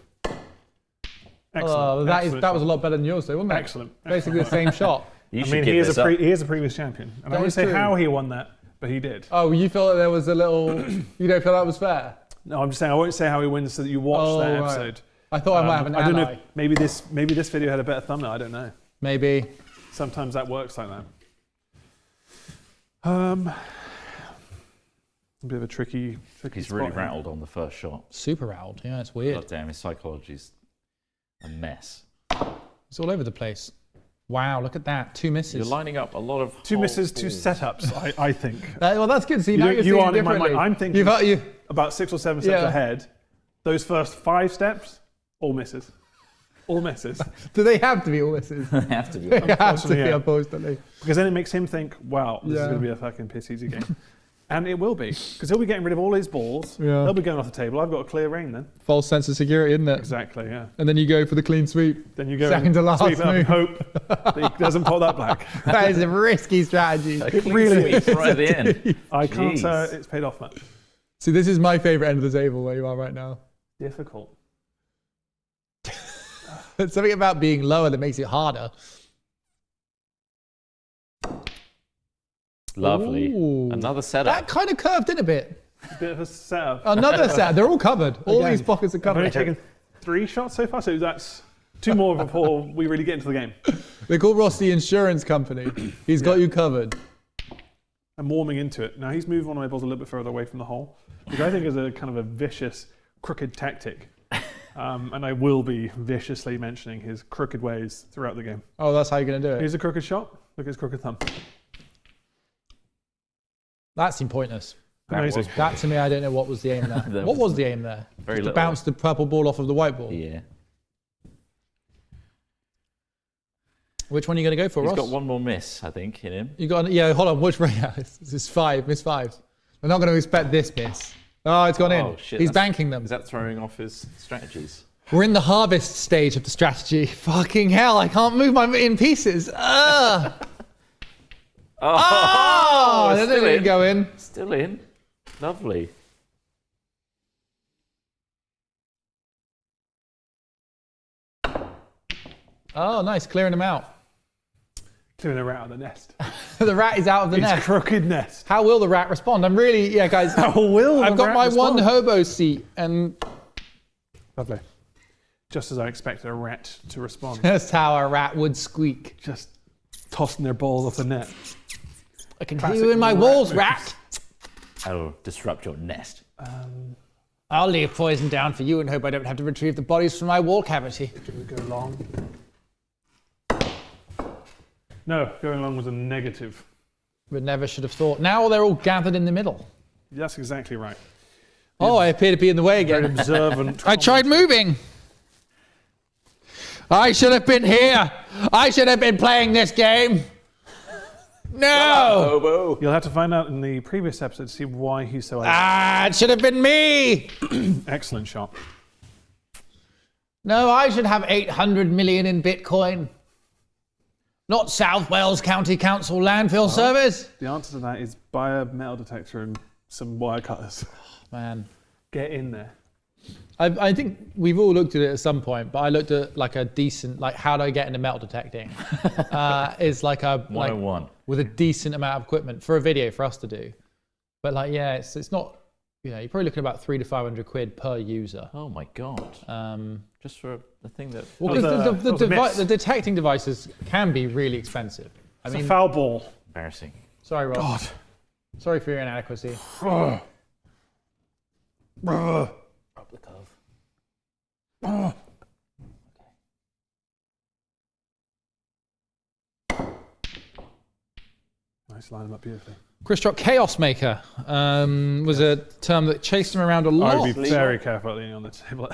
Excellent. That Excellent. was a lot better than yours, though, wasn't it? Excellent. Basically the same shot. You I should mean, give he is this up. he is a previous champion, and I That won't is say true. how he won that, but he did. Oh, you felt that there was a little. You don't feel that was fair? No, I'm just saying I won't say how he wins so that you watch that right. episode. I thought I might have an I don't ally. know. Maybe this video had a better thumbnail. I don't know. Maybe. Sometimes that works like that. A bit of a tricky He's spot really here. rattled on the first shot. Super rattled. Yeah, it's weird. God damn, his psychology's a mess. It's all over the place. Wow, look at that. 2 misses. You're lining up a lot of Two whole misses, 2 balls. setups. I think. Well, that's good. See, now you're you seeing aren't it in my mind. differently. I'm thinking You've about 6 or 7 steps Yeah. ahead. Those first 5 steps, all misses. All misses. Do they have to be all misses? They have to be. They have to be, Unfortunately, yeah. unfortunately. Because then it makes him think, wow, this is Yeah. going to be a fucking piss easy game. And it will be. Because he'll be getting rid of all his balls. Yeah. They'll be going off the table. I've got a clear reign then. False sense of security, isn't it? Exactly, yeah. And then you go for the clean sweep. Then you go Second to last sweep it up and move. hope that he doesn't pop that black. That is a risky strategy. It really is. Right at the end. I can't Jeez. it's paid off much. See, this is my favourite end of the table where you are right now. Difficult. There's something about being lower that makes it harder. Lovely. Ooh. Another setup. That kind of curved in a bit. A bit of a setup. Another set. They're all covered. All Again, these pockets are I've only covered. taken 3 shots so far, so that's 2 more before we really get into the game. They call Ross the insurance company. He's got you covered. I'm warming into it. Now he's moving one of my balls a little bit further away from the hole, which I think is a kind of a vicious, crooked tactic. And I will be viciously mentioning his crooked ways throughout the game. Oh, that's how you're going to do it. Here's a crooked shot. Look at his crooked thumb. That seemed pointless. Amazing. That to me, I don't know what was the aim there. That What was was the aim there? very Just to little. bounce the purple ball off of the white ball. Yeah. Which one are you going to go for, He's Ross? got one more miss, I think, in him. You got hold on. Which this is 5, miss 5. We're not going to expect this miss. Oh, it's gone Oh, in. shit, He's that's- banking them. Is that throwing off his strategies? We're in the harvest stage of the strategy. Fucking hell! I can't move my in pieces. Oh, that still didn't in. go in. Still in. Lovely. Oh, nice, clearing them out. Clearing her out of the nest. The rat is out of the It's nest. crooked nest. How will the rat respond? I'm really, yeah, guys. How will I've the got rat my respond? one hobo seat, and Lovely. Just as I expected a rat to respond. that's how a rat would squeak. Just tossing their balls off the net. I can Classic hear you in my rat walls, moves. rat. I'll disrupt your nest. I'll leave poison down for you and hope I don't have to retrieve the bodies from my wall cavity. Do we go long? No, going long was a negative. But never should have thought. Now they're all gathered in the middle. That's exactly right. Oh, I appear to be in the way Very again. observant. I tried moving. I should have been here. I should have been playing this game. No. Hobo. You'll have to find out in the previous episode to see why he's so It should have been me. excellent shot. No, I should have 800 million in Bitcoin. Not South Wales County Council Landfill Service. The answer to that is buy a metal detector and some wire cutters. Man. Get in there. I think we've all looked at it at some point, but I looked at like a decent, like how do I get into metal detecting? Is like a 101. with a decent amount of equipment for a video for us to do. But like, yeah, it's not, you know, you're probably looking at about 300 to 500 quid per user. Oh my god. Just for the thing that. Well, That because was a miss. the detecting devices can be really expensive. I It's mean, a foul ball. Embarrassing. sorry, Rob. God. Sorry for your inadequacy. Ugh. Ugh. Up the curve. Ugh. Nice, line them up beautifully. Chris Rock Chaos Maker was a term that chased him around a lot. I'd be very careful leaning on the table.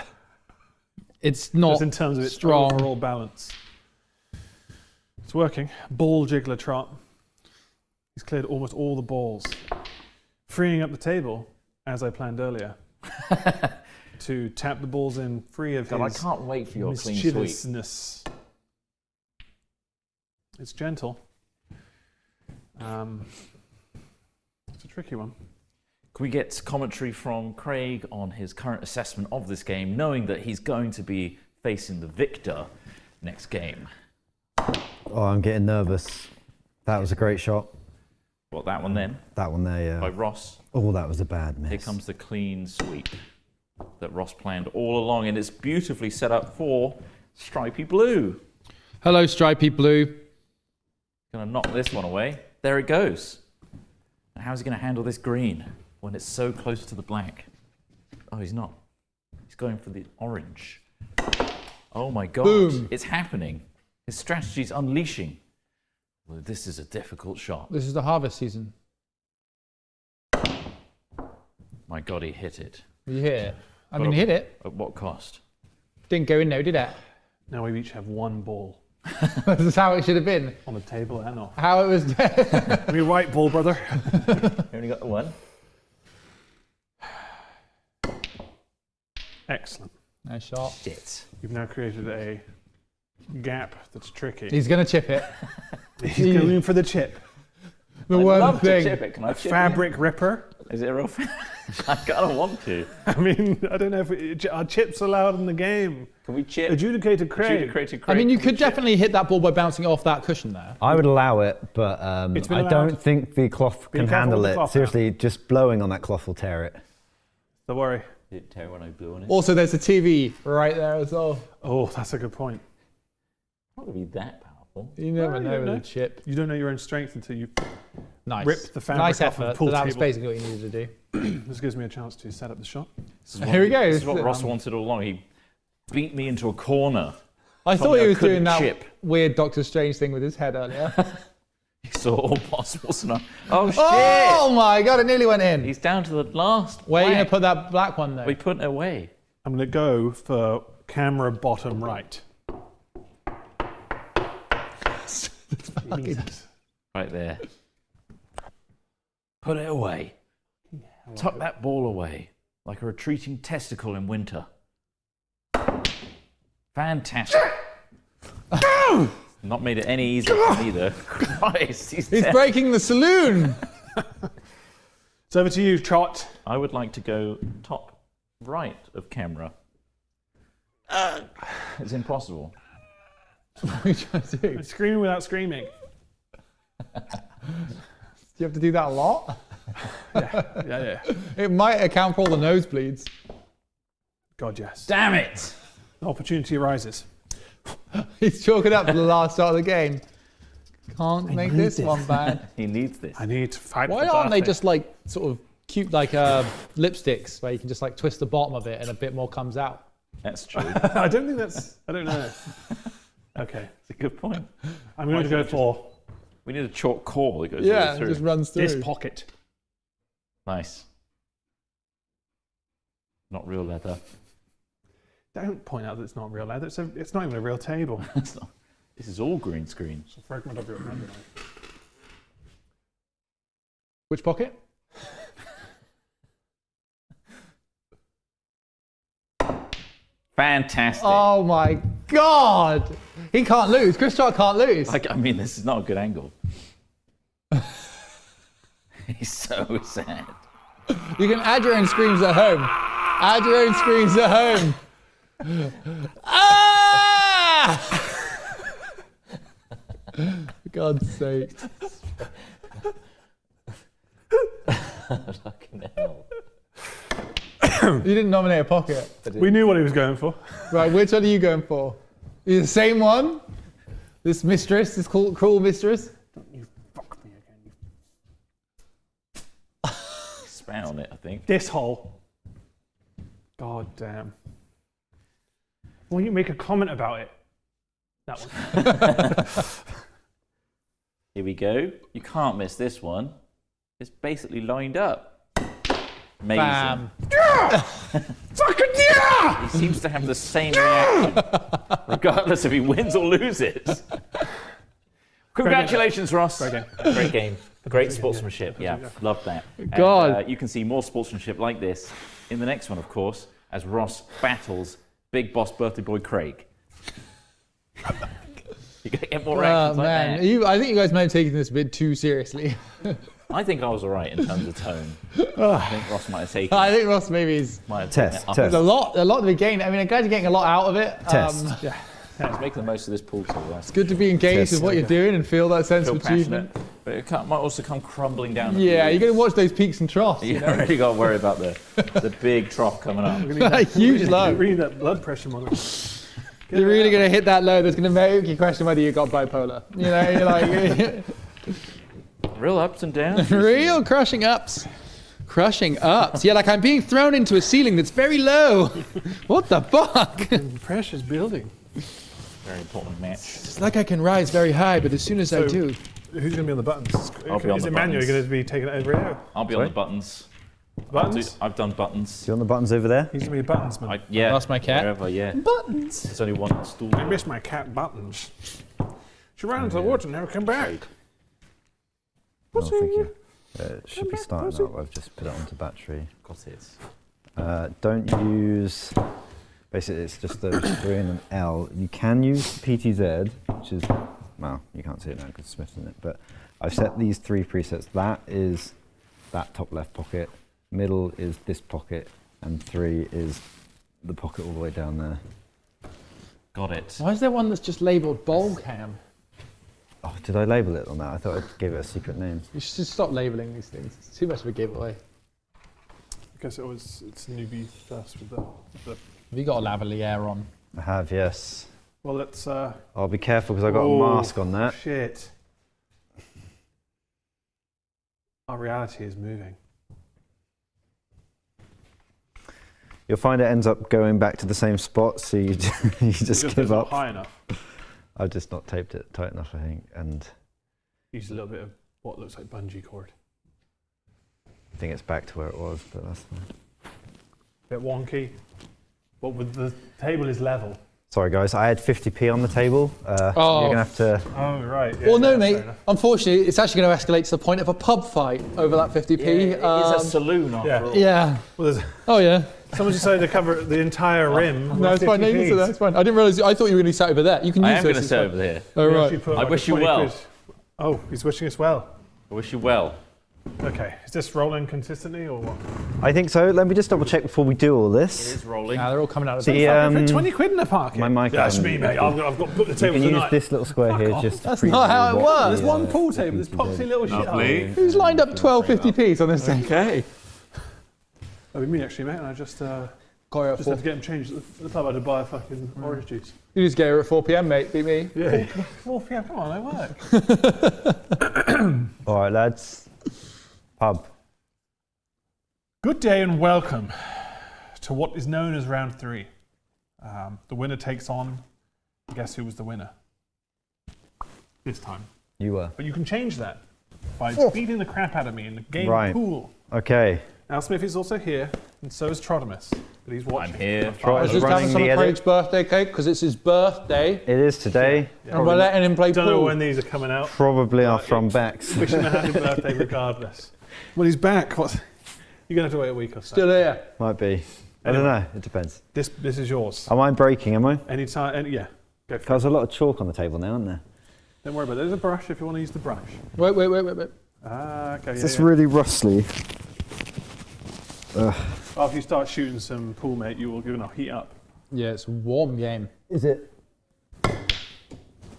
It's not Just in terms of its strong. overall balance. It's working. Ball jiggler trot. He's cleared almost all the balls, freeing up the table, as I planned earlier, to tap the balls in free of God, I his can't wait for your clean sweep. mischievousness. It's gentle. It's a tricky one. Can we get commentary from Craig on his current assessment of this game, knowing that he's going to be facing the victor next game? Oh, I'm getting nervous. That was a great shot. What, that one then? That one there, By yeah. Ross. Oh, that was a bad miss. Here comes the clean sweep that Ross planned all along, and it's beautifully set up for Stripey Blue. Hello, Stripey Blue. Gonna knock this one away. There it goes. Now, how's he gonna handle this green when it's so close to the black? Oh, he's not. He's going for the orange. Oh my God. Boom. It's happening. His strategy's unleashing. Well, this is a difficult shot. This is the harvest season. My God, he hit it. You hit it. I mean, you hit it. At what cost? Didn't go in though, did it? Now we each have one ball This is how it should have been. on the table and off. How it was. Give me a right ball, brother. You only got the one. Excellent. Nice shot. Shit. You've now created a gap that's tricky. He's going to chip it. He's going for the chip. The I'd one love thing. to chip it. Can I chip Fabric ripper. it? Is it a real I kind of want to. I mean, I don't know if are chips allowed in the game. Can we chip? Adjudicated Craig. Adjudicated I Craig, mean, you can we could chip? definitely hit that ball by bouncing it off that cushion there. I would allow it, but It's been I allowed. don't think the cloth Be can careful handle with the it. cloth now. Seriously, just blowing on that cloth will tear it. Don't worry. Did it tear when I blew on it? Also, there's a TV right there as well. Oh, that's a good point. Not going to be that powerful. You never Well, you know don't with know. a chip. You don't know your own strength until you. Nice. Rip the fabric nice off of the effort. pool But that was table. basically what you needed to do. This gives me a chance to set up the shot. This is what, Here we go. This is what Ross wanted all along. He beat me into a corner. I Told thought me he I was doing couldn't that chip. weird Doctor Strange thing with his head earlier. He saw all possible scenarios. Oh, shit! Oh my God, it nearly went in. He's down to the last. Where are you going black. to put that black one though? We put it away. I'm going to go for camera bottom right. Jesus. Right there. Put it away. Tuck that ball away like a retreating testicle in winter. Fantastic. Not made it any easier for me either. Christ, He's breaking the saloon. It's over to you, Trot. I would like to go top right of camera. It's impossible. What are you trying to do? Screaming without screaming. you have to do that a lot? Yeah. It might account for all the nosebleeds. God, yes. Damn it! Opportunity arises. He's chalking up to the last start of the game. Can't make need this this. one bad. He needs this. I need to fight. Why for aren't they birthday. just like sort of cute like lipsticks where you can just like twist the bottom of it and a bit more comes out? That's true. I don't think that's. I don't know. Okay, That's a good point. I'm going to go for We need a chalk core that goes Yeah, all it through. just runs through. this pocket. Nice. Not real leather. Don't point out that it's not real leather. It's not even a real table. It's not. This is all green screen. It's a fragment of your memory. Which pocket? Fantastic. Oh my god! He can't lose. Chris Stark can't lose. I mean, this is not a good angle. He's so sad. You can add your own screams at home. Add your own screams at home. Ah! For God's sake. Fucking hell. You didn't nominate a pocket. We knew what he was going for. Right, which one are you going for? You the same one? This mistress, this cruel mistress? Don't you fuck me again. Spat on it, I think. This hole. God damn. Will you make a comment about it? That one. Here we go. You can't miss this one. It's basically lined up. Amazing. Bam. Fucking yeah! He seems to have the same reaction, regardless if he wins or loses. Congratulations, Ross. Great game. Great game. Great sportsmanship. Yeah, loved that. God. And, you can see more sportsmanship like this in the next one, of course, as Ross battles Big Boss Birthday Boy Craig. You gotta get more actions like Man, that. I think you guys may have taken this a bit too seriously. I think I was alright in terms of tone. I think Ross might have taken. I think Ross maybe is might have Test, taken it up. test. a lot to be gained. I mean, I'm glad you're getting a lot out of it. Test. Let's make the most of this pool tool. It's good to be engaged Test. with what you're doing and feel that sense Feel of achievement. passionate, but it might also come crumbling down. Yeah, you're going to watch those peaks and troughs. You You don't know? really got to worry about the big trough coming up. Huge low. Read that blood pressure monitor. You're really going to hit that low that's going to make you question whether you got bipolar. You know, you're like, Real ups and downs. real crushing ups. Crushing ups. Yeah, like I'm being thrown into a ceiling that's very low. What the fuck? Pressure's building. Very important match. It's like I can rise very high, but as soon as I So- do. Who's going to be on the buttons? I'll be on Is the it Manuel buttons. going to be taking it over here? I'll be on the buttons. Buttons? I've done buttons. Do you want the buttons over there? He's going to be a buttons man. Yeah. Lost my cat. Wherever, yeah. Buttons. There's only one stool. I miss my cat Buttons. She ran into the woods and never came back. Oh, thank you. It should be starting up. I've just put it onto battery. Got it. Don't use. Basically, it's just those three and an L. You can use PTZ, which is, well, you can't see it now because Smith's in it. But I've set these three presets. That is that top left pocket. Middle is this pocket, and 3 is the pocket all the way down there. Got it. Why is there one that's just labelled bowl cam? Oh, did I label it on that? I thought I gave it a secret name. You should just stop labelling these things. It's too much of a giveaway. I guess it's newbie first with the. Have you got a lavalier on? I have, yes. Well, let's. I'll be careful because I've got Oh, a mask on that. Shit. Our reality is moving. You'll find it ends up going back to the same spot, so you just give not up. high enough. I've just not taped it tight enough, I think, and Use a little bit of what looks like bungee cord. I think it's back to where it was, but that's fine. Bit wonky. But with the table is level. Sorry guys, I had 50p on the table. Oh. You're gonna have to. Oh right. Well, no, mate. Unfortunately, it's actually going to escalate to the point of a pub fight over that 50p. It is a saloon after all. Yeah. Well, there's, Oh, yeah. someone decided to cover the entire rim. No, with it's fine. No, you can 50p. sit there. It's fine. I didn't realise. I thought you were going to be sat over there. You can use I am those, going to it's sit fine. over here. Oh, We right. actually put I like wish a you 20 well. quid. Oh, he's wishing us well. I wish you well. Okay, is this rolling consistently or what? I think so. Let me just double check before we do all this. It's rolling. Nah, they're all coming out of the The, same. For 20 quid in the park. my mic. That's me, mate. I've got to book the You table can use tonight. this little square here just to That's preview not how it what works. the, There's one pool table, this poxy little shit. Lovely. Who's lined up 12.50p's on this thing? Okay. That'd be me actually, mate. And I just Got it at had 4. to get them changed at the pub. I had to buy a fucking orange juice. You just get here at 4 p.m, mate. Beat me. Yeah. 4 p.m. Come on, I work. All right, lads. Pub. Good day and welcome to what is known as round 3. The winner takes on. Guess who was the winner? This time. You were. But you can change that by beating the crap out of me in the game Right. pool. Okay. Al Smith is also here, and so is Trotimus. But he's watching. I'm here. Trot I was is just having running some the of Craig's edit. birthday cake because it's his birthday, It is today. and we're letting him play Don't know pool. when these are coming out. Probably after I'm back. Wishing a happy birthday regardless. When he's back, what? You're going to have to wait a week or so. Still here. Might be. I don't know. It depends. This is yours. Am I breaking? Am I? Anytime. Yeah. Go for it. There's a lot of chalk on the table now, isn't there? Don't worry about it. There's a brush if you want to use the brush. Wait. Ah, okay. Is this yeah. really rustly? After you start shooting some pool, mate, you will give it a heat up. Yeah, it's a warm game. Is it?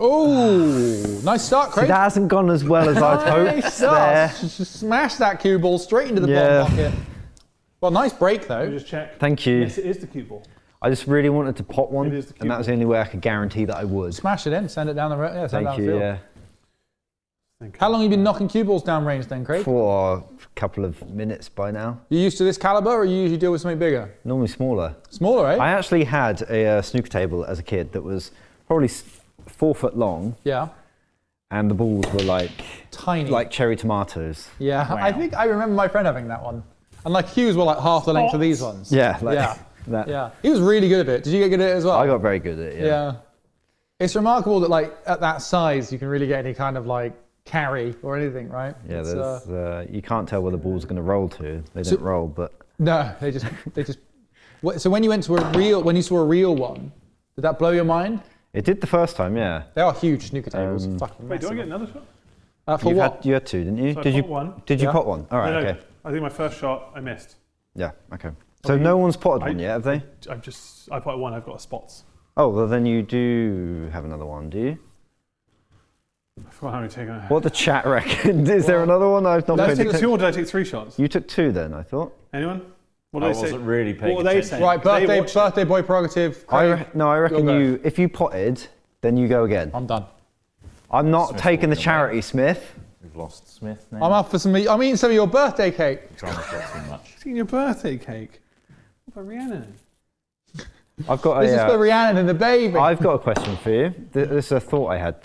Oh, nice start, See, Craig. that hasn't gone as well as I'd hoped Nice there. start. Smash that cue ball straight into the Yeah. bottom bucket. Well, nice break Let though. me just check. Thank you. Yes, it is the cue ball. I just really wanted to pot one, It is the and that was the only way I could guarantee that I would. Smash it in, send it down the road. Yeah, send it Thank down the you, field. yeah. Thank you. How long have you been knocking cue balls down range then, Craig? For a couple of minutes by now. You used to this caliber, or you usually deal with something bigger? Normally smaller. Smaller, eh? I actually had a snooker table as a kid that was probably 4 foot long, Yeah. and the balls were like Tiny. cherry tomatoes. Yeah. Wow. I think I remember my friend having that one. And like cues were like half the length of these ones. Yeah, like Yeah. that. Yeah. He was really good at it. Did you get good at it as well? I got very good at it. Yeah. It's remarkable that like at that size you can really get any kind of like carry or anything, right? Yeah, It's, there's, you can't tell where the ball's going to roll to. They So- don't roll, but no, they just. So when you went to when you saw a real one, did that blow your mind? it did the first time. Yeah. They are huge snooker tables. Fucking Wait, do I massive. get another shot? For what? You had 2, didn't you? So I did you? pot one. Did you Yeah. pot one? All right. No, no, Okay. I think my first shot I missed. Yeah. Okay. So no one's potted I- one yet, have they? I pot one. I've got spots. Oh well, then you do have another one, do you? I forgot how many taken. What the chat reckon? Is there another one I've not Did I paid take attention? 2 or did I take 3 shots? You took 2 then, I thought. Anyone? What I did they say? wasn't really paying What were they attention. saying? Right, They watched it. birthday boy prerogative. Craig, I reckon go. you. If you potted, then you go again. I'm done. I'm not Smith taking the walking charity, Smith. We've lost Smith now. I'm up for some. I'm eating some of your birthday cake. Drama's got too much. Seen your birthday cake. What about Rihanna? I've got This is for a. Rhiannon and the baby. I've got a question for you. This is a thought I had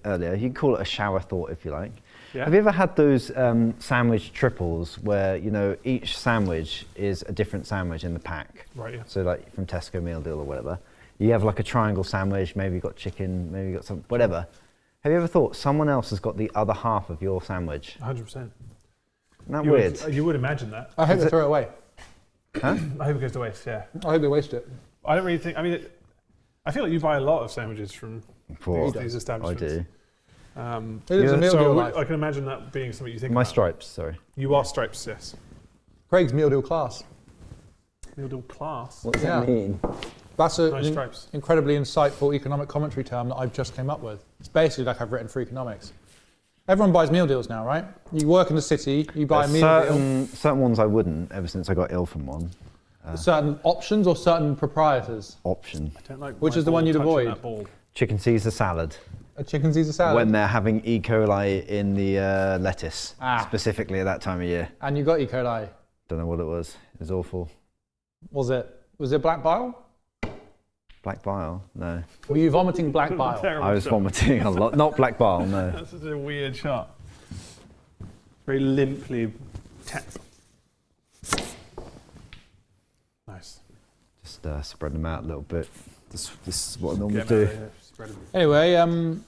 earlier. You can call it a shower thought if you like. Yeah. Have you ever had those sandwich triples where each sandwich is a different sandwich in the pack? Right, yeah. So like from Tesco meal deal or whatever. You have like a triangle sandwich. Maybe you've got chicken. Maybe you've got some whatever. Have you ever thought someone else has got the other half of your sandwich? 100%. Isn't that weird? You would imagine that. I hope they throw it away. Huh? I hope it goes to waste, yeah. I hope they waste it. I don't really think, I feel like you buy a lot of sandwiches from For- these I establishments. do. It is a meal deal So life. I can imagine that being something you think My about. stripes, sorry. You are stripes, yes. Craig's meal deal class. Meal deal class. What does Yeah. that mean? That's an Nice stripes. incredibly insightful economic commentary term that I've just came up with. It's basically like I've written for economics. Everyone buys meal deals now, right? You work in the city, you buy a There's meal deal. certain ones I wouldn't, ever since I got ill from one. Certain options or certain proprietors. Option. I don't like Which my is the one ball you'd touching avoid? that ball. Chicken Caesar salad. A chicken Caesar salad. When they're having E. coli in the lettuce, Ah. specifically at that time of year. And you got E. coli. Don't know what it was. It was awful. Was it black bile? Black bile? No. Were you vomiting black bile? Terrible I was shot. vomiting a lot. Not black bile, no. That's such a weird shot. Very limply tapped. Nice. Just spread them out a little bit. This is what I normally Get 'em do. out of here, spread 'em. Anyway,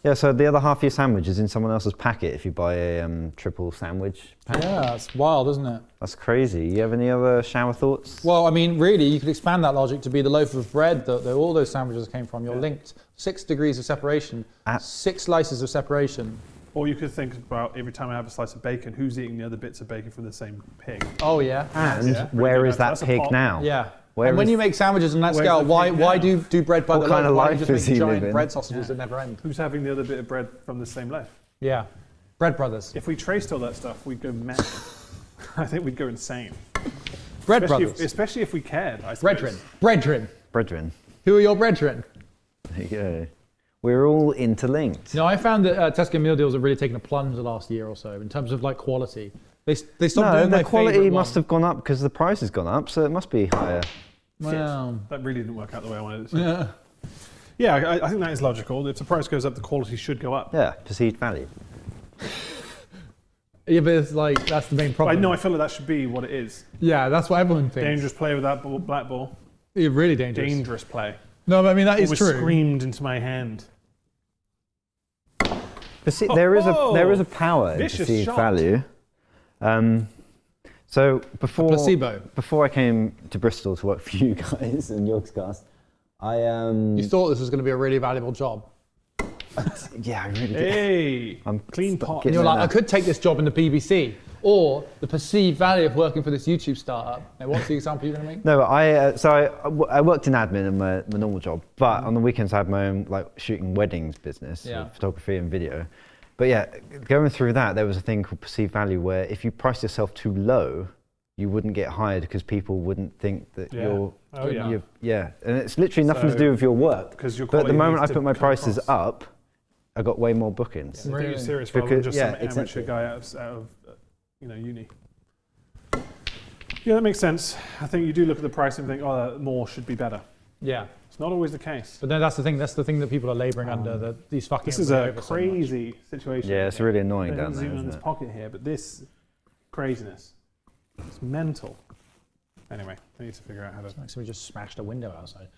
Yeah, so the other half of your sandwich is in someone else's packet if you buy a triple sandwich packet. yeah, it's wild, isn't it? That's crazy. You have any other shower thoughts? Well, I mean, really, you could expand that logic to be the loaf of bread that all those sandwiches came from. You're linked 6 degrees of separation, Ah. 6 slices of separation. Or you could think about every time I have a slice of bacon, who's eating the other bits of bacon from the same pig? Oh yeah. And Yeah. where is that That's a pig pot. now? Yeah. Where and when is- you make sandwiches on that where's scale, the why pig why now? do bread by What the kind loaf? of Why life do you does just he make live giant in? bread sausages that never end? Who's having the other bit of bread from the same loaf? Yeah. Bread brothers. If we traced all that stuff, we'd go mad. I think we'd go insane. Bread Especially brothers. especially if we cared, I suppose. Brethren. Brethren. Brethren. Who are your brethren? There you go. We're all interlinked. No, I found that Tesco meal deals have really taken a plunge the last year or so in terms of like quality. They stopped No, doing the my quality favourite must one. have gone up because the price has gone up, so it must be higher. Well, That really didn't work out the way I wanted it to. yeah. Yeah, I think that is logical. If the price goes up, the quality should go up. Yeah, perceived value. Yeah, but it's like that's the main But problem. I feel like that should be what it is. Yeah, that's what everyone thinks. Dangerous play with that black ball. Yeah, really dangerous. Dangerous play. No, but I mean that It is was true. screamed into my hand. There is a power in Vicious perceived shot. value. So before placebo. before I came to Bristol to work for you guys in Yogscast, I You thought this was going to be a really valuable job. yeah, I really did. Hey, I'm clean stuck pot. And getting you're it like, now. I could take this job in the BBC, or the perceived value of working for this YouTube startup. Now, what's the example you're going to make? No, I worked in admin in my normal job, but on the weekends I had my own like shooting weddings business, Yeah. with photography and video. But yeah, going through that, there was a thing called perceived value where if you price yourself too low, you wouldn't get hired because people wouldn't think that Yeah. you're, Oh, yeah. yeah. And it's literally nothing to So- do with your work. Because your But the quality moment I needs to put my come prices across. up, I got way more bookings. They take you Really? serious rather than Because- just yeah, some amateur exactly. guy out of uni. Yeah, that makes sense. I think you do look at the price and think, oh, more should be better. Yeah, It's not always the case. but then that's the thing. That's the thing that people are labouring under. That these fucking. This is everybody a over so much. crazy situation. Yeah, it's really annoying I down don't there, zoom in isn't this it? pocket here, but this craziness, it's mental. Anyway, I need to figure out how to Like somebody just smashed a window outside.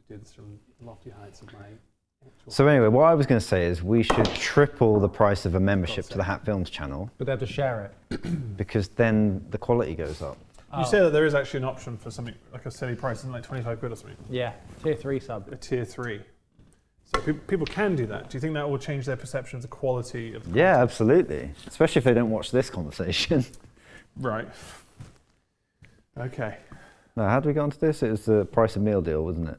do this from lofty heights of my actual... So anyway, what I was going to say is we should triple the price of a membership to the Hat Films channel But they have to share it. because then the quality goes up. You say that there is actually an option for something like a silly price, something like 25 quid or something, Yeah, tier 3 sub. a tier 3. So people can do that. Do you think that will change their perception of the quality of the Yeah, content? absolutely. Especially if they don't watch this conversation. Right. Okay. No, how do we get onto this? It was the price of meal deal, wasn't it?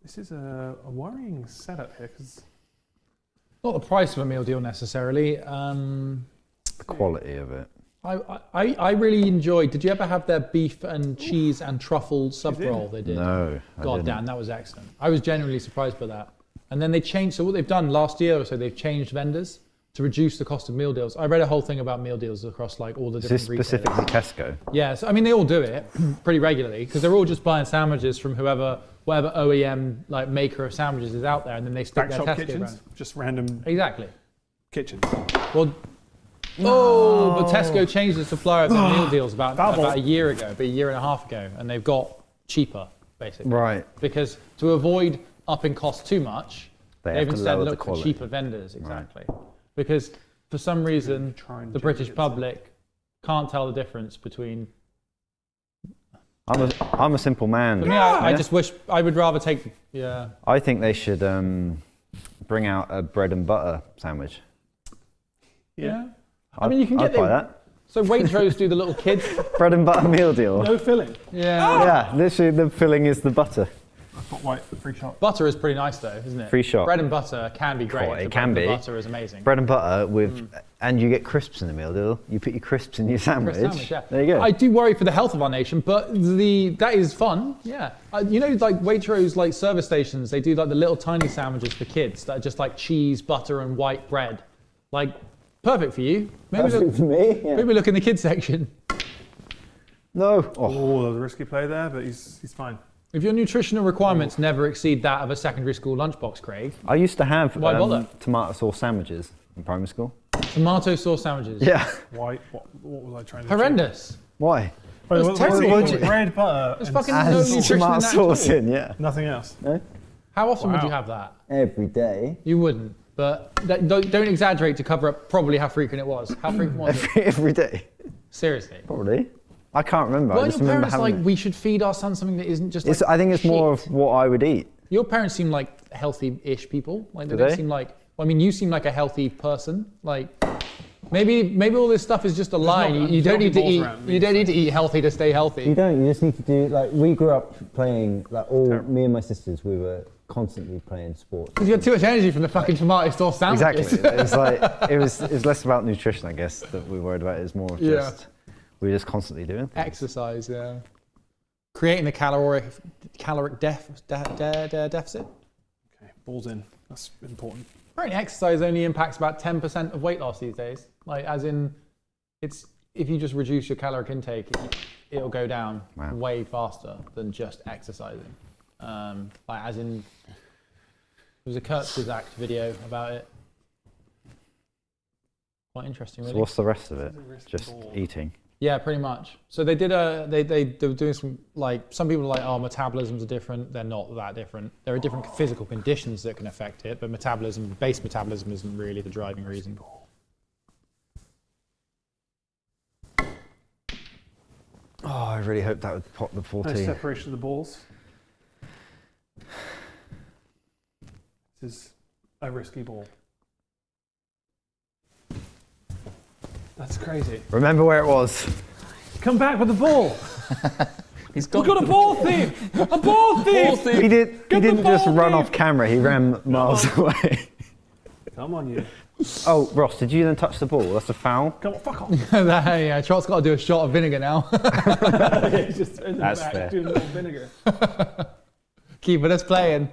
This is a worrying setup here because Not the price of a meal deal necessarily. The quality of it. I really enjoyed. Did you ever have their beef and cheese and truffle sub roll they did? No, I God didn't. damn, that was excellent. I was genuinely surprised by that. And then they changed. So what they've done last year or so, they've changed vendors to reduce the cost of meal deals. I read a whole thing about meal deals across like all the Is this different specifically retailers. Tesco? Yeah, so I mean they all do it pretty regularly because they're all just buying sandwiches from whatever OEM like maker of sandwiches is out there, and then they stick back their shop Tesco kitchens, brand. just random Exactly. kitchens. Well, oh, but Tesco changed the supplier of their meal deals about Double. a year ago, about a year and a half ago, and they've got cheaper basically. Right. Because to avoid upping costs too much, They they've have to instead lower the looked for quality. cheaper vendors. Exactly. Because for some reason, Try and the change British it. public can't tell the difference between. I'm a simple man. For me, I Yeah? just wish I would rather take. Yeah. I think they should bring out a bread and butter sandwich. Yeah. I mean, you can I'd get buy them. that. So Waitrose do the little kids. Bread and butter meal deal. No filling. Yeah. Yeah, literally the filling is the butter. But white free shop. Butter is pretty nice though, isn't it? Free shop. Bread and butter can be great. Oh, it The can bread be. and butter is amazing. Bread and butter with, and you get crisps in the meal deal. You put your crisps in your sandwich. Sandwich, yeah. There you go. I do worry for the health of our nation, but that is fun. Yeah, you know, like Waitrose, like service stations, they do like the little tiny sandwiches for kids that are just like cheese, butter, and white bread. Like perfect for you. Maybe look, for me. Yeah. maybe look in the kids section. No. Oh, Oh, there's a risky play there, but he's fine. If your nutritional requirements never exceed that of a secondary school lunchbox, Craig, I used to have Why bother? tomato sauce sandwiches in primary school. tomato sauce sandwiches. Yeah. Why? What was I trying to Horrendous. Why? Wait, It's what- terrible. what's it? Bread, butter, There's and fucking no And nutrition in tomato that at sauce all. in, yeah. nothing else. How often would Wow. you have that? Every day. You wouldn't. But don't exaggerate to cover up probably how frequent it was. How frequent was it? Every day. Seriously. Probably. I can't remember. I Weren't just your remember parents having like, it. we should feed our son something that isn't just like I think it's more shit? of what I would eat. Your parents seem like healthy-ish people. Like they Do don't they? seem like I mean, you seem like a healthy person. Like, maybe all this stuff is just a lie. You don't need to eat. You don't need to eat healthy to stay healthy. You don't. You just need to do like we grew up playing like me and my sisters. We were constantly playing sports. Because you had too much energy from the fucking tomato store sandwiches. Exactly. It's like it was less about nutrition, I guess, that we worried about. It was more of just we were just constantly doing things. Exercise, yeah. Creating a caloric deficit. Okay, balls in. That's important. Apparently exercise only impacts about 10% of weight loss these days. Like, as in, it's if you just reduce your caloric intake, it'll go down way faster than just exercising. Like, as in, there was a Kurzgesagt video about it. Quite interesting, really. So what's the rest of it? Just eating. Yeah, pretty much. So they did they were doing some, like, some people are like, oh, metabolisms are different. They're not that different. There are different physical conditions that can affect it, but base metabolism isn't really the driving reason. Oh, I really hope that would pop the 14. Nice separation of the balls. This is a risky ball. That's crazy. Remember where it was. Come back with the ball. We've got a ball thief. A ball thief. He didn't just run off camera. He ran miles away. Come on, you. Oh, Ross, did you then touch the ball? That's a foul. Come on, fuck off. Yeah, Trot's got to do a shot of vinegar now. Just in the That's back, fair. doing a little vinegar. Keeping us playing.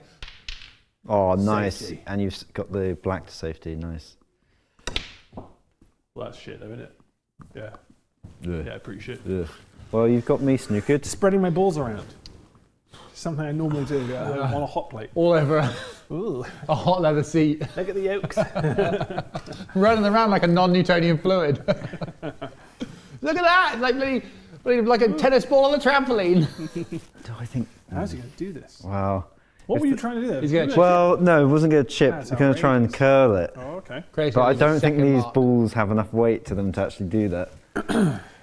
Oh, nice. Safety. And you've got the black to safety. Nice. Well, that's shit, though, isn't it? Yeah. Ugh. Yeah, pretty shit. Ugh. Well, you've got me snookered. Spreading my balls around. Something I normally do at home on a hot plate. All over Ooh, a hot leather seat. look at the yolks. Running around like a non-Newtonian fluid. Look at that! Like a tennis ball on a trampoline. Do I think? How's he going to do this? Wow. What were you trying to do there? He's gonna Well, no, it wasn't going to chip. That's He's going to try and outrageous. curl it. Oh, okay. Crazy. But I don't think Second these mark. balls have enough weight to them to actually do that.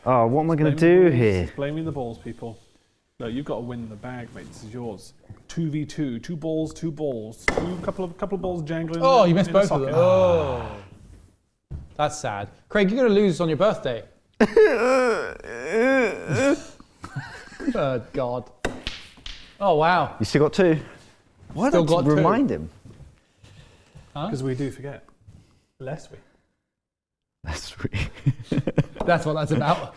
Oh, what am I going to do here? Blaming the balls, people. No, you've got to win the bag, mate. This is yours. 2v2. 2 balls, 2 balls. Couple of balls jangling. Oh, you missed in a both of them. socket. Oh. That's sad. Craig, you're going to lose on your birthday. Oh, God. Oh, wow. You still got 2? Why Still don't got you 2. remind him? Because we do forget. Lest we. That's sweet. That's what that's about.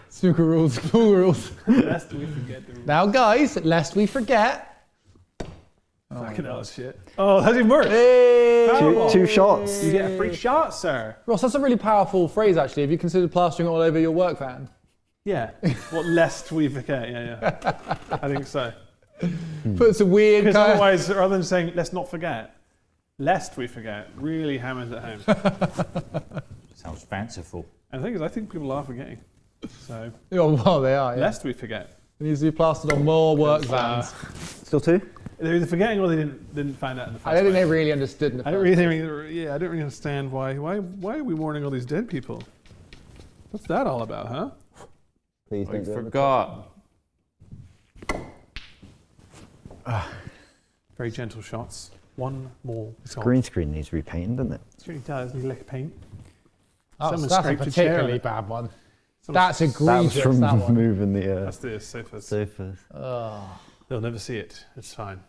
Snooker rules, pool rules. Lest we forget the rules. Now, guys, lest we forget. Fucking hell, shit. Oh, that's even worse. Hey! Two shots. You get a free shot, sir. Ross, that's a really powerful phrase, actually. Have you considered plastering it all over your work van? Yeah. What, lest we forget? Yeah. I think so. Put some weird Because kind of... otherwise, rather than saying, let's not forget, lest we forget, really hammers it home. Sounds fanciful. And the thing is, I think people are forgetting. So, Oh, well, they are, yeah. lest we forget. It needs to be plastered on more work vans. Still 2? They're either forgetting or they didn't find out in the first I don't think place. they really understood in the I don't first really, I don't really understand why are we warning all these dead people? What's that all about, huh? Please I don't do it. forgot. Very gentle shots. One more shot. Green screen needs repainting, doesn't it? It really does. Need lick paint. Oh, Someone that's a scraped a chair particularly on it. bad one. Someone- That's That egregious, was from that one. moving the That's the sofas. sofas. Oh. They'll never see it. It's fine.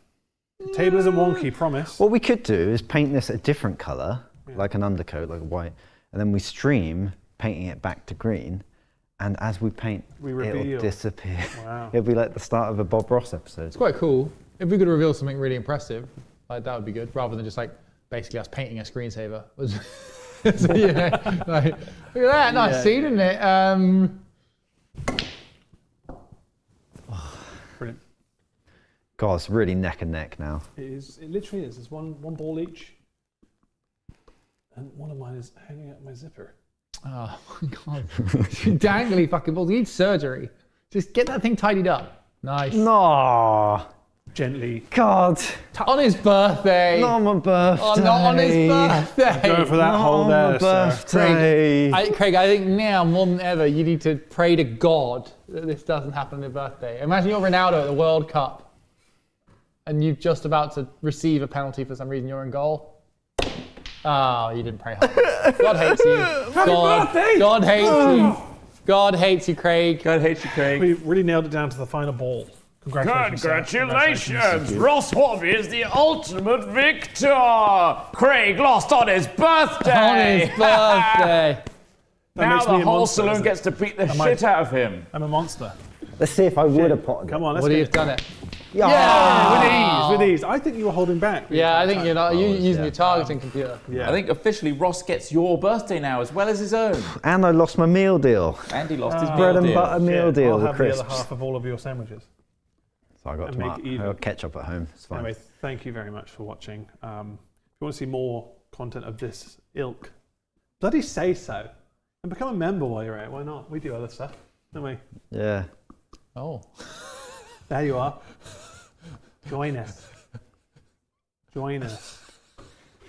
The table isn't wonky, promise. What we could do is paint this a different colour, Yeah. like an undercoat, like white, and then we stream painting it back to green, and as we paint, We it'll reveal. disappear. Wow. It'll be like the start of a Bob Ross episode. It's quite cool. If we could reveal something really impressive, like that would be good, rather than just like basically us painting a screensaver. So, yeah, like, look at that, nice Yeah, scene, isn't it? Brilliant. God, it's really neck and neck now. It is. It literally is. There's one ball each. And one of mine is hanging out my zipper. Oh my God. Dangly fucking balls. You need surgery. Just get that thing tidied up. Nice. No, Gently. God, On his birthday. not on my birthday. Oh, not on his birthday. Going for that Not hole on there, my sir. birthday. Craig, I think now more than ever you need to pray to God that this doesn't happen on your birthday. Imagine you're Ronaldo at the World Cup and you're just about to receive a penalty for some reason. You're in goal. Oh, you didn't pray hard. God hates you. God hates you. God hates you, Craig. God hates you, Craig. We really nailed it down to the final ball. Congratulations. sir. Congratulations! Ross Horby is the ultimate victor! Craig lost on his birthday! On his birthday. Now makes me the a whole monster, saloon doesn't it? gets to beat the I- shit out of him. I'm a monster. Let's see if I would have potted Come it. on, let's Would get he it. have done it? Yeah! With ease. I think you were holding back. Yeah, I think you're not. You're using yeah. your targeting computer. Yeah. I think officially Ross gets your birthday now as well as his own. And I lost my meal deal. Andy lost his Bread meal and deal. butter meal Yeah, deal I'll with have the crisps. other half of all of your sandwiches. So I got and make it even. I got ketchup at home. It's fine. Anyway, thank you very much for watching. If you want to see more content of this ilk, bloody say so. And become a member while you're at it. Why not? We do other stuff, don't we? Yeah. Oh. There you are. Join us. Join us.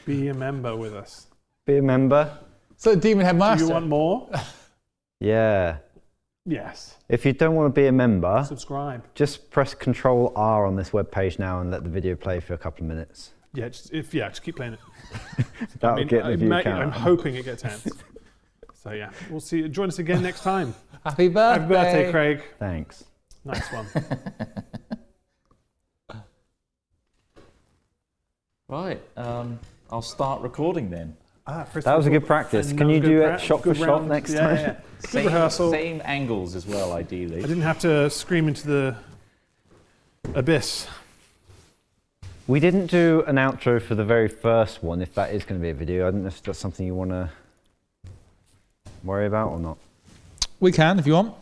Be a member with us. Be a member. So Demon Do Headmaster. you want more? Yeah. Yes. If you don't want to be a member, Subscribe. just press Control R on this web page now and let the video play for a couple of minutes. Yeah, just keep playing it. That'll get the view I'm count. hoping it gets hands. So yeah, we'll see. Join us again next time. Happy birthday. Happy birthday, Craig. Thanks. Nice one. Right, I'll start recording then. That was a good practice. Can you do it shot for shot next time? Yeah. Good rehearsal. Same angles as well, ideally. I didn't have to scream into the abyss. We didn't do an outro for the very first one, if that is going to be a video. I don't know if that's something you want to worry about or not. We can if you want.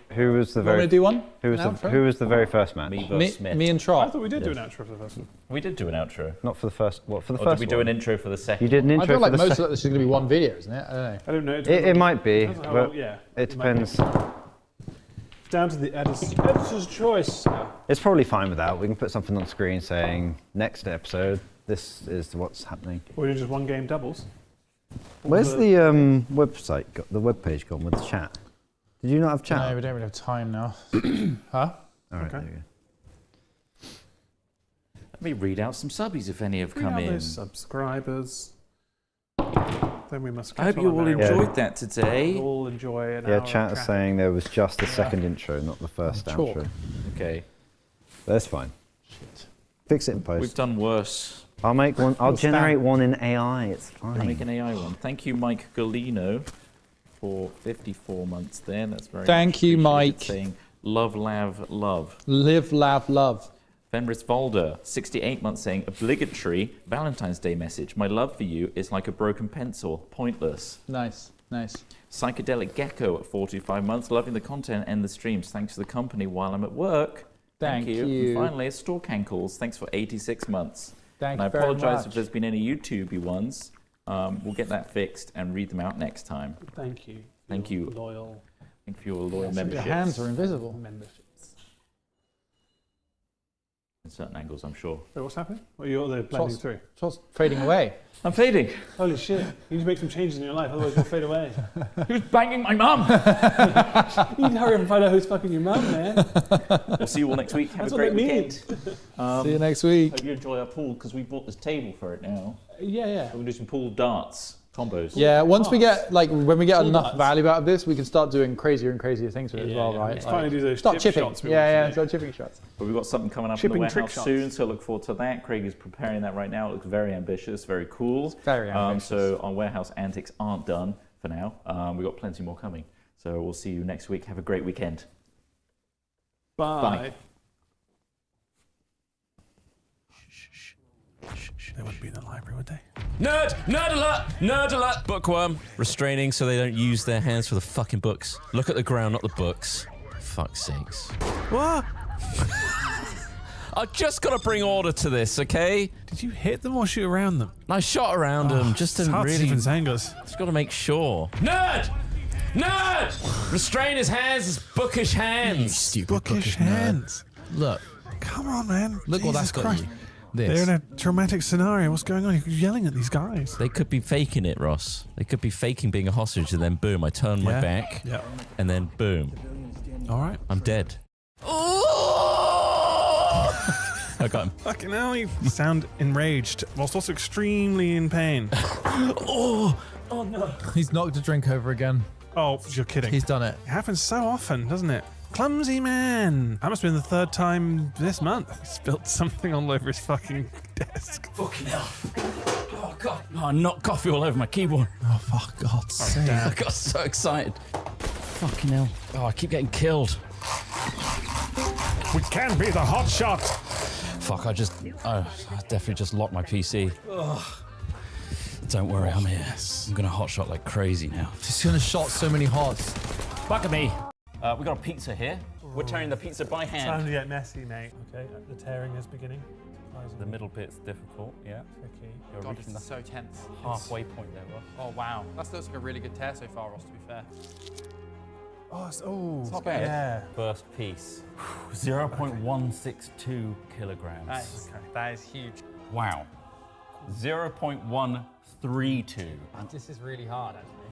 Who was the Want me very to do one? who was the very first match? Me versus Smith. Me and I Trot. thought we did do an outro for the first one. We did do an outro. Not for the first. What for the Or first did we do one? an intro for the second? You did an I intro feel like for the most second. of this is going to be one video, isn't it? I don't know. I don't know. It might be, Depends how but long- yeah, it might be. depends. Down to the editor's choice. It's probably fine with that. We can put something on screen saying next episode. This is what's happening. Or do just one game doubles. Where's the website? The web page gone with the chat? Did you not have chat? No, we don't really have time now. Huh? All right, Okay. there you go. Let me read out some subbies if any have We come have in. those subscribers. Then we must. I hope get you on all our merry enjoyed way. that today. All enjoy an Yeah, hour chat of is saying there was just the second Yeah. intro, not the first Chalk. outro. Okay, That's fine. Fix it in post. we've done worse. I'll make one. I'll We'll generate one in AI. It's We'll fine. make an AI one. Thank you, Mike Galino, for 54 months there. That's very Thank much you, appreciated. Mike. Saying love, lav, love. Live, laugh, love. Fenris Volder, 68 months, saying obligatory Valentine's Day message. My love for you is like a broken pencil, pointless. Nice, nice. Psychedelic Gecko at 45 months, loving the content and the streams. Thanks for the company while I'm at work. Thank And you. finally, Stork Ankles, thanks for 86 months. Thank And I you very apologise much. if there's been any YouTubey ones. We'll get that fixed and read them out next time. Thank you. Thank you. Loyal Thank you for your loyal Your membership. hands are invisible. memberships. In certain angles, I'm sure. Wait, what's happening? Well, you're blending Trot's- through. Trot's fading away. I'm fading. Holy shit. You need to make some changes in your life, otherwise you'll fade away. Who's banging my mum? You need to hurry up and find out who's fucking your mum, man. We'll see you all next week. Have That's a what great it means. weekend. See you next week. Hope you enjoy our pool because we bought this table for it now. Yeah. We're going to do some pool darts combos. Yeah, once we Darts. get, like, when we get Cool enough darts. value out of this, we can start doing crazier and crazier things with it as well, right? Let's Like, finally do those start chip chipping. shots we Yeah, want to do. start chipping shots. But we've got something coming up Chipping in the trick warehouse shots. soon, so look forward to that. Craig is preparing that right now. It looks very ambitious, very cool. Very ambitious. So our warehouse antics aren't done for now. We've got plenty more coming. So we'll see you next week. Have a great weekend. Bye. Bye. They wouldn't be in the library, would they? Nerd! Nerd alert! Nerd alert! Bookworm. Restraining so they don't use their hands for the fucking books. Look at the ground, not the books. Fuck's sakes. What? I've just got to bring order to this, okay? Did you hit them or shoot around them? I shot around them just to It's hard to see really... from these angles. Just got to make sure. Nerd! Nerd! Restrain his hands, his bookish hands. Stupid bookish hands. Look, Come on, man. look what Jesus that's got Christ. you. They're This. in a traumatic scenario. What's going on? You're yelling at these guys. They could be faking it, Ross. They could be faking being a hostage, and then boom, I turn my Yeah. back, Yeah. and then boom, All right. I'm dead. I got him. Fucking hell, you sound enraged, whilst also extremely in pain. Oh no. He's knocked a drink over again. Oh, you're kidding. He's done it. It happens so often, doesn't it? Clumsy man. That must have been the 3rd time this month. He spilled something all over his fucking desk. Fucking hell. Oh god. Oh, I knocked coffee all over my keyboard. Oh, for God's sake. I got so excited. Fucking hell. Oh, I keep getting killed. We can be the hot shot. Fuck, I definitely just locked my PC. Ugh. Don't worry, I'm here. I'm gonna hotshot like crazy now. Just gonna shot so many hots. Fuck me. We got a pizza here. We're tearing the pizza by hand. Time to get messy, mate. Okay, the tearing is beginning. The middle bit's difficult, yeah. Tricky. You're God, reaching this is the so tense. halfway point there, Ross. Oh, wow. That looks like a really good tear so far, Ross, to be fair. Oh, Not bad. yeah. First piece. 0.162 kilograms. That is huge. Wow. 0.132. This is really hard, actually.